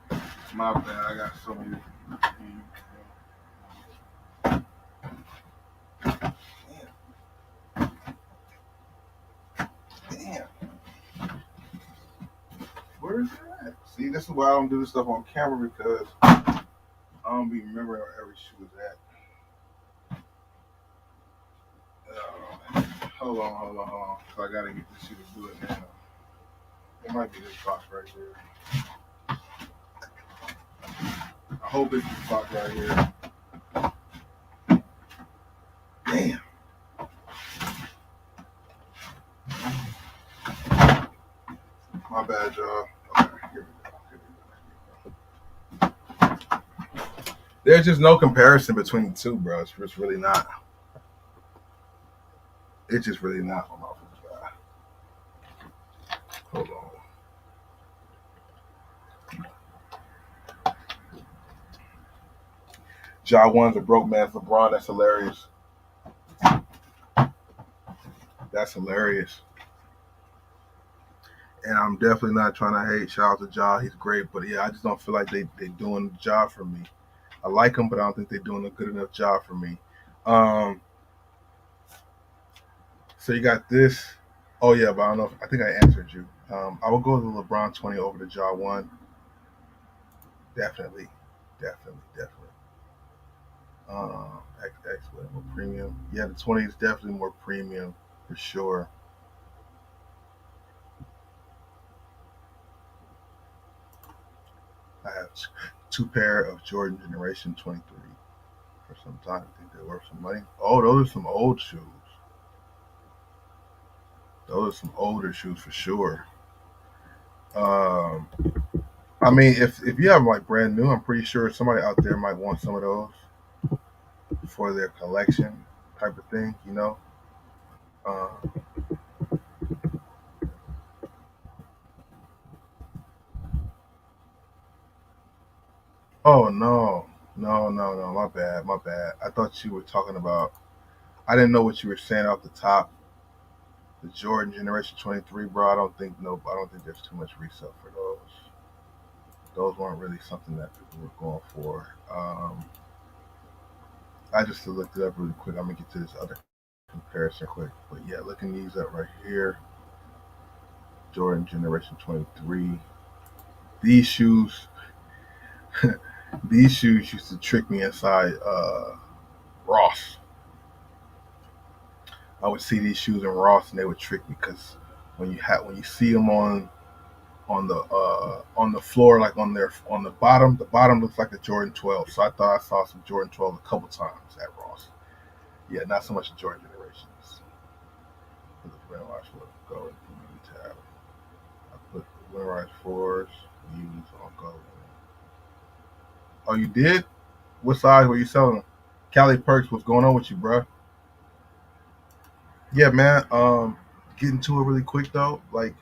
bro. My bad. I got so many. Damn. Damn. Where is it at? See, this is why I don't do this stuff on camera because I don't be remembering where every shoe is at. Hold on. So I gotta get this shoe to do it now. It might be this box right here. I hope it's this box right here. Damn. My bad, y'all. Okay, here we go. There's just no comparison between the two, bro. It's just really not. It's just really not. Hold on. Ja one's a broke man's LeBron. That's hilarious. That's hilarious. And I'm definitely not trying to hate. Shout out to Ja. He's great. But yeah, I just don't feel like they doing the job for me. I like him, but I don't think they're doing a good enough job for me. Um, so you got this. Oh yeah, but I don't know. I think I answered you. I will go with the LeBron 20 over the Ja 1. Definitely. Definitely. XX with more premium. Yeah, the 20 is definitely more premium for sure. I have two pair of Jordan Generation 23 for some time. I think they're worth some money. Oh, those are some old shoes. Those are some older shoes for sure. Um, I mean, if you have them like brand new, I'm pretty sure somebody out there might want some of those for their collection type of thing. You know. Uh, oh no, my bad. I thought you were talking about. I didn't know what you were saying off the top. The Jordan Generation 23, bro. I don't think no. I don't think there's too much resale for those. Those weren't really something that people were going for. I just looked it up really quick. I'm gonna get to this other comparison quick. But yeah, looking these up right here. Jordan Generation 23. These shoes, these shoes used to trick me inside Ross. I would see these shoes in Ross, and they would trick me because when you see them on the floor, like on the bottom looks like a Jordan 12. So I thought I saw some Jordan 12 a couple times at Ross. Yeah, not so much the Jordan generations. For the Winterize for go tab. I put Winterize fours use on go. Oh, you did? What size were you selling them? Cali Perks, what's going on with you, bro? Yeah, man. Getting to it really quick though. Like,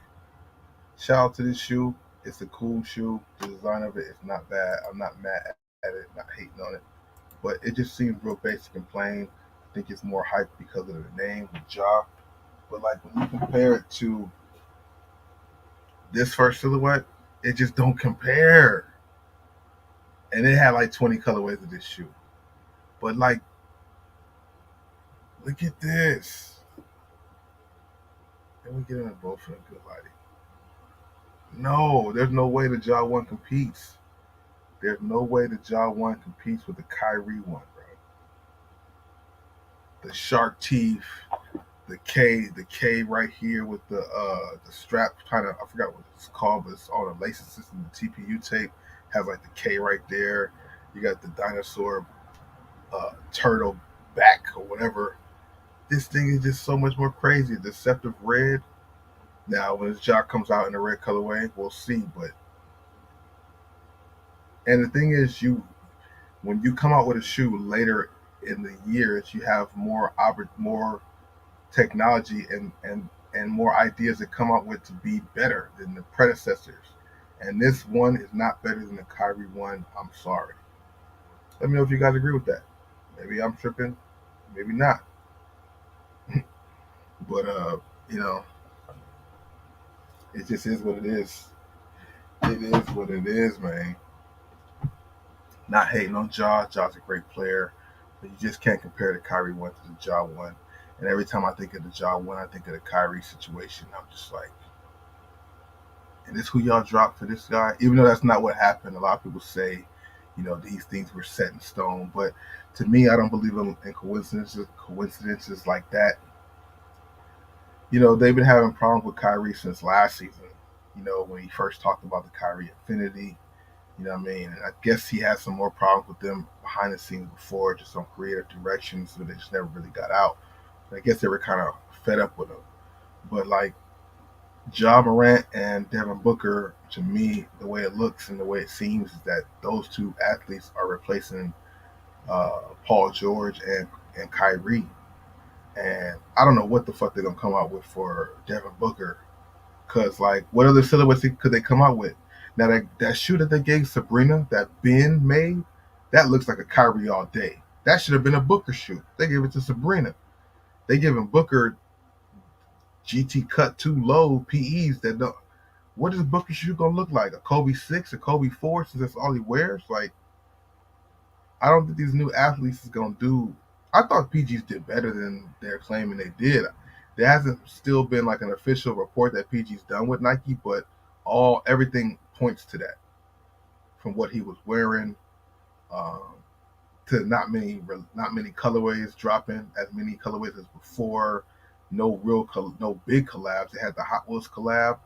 shout out to this shoe. It's a cool shoe. The design of it is not bad. I'm not mad at it, not hating on it. But it just seems real basic and plain. I think it's more hype because of the name, the jaw. But like when you compare it to this first silhouette, it just don't compare. And it had like 20 colorways of this shoe. But like, look at this. Let me get them both in a good lighting. No, there's no way the Jaw One competes. There's no way the Jaw One competes with the Kyrie one, bro. The shark teeth, the K right here with the strap kind of, I forgot what it's called, but it's on a lacing system. The TPU tape has like the K right there. You got the dinosaur turtle back or whatever. This thing is just so much more crazy. Deceptive red. Now when this jock comes out in a red colorway, we'll see. But and the thing is, you when you come out with a shoe later in the years, you have more technology and more ideas that come out with to be better than the predecessors. And this one is not better than the Kyrie one. I'm sorry. Let me know if you guys agree with that. Maybe I'm tripping, maybe not. But you know, it just is what it is. It is what it is, man. Not hating on Jaw. Jaw's a great player, but you just can't compare the Kyrie one to the Jaw one. And every time I think of the Jaw one, I think of the Kyrie situation. I'm just like, and this who y'all dropped for this guy? Even though that's not what happened. A lot of people say, these things were set in stone. But to me, I don't believe in coincidences like that. They've been having problems with Kyrie since last season. When he first talked about the Kyrie Infinity. You know what I mean? And I guess he had some more problems with them behind the scenes before, just on creative direction, so they just never really got out. I guess they were kind of fed up with him. But like Ja Morant and Devin Booker, to me, the way it looks and the way it seems is that those two athletes are replacing Paul George and Kyrie. And I don't know what the fuck they're gonna come out with for Devin Booker. Cause like, what other silhouettes could they come out with? Now that shoe that they gave Sabrina, that Ben made, that looks like a Kyrie all day. That should have been a Booker shoe. They gave it to Sabrina. They giving Booker GT cut too low PEs that don't. What is Booker shoe gonna look like? A Kobe 6, a Kobe 4, since that's all he wears? Like, I don't think these new athletes is gonna do. I thought PGs did better than they're claiming they did. There hasn't still been like an official report that PG's done with Nike, but everything points to that. From what he was wearing, um, to not many colorways dropping as many colorways as before. No big collabs. They had the Hot Wheels collab,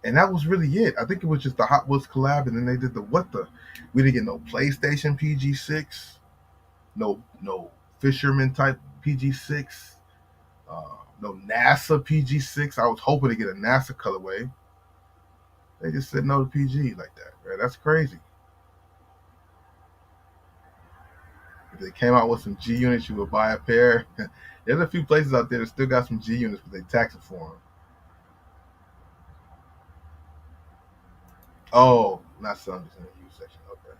and that was really it. I think it was just the Hot Wheels collab, and then they did the what the. We didn't get no PlayStation PG6, no Fisherman type PG6, no NASA PG6. I was hoping to get a NASA colorway. They just said no to PG like that. Man, that's crazy. If they came out with some G units, you would buy a pair. There's a few places out there that still got some G units, but they tax it for them. Oh, not some just in the used section. Okay.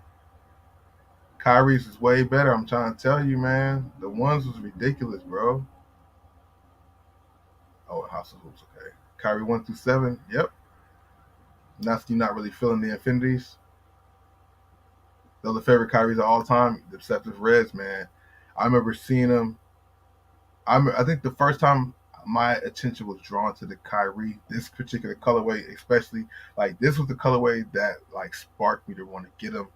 Kyrie's is way better. I'm trying to tell you, man. The ones was ridiculous, bro. Oh, House of Hoops. Okay. Kyrie 1 through 7. Yep. You're not really feeling the infinities. Those are the favorite Kyrie's of all time. The Deceptive Reds, man. I remember seeing them. I think the first time my attention was drawn to the Kyrie, this particular colorway, especially like this was the colorway that like sparked me to want to get them.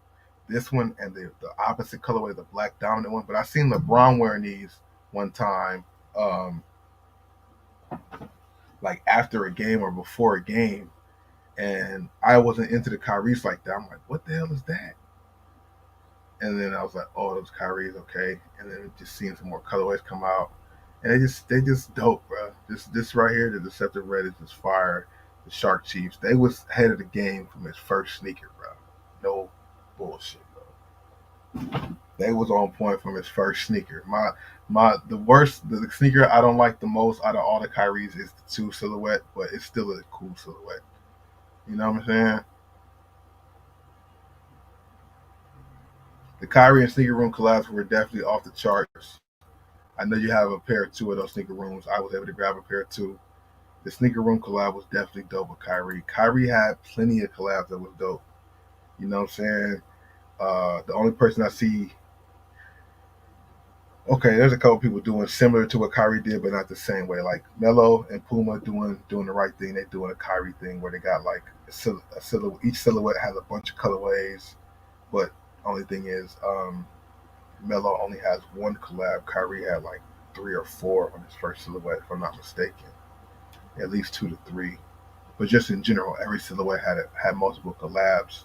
This one and the opposite colorway, the black dominant one. But I seen LeBron wearing these one time, um, like after a game or before a game, and I wasn't into the Kyrie's like that. I'm like, what the hell is that? And then I was like, oh, those Kyrie's okay. And then just seeing some more colorways come out, and they just dope, bro. This right here, the Deceptive Red is just fire. The Shark Chiefs, they was ahead of the game from his first sneaker, bro. No bullshit, bro. They was on point from his first sneaker. The sneaker I don't like the most out of all the Kyrie's is the two silhouette, but it's still a cool silhouette. You know what I'm saying? The Kyrie and sneaker room collabs were definitely off the charts. I know you have a pair of two of those sneaker rooms. I was able to grab a pair of two. The sneaker room collab was definitely dope with Kyrie. Kyrie had plenty of collabs that was dope. You know what I'm saying? The only person I see, okay, there's a couple people doing similar to what Kyrie did, but not the same way. Like Melo and Puma doing the right thing. They're doing a Kyrie thing where they got like a silhouette. Each silhouette has a bunch of colorways, but only thing is, Melo only has one collab. Kyrie had like three or four on his first silhouette, if I'm not mistaken. At least two to three. But just in general, every silhouette had multiple collabs.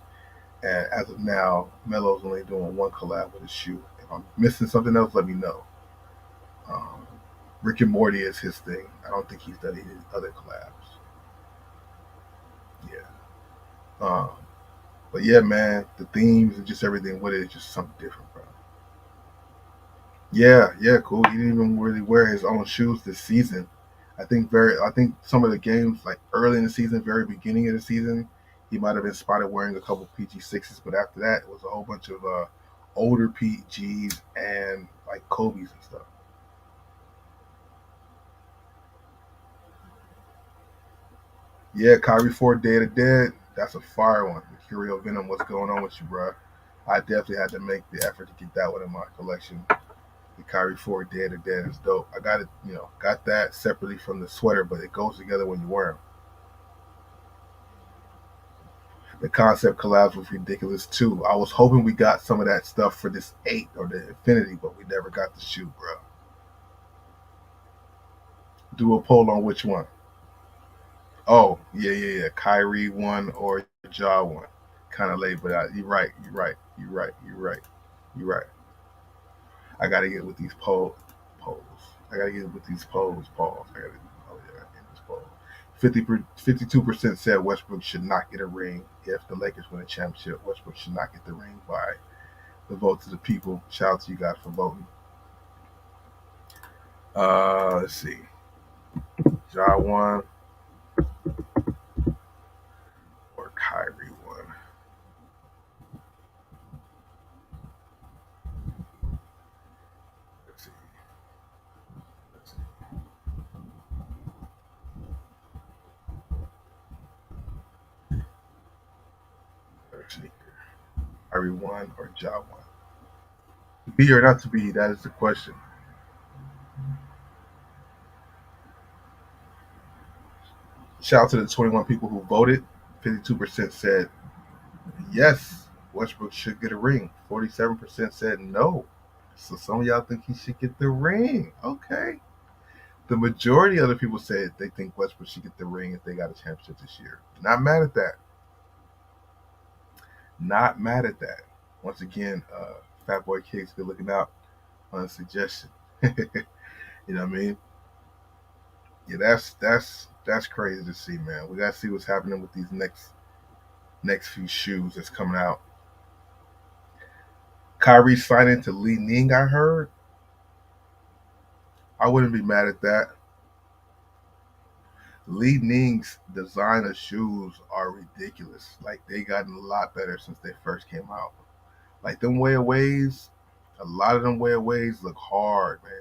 And as of now, Melo's only doing one collab with his shoe. If I'm missing something else, let me know. Um, Rick and Morty is his thing. I don't think he's done any other collabs. Yeah. Um, but yeah, man, the themes and just everything with it is just something different, bro. Yeah, yeah, cool. He didn't even really wear his own shoes this season. I think some of the games like early in the season, very beginning of the season, he might have been spotted wearing a couple PG6s, but after that it was a whole bunch of older PGs and like Kobe's and stuff. Yeah, Kyrie Ford Day to Dead, that's a fire one. Curio Venom, what's going on with you, bro? I definitely had to make the effort to get that one in my collection. The Kyrie Ford Day to Dead is dope. I got it, got that separately from the sweater, but it goes together when you wear them. The concept collabs was ridiculous too. I was hoping we got some of that stuff for this 8 or the Infinity, but we never got the shoe, bro. Do a poll on which one. Oh, yeah, yeah, yeah. Kyrie one or Ja one. Kind of late, but you're right. You're right. You're right. You're right. You're right. I got to get with these polls. I got to get with these polls. I got to. Oh yeah, in this poll. 52% said Westbrook should not get a ring if the Lakers win a championship. Westbrook should not get the ring by the vote to the people. Shout out to you guys for voting. Let's see. Ja won or Kyrie won. Let's see. Let's see. Third sneaker. Kyrie won or Ja won. To be or not to be, that is the question. Shout out to the 21 people who voted. 52% said yes, Westbrook should get a ring. 47% said no. So some of y'all think he should get the ring. Okay. The majority of the people said they think Westbrook should get the ring if they got a championship this year. Not mad at that. Not mad at that. Once again, Fat Boy Kicks, good looking out on a suggestion. You know what I mean? Yeah, that's crazy to see, man. We gotta see what's happening with these next few shoes that's coming out. Kyrie signing to Lee Ning, I heard. I wouldn't be mad at that. Lee Ning's design of shoes are ridiculous. Like they gotten a lot better since they first came out. Like them wayaways, a lot of them wayaways look hard, man.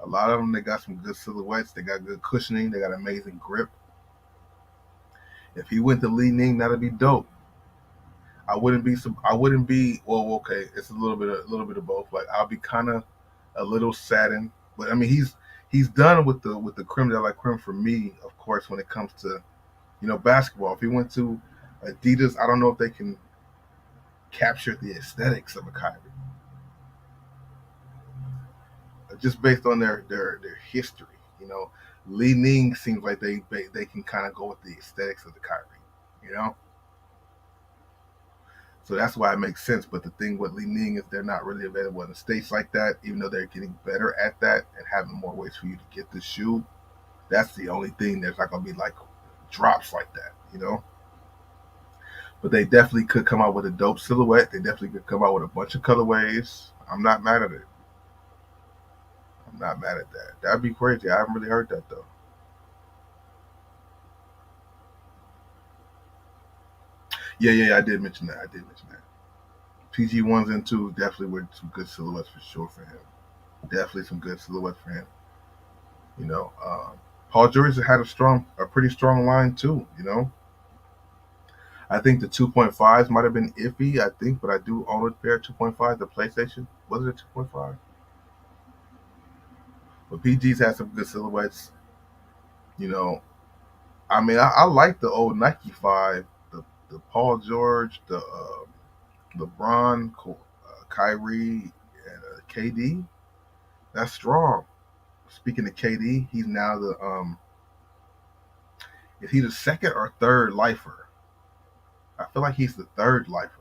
A lot of them they got some good silhouettes. They got good cushioning. They got amazing grip. If he went to Lee Ning, that'd be dope. I wouldn't be. Well, okay, it's a little bit of both. Like I'll be kind of a little saddened, but I mean he's done with the creme de la creme for me. Of course, when it comes to basketball, if he went to Adidas, I don't know if they can capture the aesthetics of a Kyrie just based on their history. You know, Li Ning seems like they can kind of go with the aesthetics of the Kyrie. You know, so that's why it makes sense. But the thing with Li Ning is they're not really available in the states like that. Even though they're getting better at that and having more ways for you to get the shoe, that's the only thing. There's not gonna be like drops like that. You know. But they definitely could come out with a dope silhouette. They definitely could come out with a bunch of colorways. I'm not mad at it. I'm not mad at that. That'd be crazy. I haven't really heard that though. Yeah, yeah, yeah, I did mention that. I did mention that. PG ones and twos definitely were some good silhouettes for sure for him. Definitely some good silhouettes for him. You know, Paul George had a pretty strong line too. You know, I think the 2.5s might have been iffy. I think, but I do own a pair of 2.5. The PlayStation was it a 2.5? But PG's had some good silhouettes. You know, I mean, I like the old Nike Five, the Paul George, the LeBron, Kyrie, and KD. That's strong. Speaking of KD, he's now the is he the second or third lifer? I feel like he's the third lifer.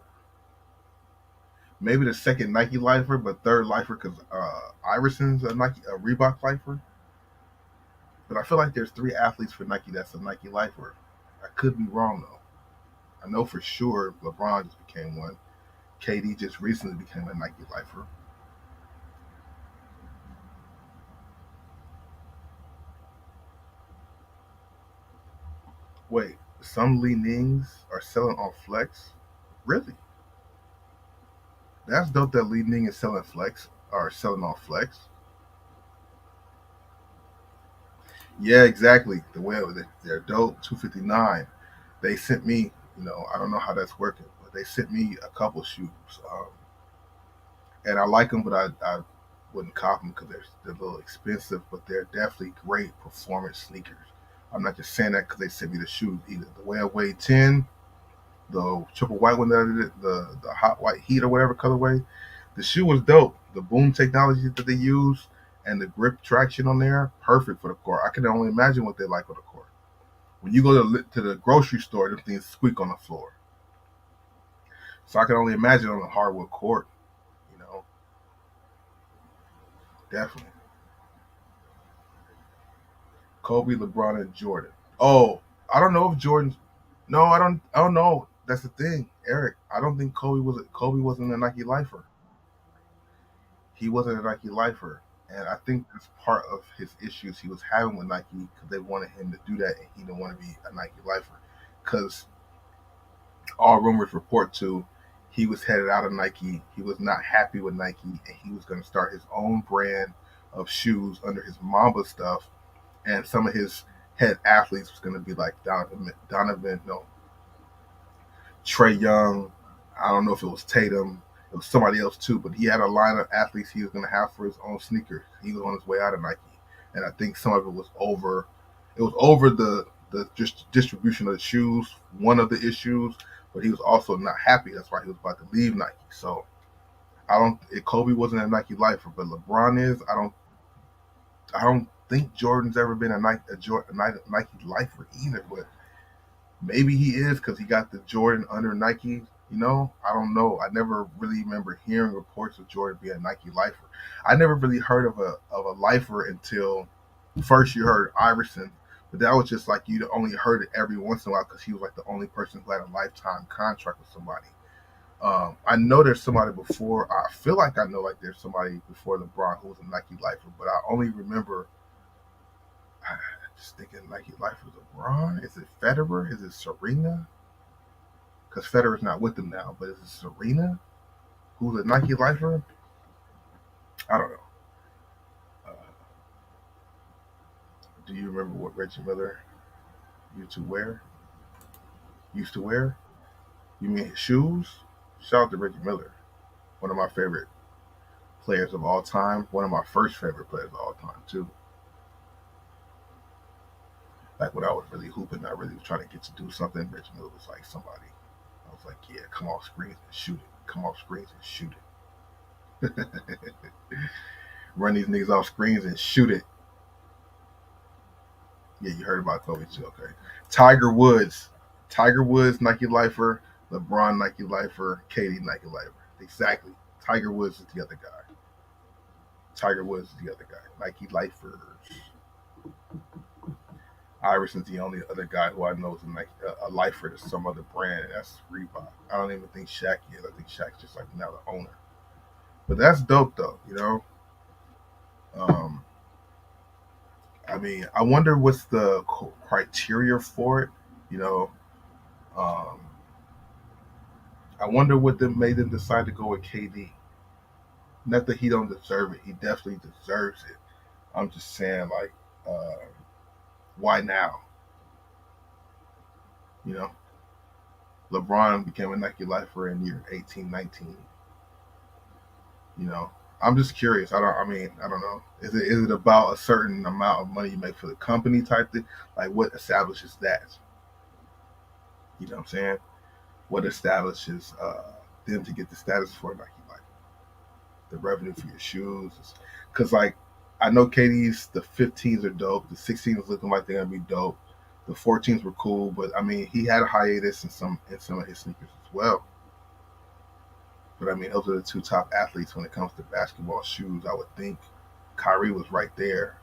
Maybe the second Nike lifer, but third lifer because Iverson's a Reebok lifer. But I feel like there's three athletes for Nike that's a Nike lifer. I could be wrong though. I know for sure LeBron just became one. KD just recently became a Nike lifer. Wait, some Li Nings are selling on Flex? Really? That's dope that Li Ning is selling Flex or selling on Flex. Yeah, exactly. The way they're dope. 259. They sent me. I don't know how that's working, but they sent me a couple shoes, and I like them, but I wouldn't cop them because they're a little expensive. But they're definitely great performance sneakers. I'm not just saying that because they sent me the shoes either. The Way Away 10, the triple white one that I did, the hot white heat or whatever colorway. The shoe was dope. The boom technology that they use and the grip traction on there, perfect for the court. I can only imagine what they like on the court. When you go to the grocery store, them things squeak on the floor. So I can only imagine on a hardwood court. You know, definitely. Kobe, LeBron, and Jordan. Oh, I don't know if Jordan's. No, I don't. I don't know. That's the thing, Eric. I don't think Kobe wasn't a Nike lifer. He wasn't a Nike lifer, and I think that's part of his issues he was having with Nike because they wanted him to do that, and he didn't want to be a Nike lifer. Because all rumors report to he was headed out of Nike. He was not happy with Nike, and he was going to start his own brand of shoes under his Mamba stuff. And some of his head athletes was going to be like Donovan, no, Trey Young. I don't know if it was Tatum. It was somebody else too, but he had a line of athletes he was going to have for his own sneakers. He was on his way out of Nike, and I think some of it was over. It was over the just distribution of the shoes. One of the issues, but he was also not happy. That's why he was about to leave Nike. So I don't. Kobe wasn't a Nike lifer, but LeBron is. I don't think Jordan's ever been a Nike lifer either. But maybe he is because he got the Jordan under Nike. I don't know. I never really remember hearing reports of Jordan being a Nike lifer. I never really heard of a lifer until first you heard Iverson, but that was just like you only heard it every once in a while because he was like the only person who had a lifetime contract with somebody. I know there's somebody before. I feel like I know like there's somebody before LeBron who was a Nike lifer, but I only remember just thinking Nike lifer was LeBron. Is it Federer? Is it Serena? Because Federer's not with them now, but is it Serena who's a Nike lifer? I don't know. Uh, do you remember what Reggie Miller used to wear? Used to wear? You mean his shoes? Shout out to Reggie Miller, one of my favorite players of all time. One of my first favorite players of all time too. Like when I was really hooping, I really was trying to get to do something. Reggie Miller was like somebody. I was like, yeah, come off screens and shoot it. Come off screens and shoot it. Run these niggas off screens and shoot it. Yeah, you heard about Kobe too. Okay. Tiger Woods. Tiger Woods, Nike lifer. LeBron, Nike lifer. KD, Nike lifer. Exactly. Tiger Woods is the other guy. Tiger Woods is the other guy. Nike lifers. Iverson's the only other guy who I know is a lifer to some other brand, and that's Reebok. I don't even think Shaq is. I think Shaq's just like now the owner. But that's dope though, you know. Um, I mean, I wonder what's the criteria for it. You know, um, I wonder what made them decide to go with KD. Not that he don't deserve it; he definitely deserves it. I'm just saying, like, why now? You know, LeBron became a Nike lifer in year 18, 19. You know, I'm just curious. I don't. I mean, I don't know. Is it about a certain amount of money you make for the company type thing? Like, what establishes that? You know what I'm saying? What establishes them to get the status for Nike Life? The revenue for your shoes, because like I know KD's the 15s are dope. The 16s looking like they're gonna be dope. The 14s were cool, but I mean he had a hiatus in some of his sneakers as well. But I mean those are the two top athletes when it comes to basketball shoes. I would think Kyrie was right there.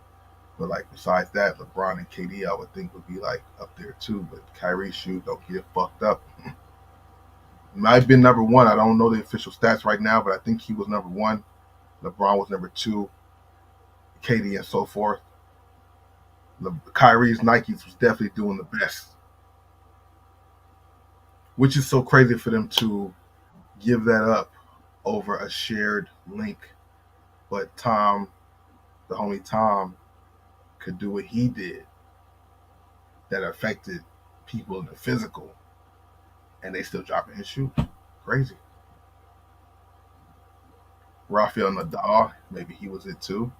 But like besides that, LeBron and KD I would think would be like up there too. But Kyrie's shoes don't get fucked up. Might have been number one. I don't know the official stats right now, but I think he was number one. LeBron was number two, KD and so forth. Kyrie's Nikes was definitely doing the best, which is so crazy for them to give that up over a shared link. But Tom, the homie Tom, could do what he did that affected people in the physical, and they still dropping his shoes. Crazy. Rafael Nadal, maybe he was it too.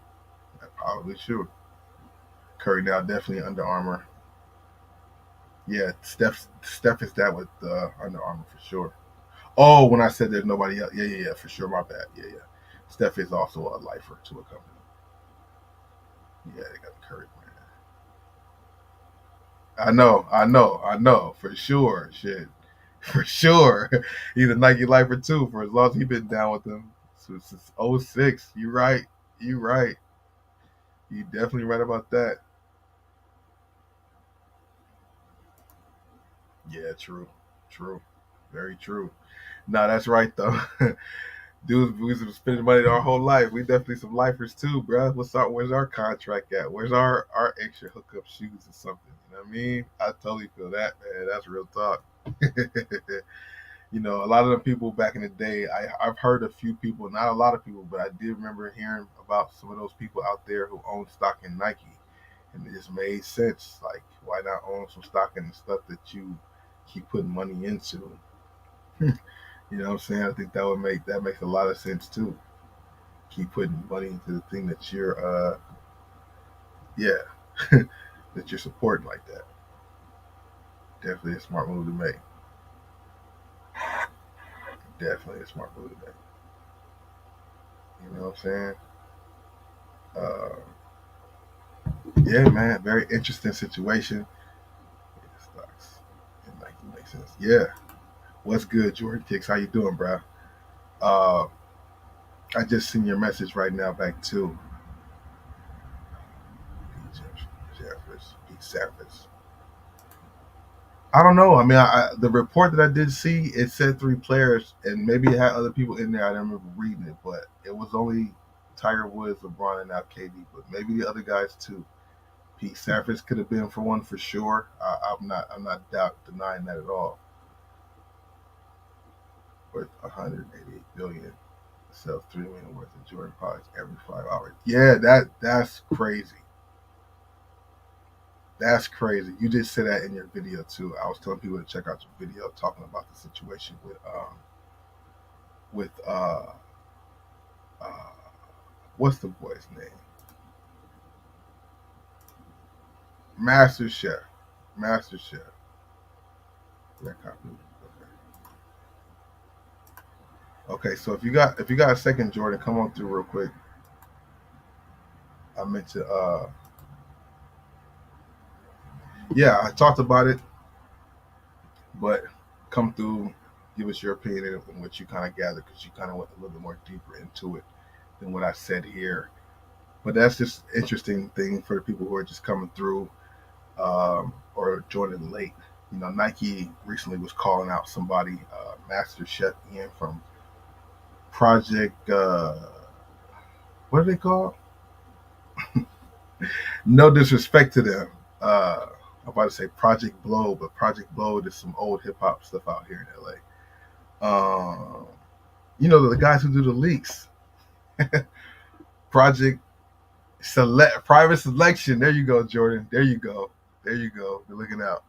Probably true. Curry now definitely Under Armour. Yeah, Steph is that with Under Armour for sure. Oh, when I said there's nobody else, yeah, for sure. My bad. Yeah. Steph is also a lifer to a company. Yeah, they got the Curry brand. I know, for sure. Shit, for sure. He's a Nike lifer too. For as long as he's been down with them since '06. You right. You right. You definitely right about that. Yeah, true, very true. No, that's right though. Dudes, we was spending money our whole life. We definitely some lifers too, bro. Where's our contract at? Where's our extra hookup shoes or something? You know what I mean? I totally feel that, man. That's real talk. You know, a lot of the people back in the day, I've heard a few people, not a lot of people, but I did remember hearing about some of those people out there who own stock in Nike, and it just made sense. Like, why not own some stock in the stuff that you keep putting money into? You know what I'm saying? I think that makes a lot of sense too. Keep putting money into the thing that you're yeah that you're supporting like that. Definitely a smart move to make. Definitely a smart move to make. You know what I'm saying? Uh, yeah, man. Very interesting situation. Yeah, stocks and Nike makes sense. Yeah. What's good, Jordan Kicks? How you doing, bro? Uh, I just seen your message right now back to Pete Jeffers. I don't know. I mean, the report that I did see, it said three players, and maybe it had other people in there. I don't remember reading it, but it was only Tiger Woods, LeBron, and now KD. But maybe the other guys too. Pete Sampras could have been for one for sure. I'm not denying that at all. Worth 188 billion, sells 3 million worth of Jordan products every 5 hours. Yeah, that's crazy. That's crazy. You did say that in your video too. I was telling people to check out your video talking about the situation with uh what's the boy's name? Master Chef. Master Chef. That copy. Okay, so if you got a second, Jordan, come on through real quick. I meant to yeah, I talked about it, but come through, give us your opinion and what you kind of gathered because you kind of went a little bit more deeper into it than what I said here. But that's just interesting thing for the people who are just coming through or joining late. You know, Nike recently was calling out somebody, Master Chef Ian from Project. What are they called? No disrespect to them. I'm about to say Project Blow, but Project Blow is some old hip hop stuff out here in LA. You know the guys who do the leaks. Project Select Private Selection. There you go, Jordan. There you go. There you go. You're looking out.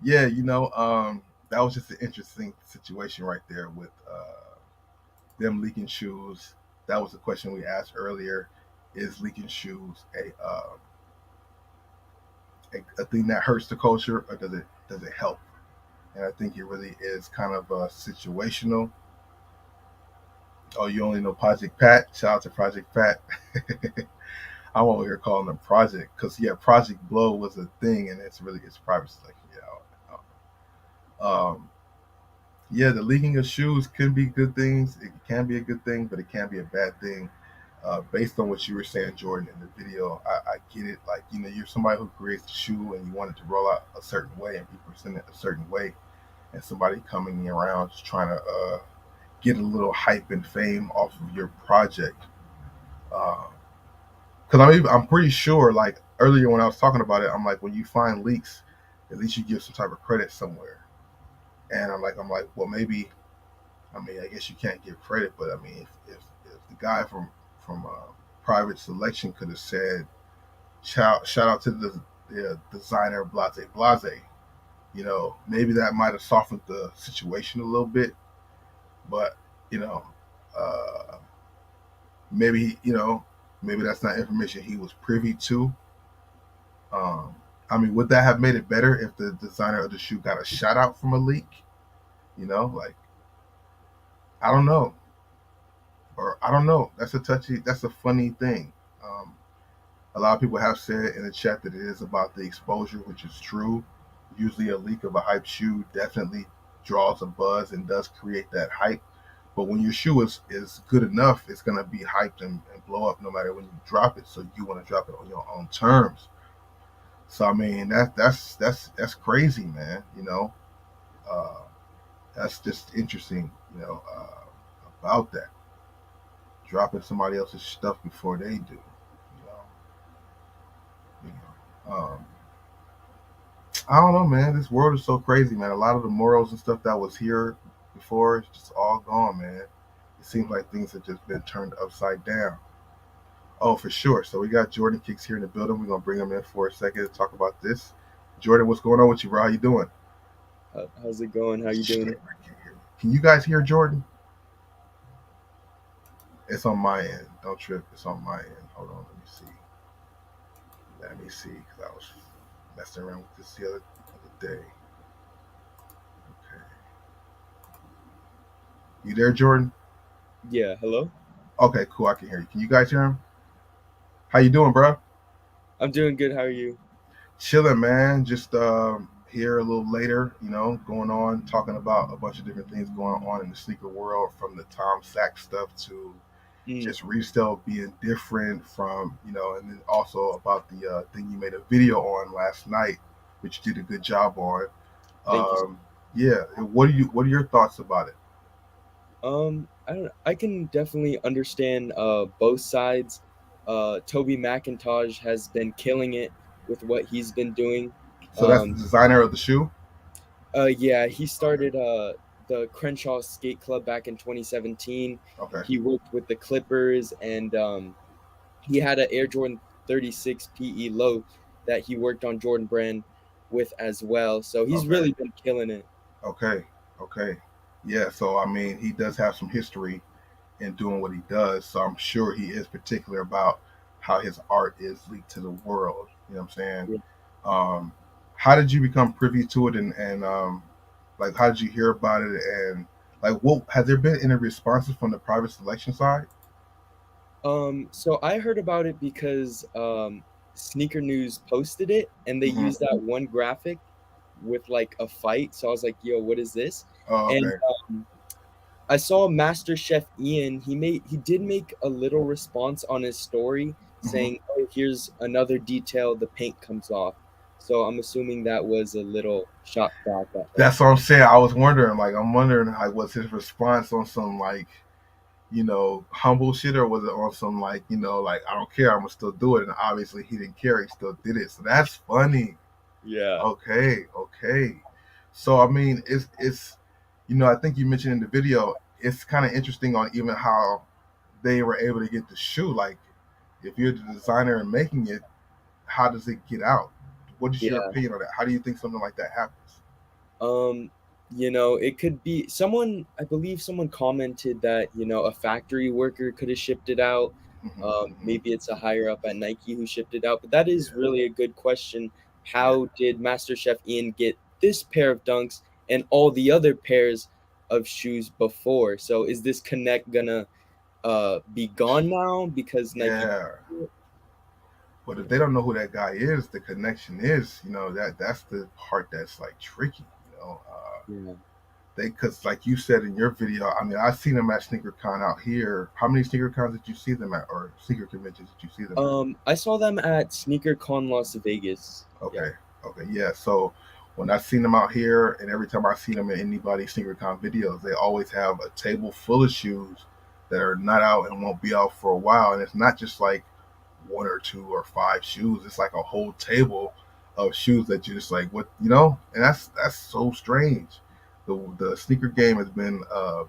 Yeah, that was just an interesting situation right there with them leaking shoes. That was the question we asked earlier: is leaking shoes a thing that hurts the culture, or does it help? And I think it really is kind of situational. Oh, you only know Project Pat? Shout out to Project Pat. I'm over here calling them Project because yeah, Project Blow was a thing, and it's private selection. Um, yeah, the leaking of shoes can be good things. It can be a good thing, but it can be a bad thing. Based on what you were saying, Jordan, in the video, I get it. Like you're somebody who creates the shoe and you want it to roll out a certain way and be presented a certain way, and somebody coming around just trying to get a little hype and fame off of your project. Because I'm pretty sure, like earlier when I was talking about it, I'm like, when you find leaks, at least you give some type of credit somewhere. And I'm like, well, maybe. I mean, I guess you can't give credit, but I mean, if the guy from Private Selection could have said, shout out to the designer Blase Blase, maybe that might have softened the situation a little bit. But you know, uh, maybe maybe that's not information he was privy to. I mean, would that have made it better if the designer of the shoe got a shout out from a leak? Like I don't know, or I don't know. That's a funny thing. Um, a lot of people have said in the chat that it is about the exposure, which is true. Usually, a leak of a hype shoe definitely draws a buzz and does create that hype. But when your shoe is good enough, it's gonna be hyped and blow up no matter when you drop it. So you want to drop it on your own terms. So I mean that's crazy, man. Uh, that's just interesting. About that dropping somebody else's stuff before they do. You know, you know. I don't know, man. This world is so crazy, man. A lot of the morals and stuff that was here before is just all gone, man. It seems like things have just been turned upside down. Oh, for sure. So we got Jordan Kicks here in the building. We're gonna bring him in for a second to talk about this. Jordan, what's going on with you, bro? How you doing? How's it going? How you Shit, doing? I can't hear you. Can you guys hear Jordan? It's on my end. Don't trip. It's on my end. Hold on. Let me see. Let me see, because I was messing around with this the other day. Okay. You there, Jordan? Yeah, hello? Okay, cool. I can hear you. Can you guys hear him? How you doing, bro? I'm doing good. How are you? Chilling, man. Just here a little later, going on, talking about a bunch of different things going on in the sneaker world, from the Tom Sachs stuff to Mm, just resale being different from, and then also about the thing you made a video on last night, which you did a good job on. thank you. Um, yeah, what are your thoughts about it? I can definitely understand both sides. Toby McIntosh has been killing it with what he's been doing. So that's the Um, designer of the shoe. yeah, he Okay. started the Crenshaw Skate Club back in 2017. Okay. He worked with the Clippers and he had an Air Jordan 36 PE low. that he worked on Jordan Brand with as well. So he's Okay. really been killing it. Okay. Okay. Yeah. So I mean, he does have some history in doing what he does. So I'm sure he is particular about how his art is leaked to the world. You know what I'm saying? Yeah. Um, how did you become privy to it, and like how did you hear about it, and like what has there been any responses from the private selection side? So I heard about it because Sneaker News posted it, and they Hmm. used that one graphic with like a fight. So I was like, "Yo, what is this?" Oh, And okay. I saw Master Chef Ian. He did make a little response on his story Hmm. saying, "Oh, here's another detail. The paint comes off." So I'm assuming that was a little shot back at him. That's what I'm saying. I was wondering, like, I'm wondering, like, was his response on some like, humble shit, or was it on some like, like I don't care, I'm gonna still do it? And obviously he didn't care, he still did it. So that's funny. Yeah. Okay, okay. So I mean, it's I think you mentioned in the video, it's kind of interesting on even how they were able to get the shoe. Like, if you're the designer and making it, how does it get out? What is your Yeah. opinion on that? How do you think something like that happens? Um, it could be someone, I believe someone commented that, a factory worker could have shipped it out. Hmm. Hmm. Maybe it's a higher up at Nike who shipped it out, but that is Yeah, really a good question. yeah. How did Master Chef Ian get this pair of dunks and all the other pairs of shoes before? So is this connect gonna be gone now because Nike? Yeah. But if they don't know who that guy is, the connection is, that's the part that's like tricky, Yeah. they, because like you said in your video, I mean, I've seen them at SneakerCon out here. How many sneaker cons did you see them at, or sneaker conventions did you see them at? I saw them at SneakerCon Las Vegas. Yeah. Okay, okay, yeah. So when I seen them out here, and every time I see them in anybody's SneakerCon videos, they always have a table full of shoes that are not out and won't be out for a while. And it's not just like one or two or five shoes. It's like a whole table of shoes that you're just like, what, And that's so strange. The sneaker game has been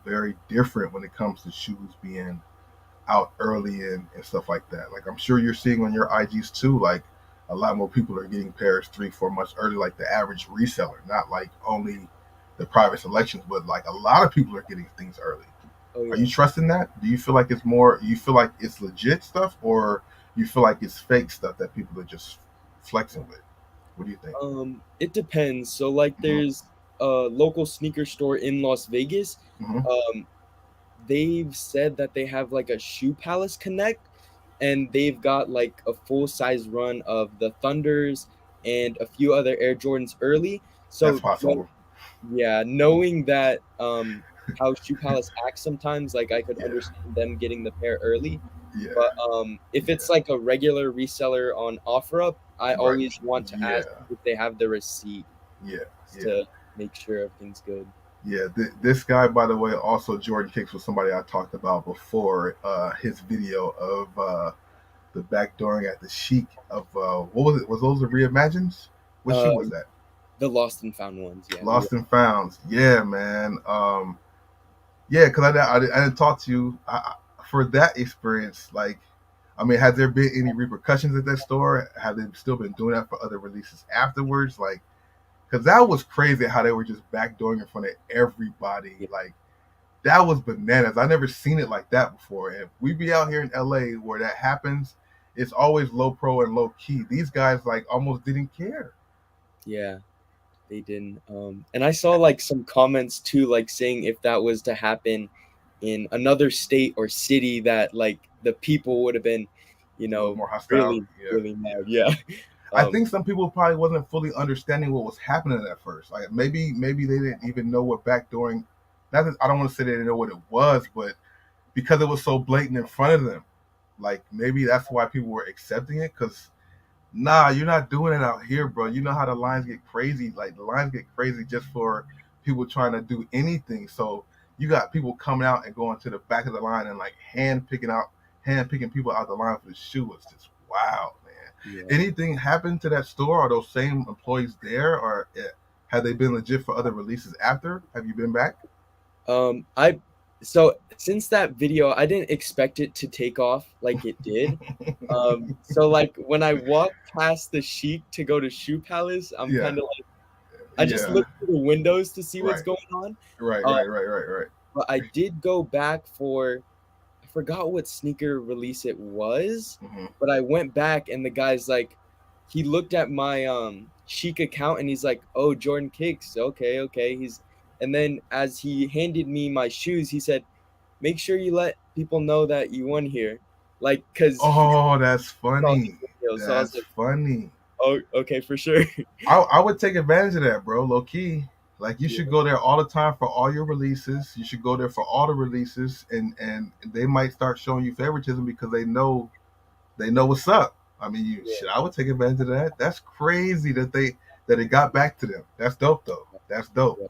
very different when it comes to shoes being out early and stuff like that. Like I'm sure you're seeing on your IGs too, like a lot more people are getting pairs 3, 4 months early, like the average reseller, not like only the private selections, but like a lot of people are getting things early. Oh Are you yeah. trusting that? Do you feel like it's more? You feel like it's legit stuff, or you feel like it's fake stuff that people are just flexing with? What do you think? It depends. So like Hmm. there's a local sneaker store in Las Vegas. Hmm. Um, they've said that they have like a Shoe Palace Connect, and they've got like a full size run of the Thunders and a few other Air Jordans early. That's So possible. yeah, knowing that how Shoe Palace acts sometimes, like I could Yeah, understand them getting the pair early. yeah, But if yeah. it's like a regular reseller on OfferUp, I Right. always want to Yeah, ask if they have the receipt yeah, just yeah. to make sure everything's good. Yeah, this guy, by the way, also Jordan Kicks was somebody I talked about before. His video of the backdooring at the Chic of what was it? Was those the Reimagines? What shoe Uh, was that? the lost and found ones, yeah. Lost and Founds. Yeah, man. Yeah, because I didn't talk to you for that experience. Like, I mean, has there been any repercussions at that store? Have they still been doing that for other releases afterwards? Like, because that was crazy how they were just backdooring in front of everybody. Yeah, Like, that was bananas. I never seen it like that before. And we be out here in LA where that happens, it's always low pro and low key. These guys like almost didn't care. yeah, they didn't. And I saw like some comments too, like saying if that was to happen in another state or city, that like the people would have been, you A little know, more hostile. really, Yeah, really yeah. mad. Yeah. I Um, think some people probably wasn't fully understanding what was happening at first. Like maybe they didn't even know what backdooring. Not that, I don't want to say they didn't know what it was, but because it was so blatant in front of them, like maybe that's why people were accepting it. Because nah, you're not doing it out here, bro. You know how the lines get crazy. Like the lines get crazy just for people trying to do anything. So you got people coming out and going to the back of the line and like hand picking people out the line for the shoe. It's just wow, man. yeah. Anything happened to that store? Are those same employees there, or have they been legit for other releases after? Have you been back? I So since that video, I didn't expect it to take off like it did. So like when I walk past the Chic to go to Shoe Palace, I'm Yeah, kind of like I just yeah, look through the windows to see what's right, going on. right, Uh, right, right, right, right. but I did go back for I forgot what sneaker release it was, Hmm. but I went back and the guy's like, he looked at my Chic account and he's like, "Oh, Jordan Kicks, okay, okay." And then as he handed me my shoes, he said, "Make sure you let people know that you won here," like because he Oh, that's saw the funny. video. So I was That's like, funny. "Oh, okay, for sure." I would take advantage of that, bro. Low key, like you Yeah, should go there all the time for all your releases. You should go there for all the releases, and they might start showing you favoritism because they know what's up. I mean, you yeah, shit. I would take advantage of that. That's crazy that it got back to them. That's dope though. That's dope. yeah,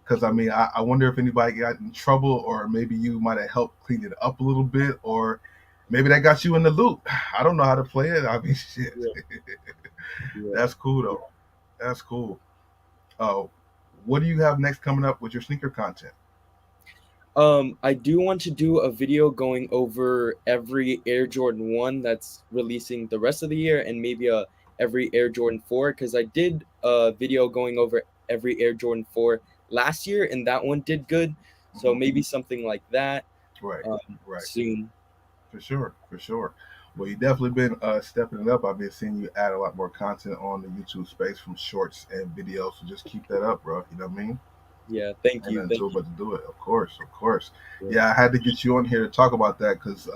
Because I true. mean, I wonder if anybody got in trouble, or maybe you might have helped clean it up a little bit, or maybe that got you in the loop. I don't know how to play it. I mean, shit. Yeah, yeah. That's cool though. That's cool. Oh, what do you have next coming up with your sneaker content? I do want to do a video going over every Air Jordan 1 that's releasing the rest of the year and maybe every Air Jordan 4 because I did a video going over every Air Jordan 4 last year and that one did good. So Hmm. maybe something like that Right, right. soon. For sure, for sure. Well, you definitely been stepping it up. I've been seeing you add a lot more content on the YouTube space from shorts and videos. So just keep that up, bro. You know what I mean? Yeah, thank Ain't you. nothing Thank to it but to do it. Of course, of course. you. Yeah, I had to get you on here to talk about that because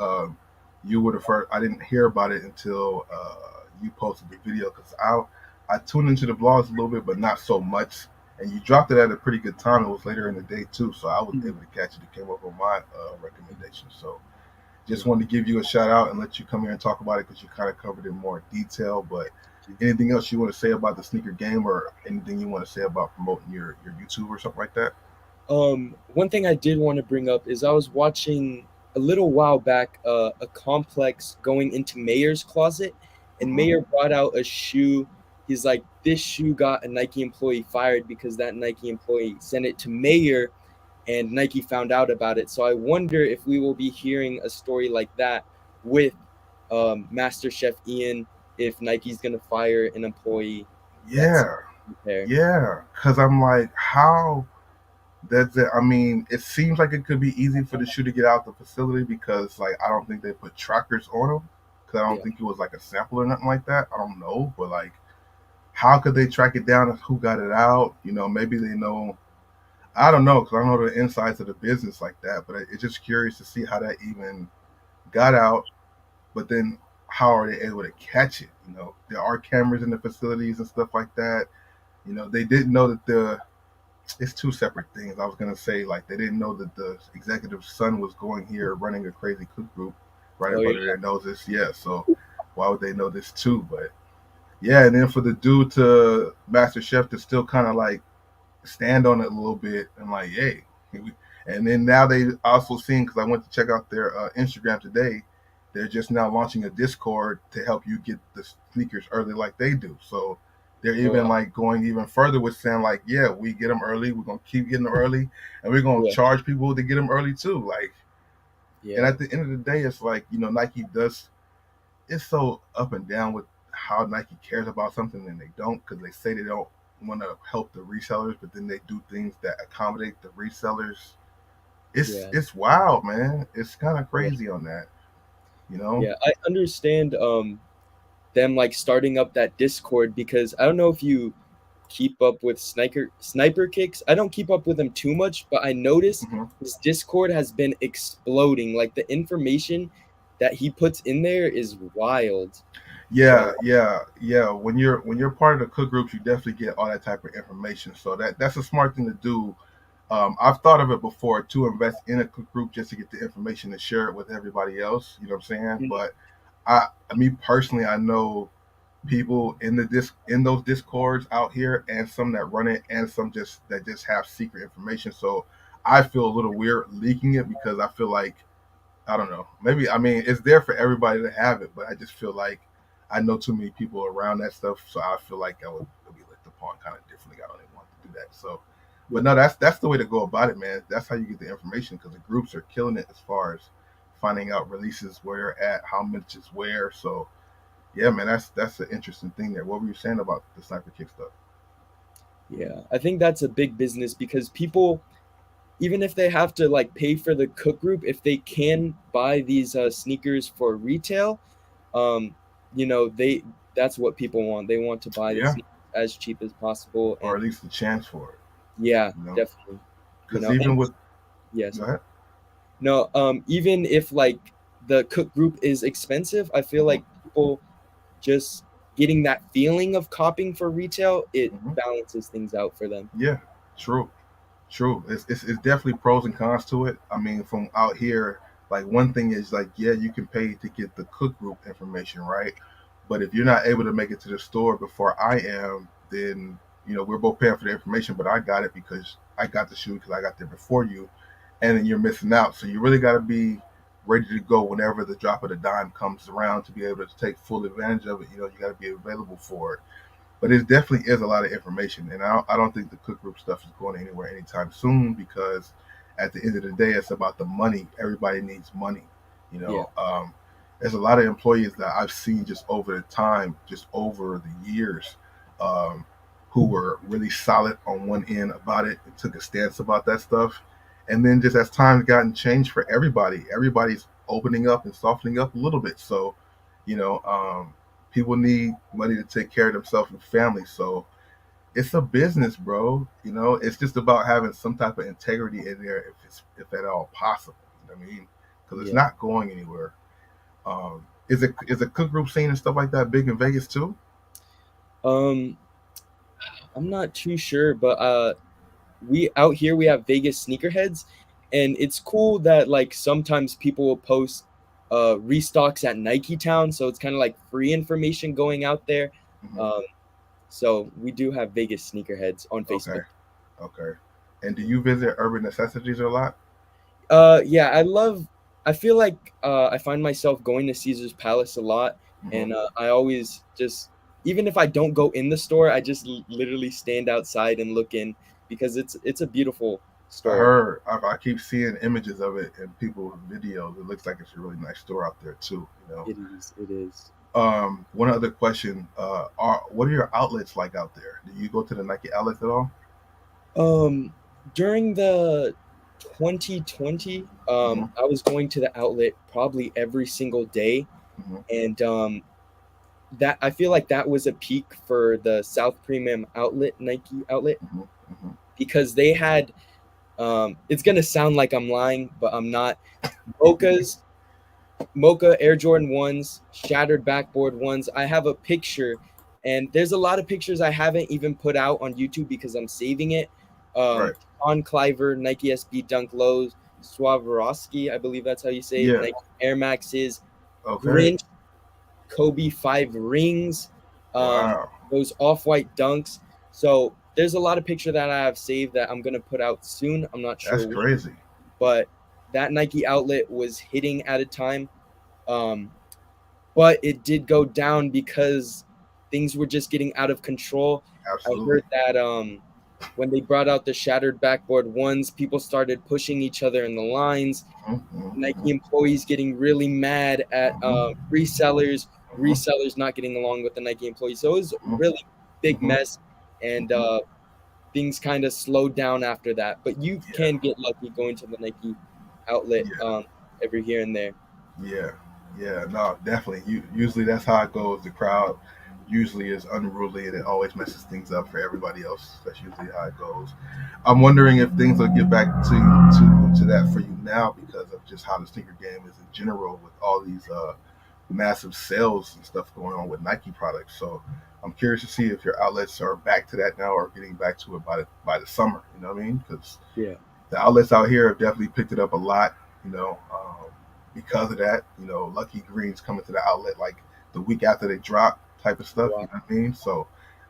you were the first. I didn't hear about it until you posted the video because I tuned into the blogs a little bit, but not so much. And you dropped it at a pretty good time. It was later in the day too, so I was Yeah. able to catch it. It came up on my recommendation. So just Yeah. wanted to give you a shout out and let you come here and talk about it because you kind of covered it in more detail. But anything else you want to say about the sneaker game, or anything you want to say about promoting your YouTube or something like that? One thing I did want to bring up is I was watching a little while back a complex going into Mayer's closet, and Hmm. Mayer brought out a shoe. He's like, this shoe got a Nike employee fired because that Nike employee sent it to Mayer, and Nike found out about it. So I wonder if we will be hearing a story like that with Master Chef Ian, if Nike's gonna fire an employee that's Yeah, there. yeah. Because I'm like, how that's it. I mean, it seems like it could be easy for the shoe to get out the facility because, like, I don't think they put trackers on them. Because I don't Yeah, think it was like a sample or nothing like that. I don't know, but like, how could they track it down? As who got it out? You know, maybe they know. I don't know because I don't know the insides of the business like that. But it's just curious to see how that even got out. But then, how are they able to catch it? You know, there are cameras in the facilities and stuff like that. You know, they didn't know that it's two separate things. I was gonna say like they didn't know that the executive's son was going here running a crazy cook group right in oh front of yeah, their noses. Yeah, so why would they know this too? But yeah, and then for the dude to Master Chef to still kind of like stand on it a little bit and like, hey, and then now they also seen because I went to check out their Instagram today. They're just now launching a Discord to help you get the sneakers early like they do. So they're oh even like going even further with saying like, yeah, we get them early. We're gonna keep getting them early, and we're gonna yeah, charge people to get them early too. Like, and yeah, at the end of the day, it's like Nike does. It's so up and down with how Nike cares about something and they don't because they say they don't want to help the resellers, but then they do things that accommodate the resellers. It's yeah. it's wild, man. It's kind of Yeah. crazy on that, you know. Yeah, I understand them like starting up that Discord because I don't know if you keep up with sniper kicks. I don't keep up with them too much, but I notice Hmm. his Discord has been exploding. Like the information that he puts in there is wild. Yeah, So yeah, yeah. When you're part of the cook groups, you definitely get all that type of information. So that's a smart thing to do. I've thought of it before to invest in a cook group just to get the information and share it with everybody else. You know what I'm saying? mm, But me personally, I know people in in those discords out here, and some that run it, and some just have secret information. So I feel a little weird leaking it because I feel like I don't know. Maybe I mean it's there for everybody to have it, but I just feel like I know too many people around that stuff, so I feel like I would be looked upon kind of differently. I don't even want to do that. So But Yeah. no, that's the way to go about it, man. That's how you get the information because the groups are killing it as far as finding out releases, where they're at, how much is where. So yeah, man, that's an interesting thing there. What were you saying about the sniper kick stuff? Yeah, I think that's a big business because people, even if they have to like pay for the cook group, if they can buy these sneakers for retail, um, they that's what people want. They want to buy the Yeah, sneakers as cheap as possible, or and at least a chance for it. yeah, You know, definitely. because And even with yeah, go sorry. ahead. No, even if like the cook group is expensive, I feel Hmm. like people just getting that feeling of copying for retail, it Hmm. balances things out for them. Yeah, true. True. It's definitely pros and cons to it. I mean, from out here, like one thing is like, yeah, you can pay to get the cook group information, right? But if you're not able to make it to the store before I am, then we're both paying for the information, but I got it because I got the shoe because I got there before you, and then you're missing out. So you really got to be ready to go whenever the drop of the dime comes around to be able to take full advantage of it. You got to be available for it, but it definitely is a lot of information, and I don't think the cook group stuff is going anywhere anytime soon because at the end of the day, it's about the money. Everybody needs money. You Yeah, know, there's a lot of employees that I've seen just over the time, just over the years, um, who were really solid on one end about it and took a stance about that stuff, and then just as time's gotten changed for everybody, everybody's opening up and softening up a little bit. So, you know, people need money to take care of themselves and family. So it's a business, bro. It's just about having some type of integrity in there, if at all possible. You know what I mean? Because it's yeah. not going anywhere. Is a cook group scene and stuff like that big in Vegas too? Um, I'm not too sure, but we out here we have Vegas sneakerheads, and it's cool that like sometimes people will post restocks at Nike Town, so it's kind of like free information going out there. Hmm. Um, so we do have Vegas sneakerheads on Okay, Facebook. okay. And do you visit Urban Necessities a lot? Yeah, I feel like I find myself going to Caesar's Palace a lot, Hmm. and I always just, even if I don't go in the store, I just literally stand outside and look in because it's a beautiful I store. heard. I keep seeing images of it in people's videos. It looks like it's a really nice store out there too. It is. It is. One other question: what are your outlets like out there? Do you go to the Nike outlets at all? Um, During the 2020, Hmm. I was going to the outlet probably every single day, Hmm. and that I feel like that was a peak for the South Premium Outlet Nike outlet Hmm. Hmm. because they had it's gonna sound like I'm lying, but I'm not. Mocha's Mocha Air Jordan ones, shattered backboard ones. I have a picture, and there's a lot of pictures I haven't even put out on YouTube because I'm saving it. Right. On Cliver, Nike SB Dunk Lows, Swarovski, I believe that's how you say it. Yeah. Nike Air Maxes, Okay. Grinch, Kobe 5 rings, Wow. those off white dunks. So there's a lot of picture that I have saved that I'm gonna put out soon. I'm not sure That's when, crazy. but that Nike outlet was hitting at a time. Um, but it did go down because things were just getting out of control. I Absolutely. heard that when they brought out the shattered backboard ones, people started pushing each other in the lines. Hmm. Nike Hmm. employees getting really mad at Hmm. resellers, Hmm. resellers not getting along with the Nike employees. So it was a Hmm. really big Hmm. mess, and Hmm. things kind of slowed down after that. But you Yeah. can get lucky going to the Nike outlet Yeah. every here and there. Yeah, yeah, no, definitely. Usually that's how it goes. The crowd usually is unruly and it always messes things up for everybody else. That's usually how it goes. I'm wondering if things will get back to that for you now because of just how the sneaker game is in general with all these massive sales and stuff going on with Nike products. So I'm curious to see if your outlets are back to that now or getting back to it by the summer. You know what I mean? Because Yeah. the outlets out here have definitely picked it up a lot, you know, because of that. Lucky Greens coming to the outlet like the week after they drop type of stuff, you Wow. know what I mean? So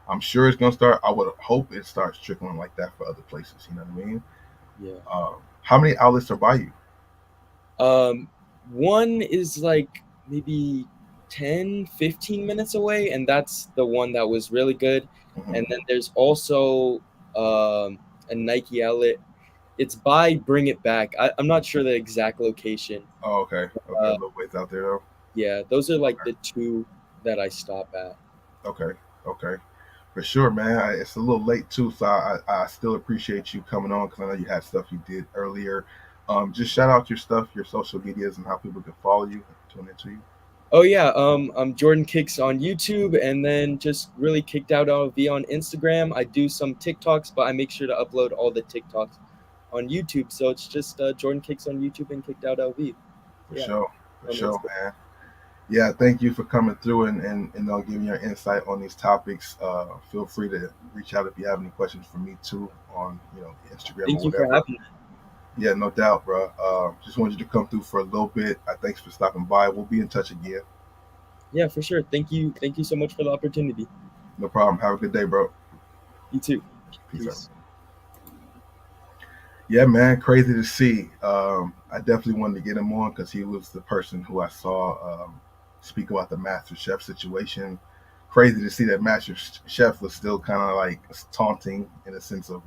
I'm sure it's going to start. I would hope it starts trickling like that for other places, you know what I mean? Yeah. How many outlets are by you? Um, One is like maybe 10, 15 minutes away, and that's the one that was really good. Hmm. And then there's also a Nike outlet. It's by Bring It Back. I'm not sure the exact location. Oh, okay. Okay. A Uh, little ways out there though. yeah, those are like the two that I stop at. Okay. Okay. For sure, man. It's a little late too, so I still appreciate you coming on because I know you had stuff you did earlier. Just shout out your stuff, your social medias, and how people can follow you, tune into you. Oh yeah, I'm Jordan Kicks on YouTube, and then just really kicked out LV on Instagram. I do some TikToks, but I make sure to upload all the TikToks on YouTube. So it's just Jordan Kicks on YouTube and kicked out LV. For Yeah, sure. For on sure, Instagram. man. Yeah, thank you for coming through and giving your insight on these topics. Feel free to reach out if you have any questions for me too on Instagram or Thank you for whatever. having me. Yeah, no doubt, bro. Just wanted you to come through for a little bit. Thanks for stopping by. We'll be in touch again. Yeah, for sure. Thank you so much for the opportunity. No problem. Have a good day, bro. You too. Peace out. Peace. Yeah, man, crazy to see. I definitely wanted to get him on because he was the person who I saw speak about the Master Chef situation. Crazy to see that Master Chef was still kind of like taunting in a sense of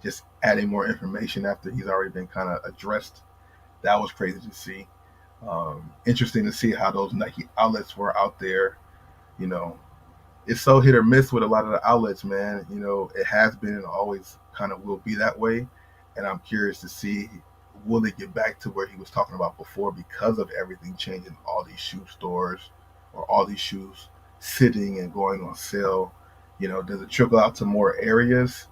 just adding more information after he's already been kind of addressed. That was crazy to see. Interesting to see how those Nike outlets were out there. You know, it's so hit or miss with a lot of the outlets, man. It has been and always kind of will be that way. And I'm curious to see will it get back to where he was talking about before because of everything changing, all these shoe stores or all these shoes sitting and going on sale. Does it trickle out to more areas?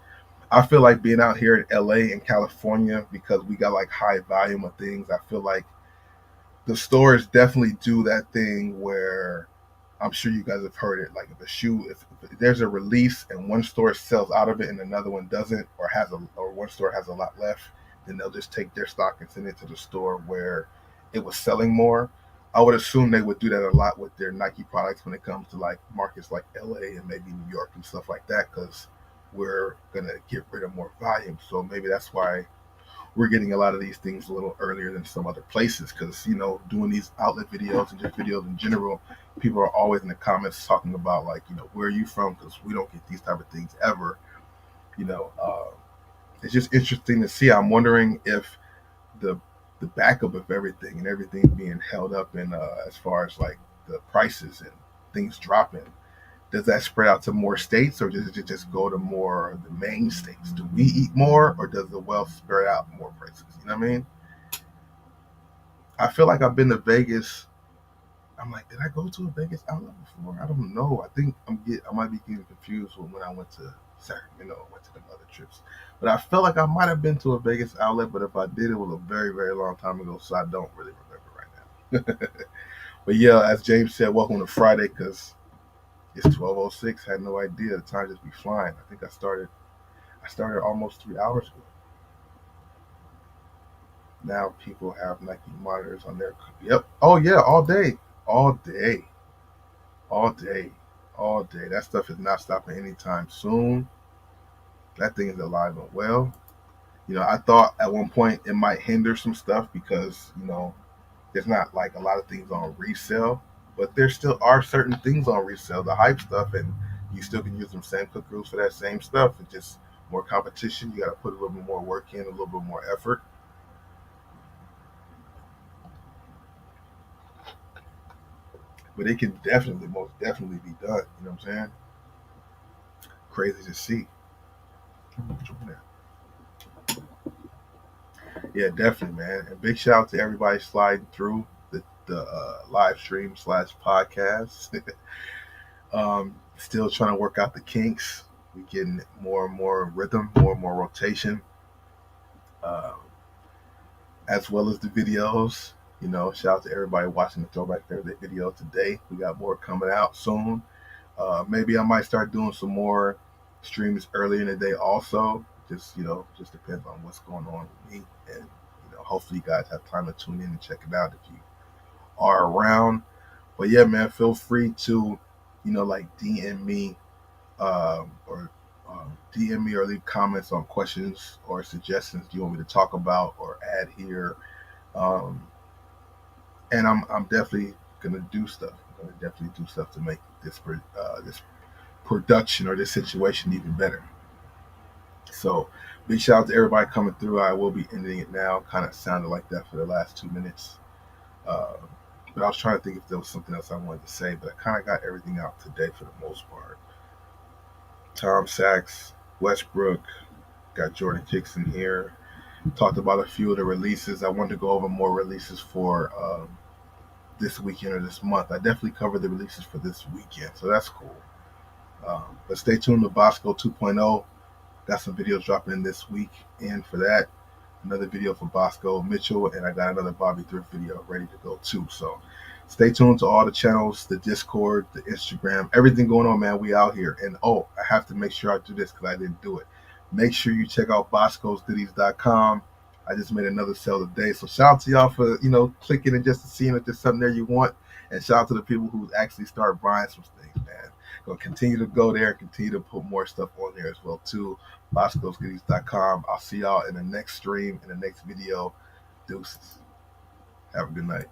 I feel like being out here in LA and California because we got like high volume of things. I feel like the stores definitely do that thing where I'm sure you guys have heard it. Like if a shoe, if there's a release and one store sells out of it and another one doesn't, or one store has a lot left, then they'll just take their stock and send it to the store where it was selling more. I would assume they would do that a lot with their Nike products when it comes to like markets like LA and maybe New York and stuff like that, because we're gonna get rid of more volume. So maybe that's why we're getting a lot of these things a little earlier than some other places because doing these outlet videos and just videos in general, people are always in the comments talking about like where are you from because we don't get these type of things ever. you know uh, it's just interesting to see. I'm wondering if the the backup of everything and everything being held up and as far as like the prices and things dropping, does that spread out to more states or does it just go to more of the main states? Do we eat more or does the wealth spread out more places? You know what I mean? I feel like I've been to Vegas. I'm like, did I go to a Vegas outlet before? I don't know. I might be getting confused with when I went to Sacramento, went to them other trips. But I felt like I might have been to a Vegas outlet, but if I did, it was a very, very long time ago, so I don't really remember right now. But yeah, as James said, welcome to Friday because it's 12:06. Had no idea the time just be flying. I think I started almost 3 hours ago. Now people have Nike monitors on their. Yep. Oh yeah, all day, all day, all day, all day. That stuff is not stopping anytime soon. That thing is alive and well. I thought at one point it might hinder some stuff because there's not like a lot of things on resale, but there still are certain things on resale, the hype stuff, and you still can use them same cook rules for that same stuff. It's just more competition. You got to put a little bit more work in, a little bit more effort. But it can definitely, most definitely be done. You know what I'm saying? Crazy to see. Yeah, definitely, man. And big shout out to everybody sliding through the live stream slash podcast. Still trying to work out the kinks. We getting more and more rhythm, more and more rotation, uh, as well as the videos. Shout out to everybody watching the Throwback Thursday video today. We got more coming out soon. Maybe I might start doing some more streams early in the day also. Just depends on what's going on with me. And, hopefully you guys have time to tune in and check it out if you are around. But yeah, man, feel free to, like or DM me or leave comments on questions or suggestions you want me to talk about or add here. Um, and I'm definitely gonna do stuff. I'm gonna definitely do stuff to make this production or this situation even better. So big shout out to everybody coming through. I will be ending it now. Kind of sounded like that for the last 2 minutes. Uh, but I was trying to think if there was something else I wanted to say, but I kind of got everything out today for the most part. Tom Sachs, Westbrook, got Jordan Kickson here. Talked about a few of the releases. I wanted to go over more releases for this weekend or this month. I definitely covered the releases for this weekend, so that's cool. But stay tuned to Bossco 2.0. Got some videos dropping this week, and for that, another video for Bossco Mitchell, and I got another Bobby Thrift video ready to go too. So stay tuned to all the channels, the Discord, the Instagram, everything going on, man. We out here. And oh, I have to make sure I do this because I didn't do it. Make sure you check out Bosco'sGoodies.com. I just made another sale today. So shout out to y'all for, clicking and just seeing if there's something there you want. And shout out to the people who actually start buying some things, man. Gonna continue to go there and continue to put more stuff on there as well too. Bosco'sGoodies.com. I'll see y'all in the next stream, in the next video. Deuces. Have a good night.